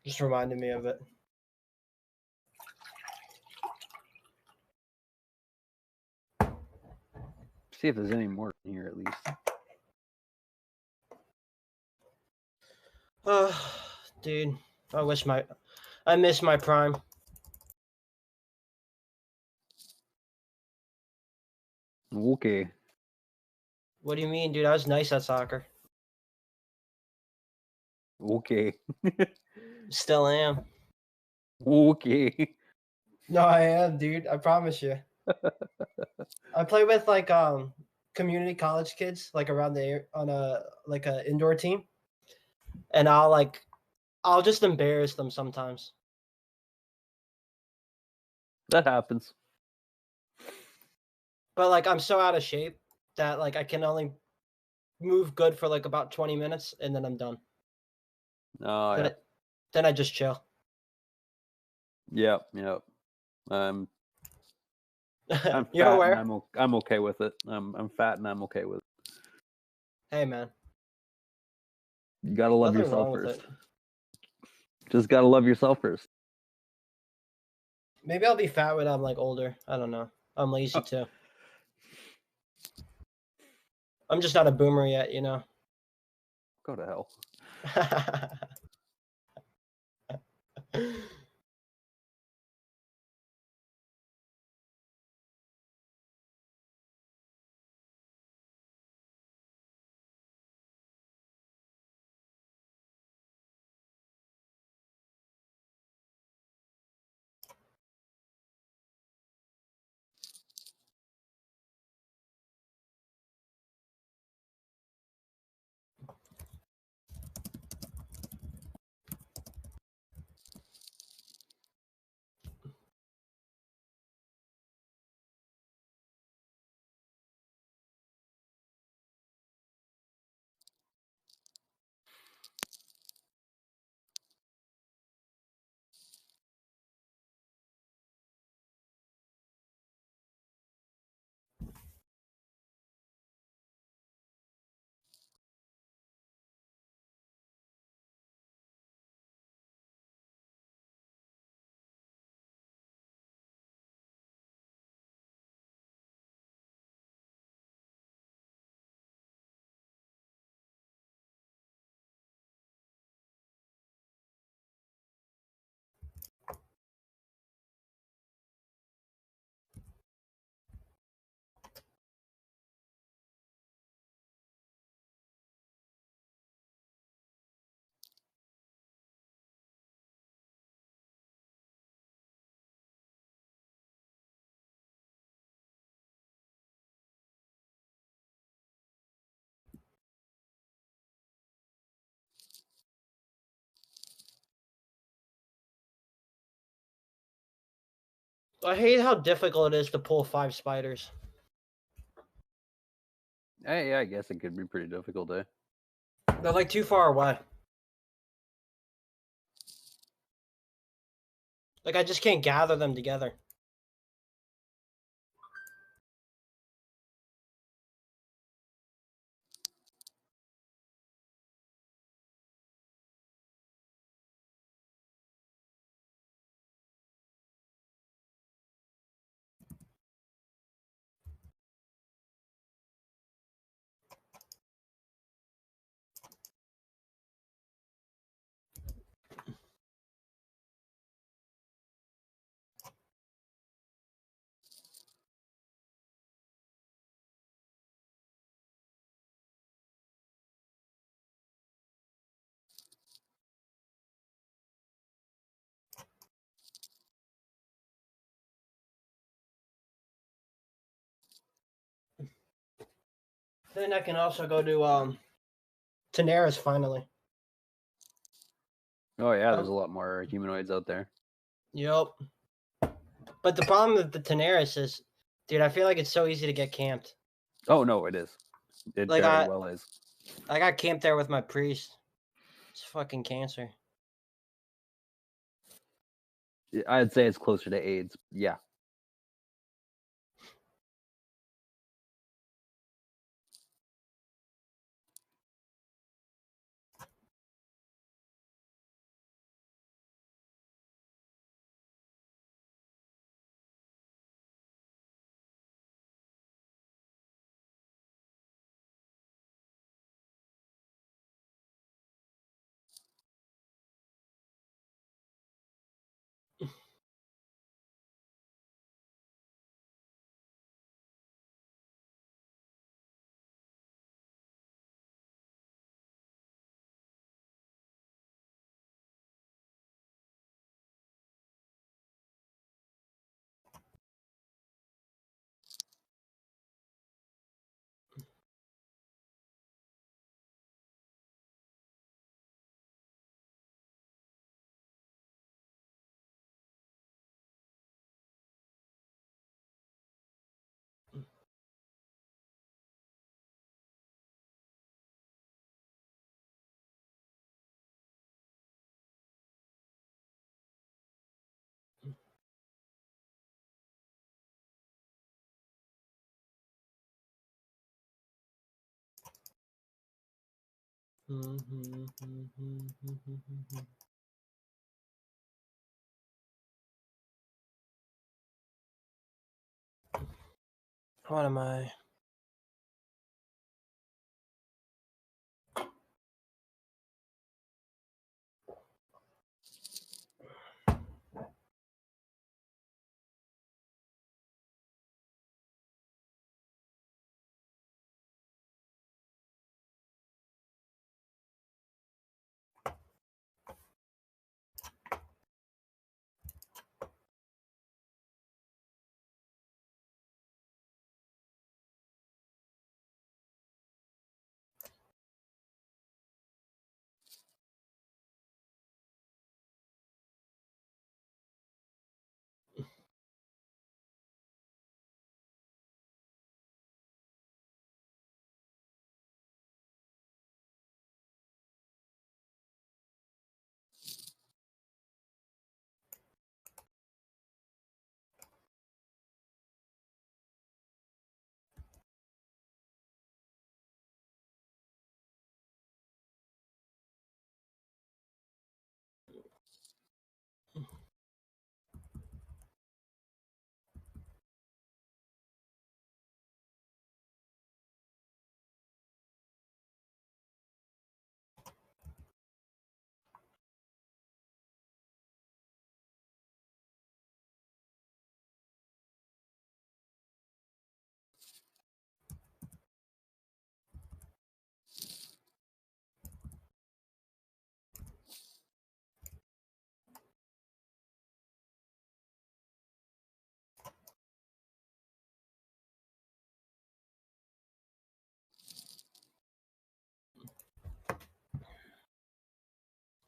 Just reminded me of it. See if there's any more in here at least. Dude, I miss my prime. Okay. What do you mean, dude? I was nice at soccer. Okay. Still am. Okay. No, I am, dude. I promise you. I play with like community college kids like around the on a like a indoor team, and I'll just embarrass them sometimes. That happens. But like I'm so out of shape that like I can only move good for like about 20 minutes and then I'm done. Oh Then, yeah. then I just chill. Yep. Yep. I'm You're fat aware? and I'm okay with it. I'm fat and I'm okay with it. Hey man, You gotta love nothing yourself wrong with first. it. Just gotta love yourself first. Maybe I'll be fat when I'm like older. I don't know. I'm lazy too. I'm just not a boomer yet, you know. Go to hell. I hate how difficult it is to pull 5 spiders. Yeah, I guess it could be pretty difficult, eh? They're like too far away. Like I just can't gather them together. Then I can also go to Tanaris finally. Oh yeah, there's a lot more humanoids out there. Yep. But the problem with the Tanaris is, dude, I feel like it's so easy to get camped. Oh no, it is. It Like, very well is. I got camped there with my priest. It's fucking cancer. I'd say it's closer to AIDS. Yeah. What am I?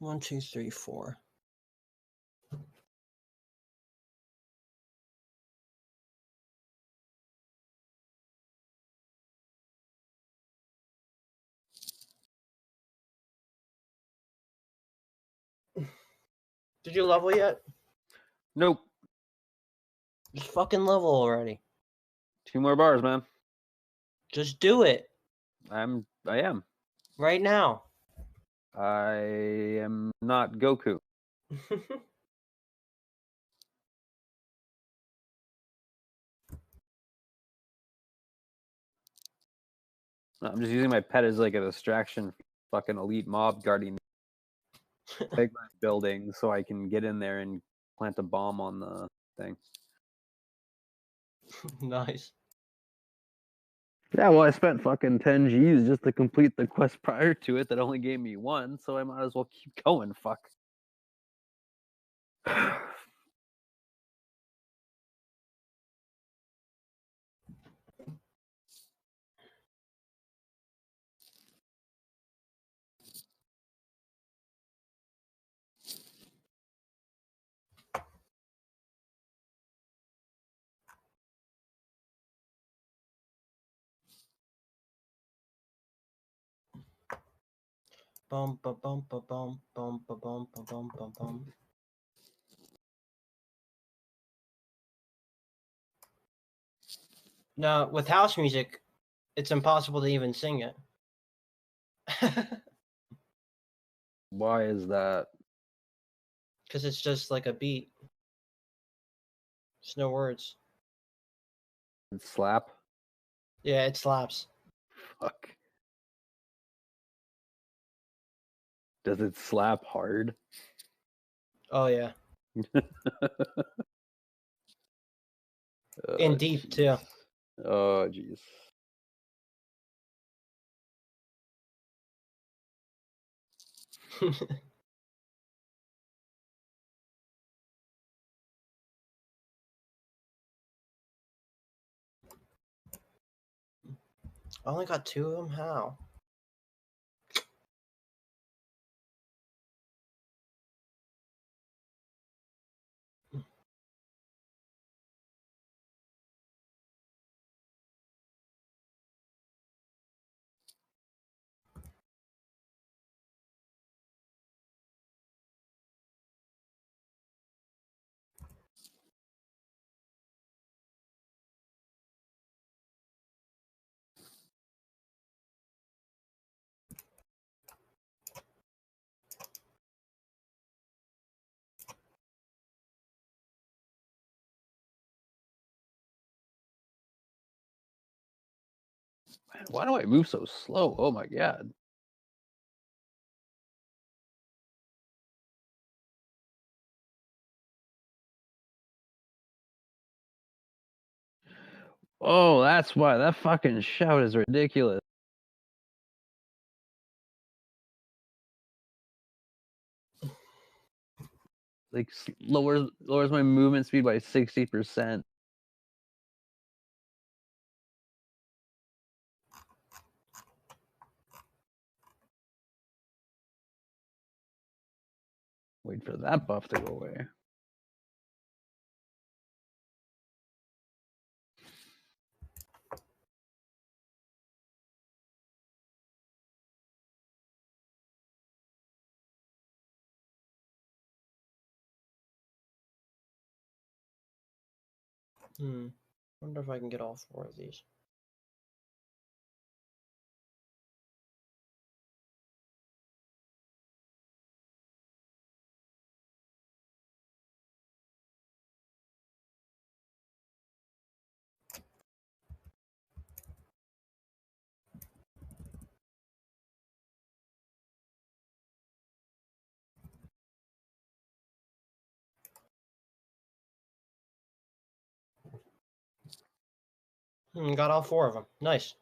One, two, three, four. Did you level yet? Nope. Just fucking level already. 2 more bars, man. Just do it I am. right now. I am not Goku. I'm just using my pet as like a distraction. Fucking elite mob guarding the building, so I can get in there and plant a bomb on the thing. Nice. Yeah, well, I spent fucking 10 G's just to complete the quest prior to it that only gave me 1, so I might as well keep going. Fuck. Bum ba bum ba bum bum ba bum ba bum ba bum. Now with house music, it's impossible to even sing it. Why is that? Because it's just like a beat. There's no words. Slap? Yeah, it slaps. Fuck. Does it slap hard? Oh yeah. Oh, And deep too. Oh, jeez. I only got 2 of them. How? Man, why do I move so slow? Oh my god. Oh, that's why. That fucking shout is ridiculous. Like lowers my movement speed by 60%. Wait for that buff to go away. Wonder if I can get all 4 of these. Got all 4 of them. Nice.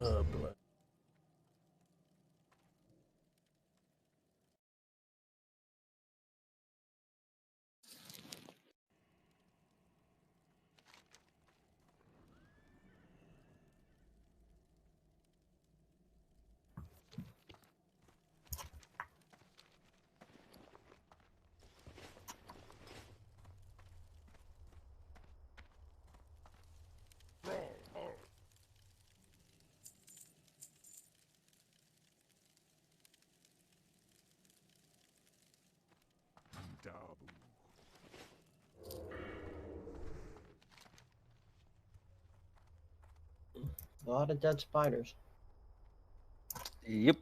Oh boy. A lot of dead spiders. Yep.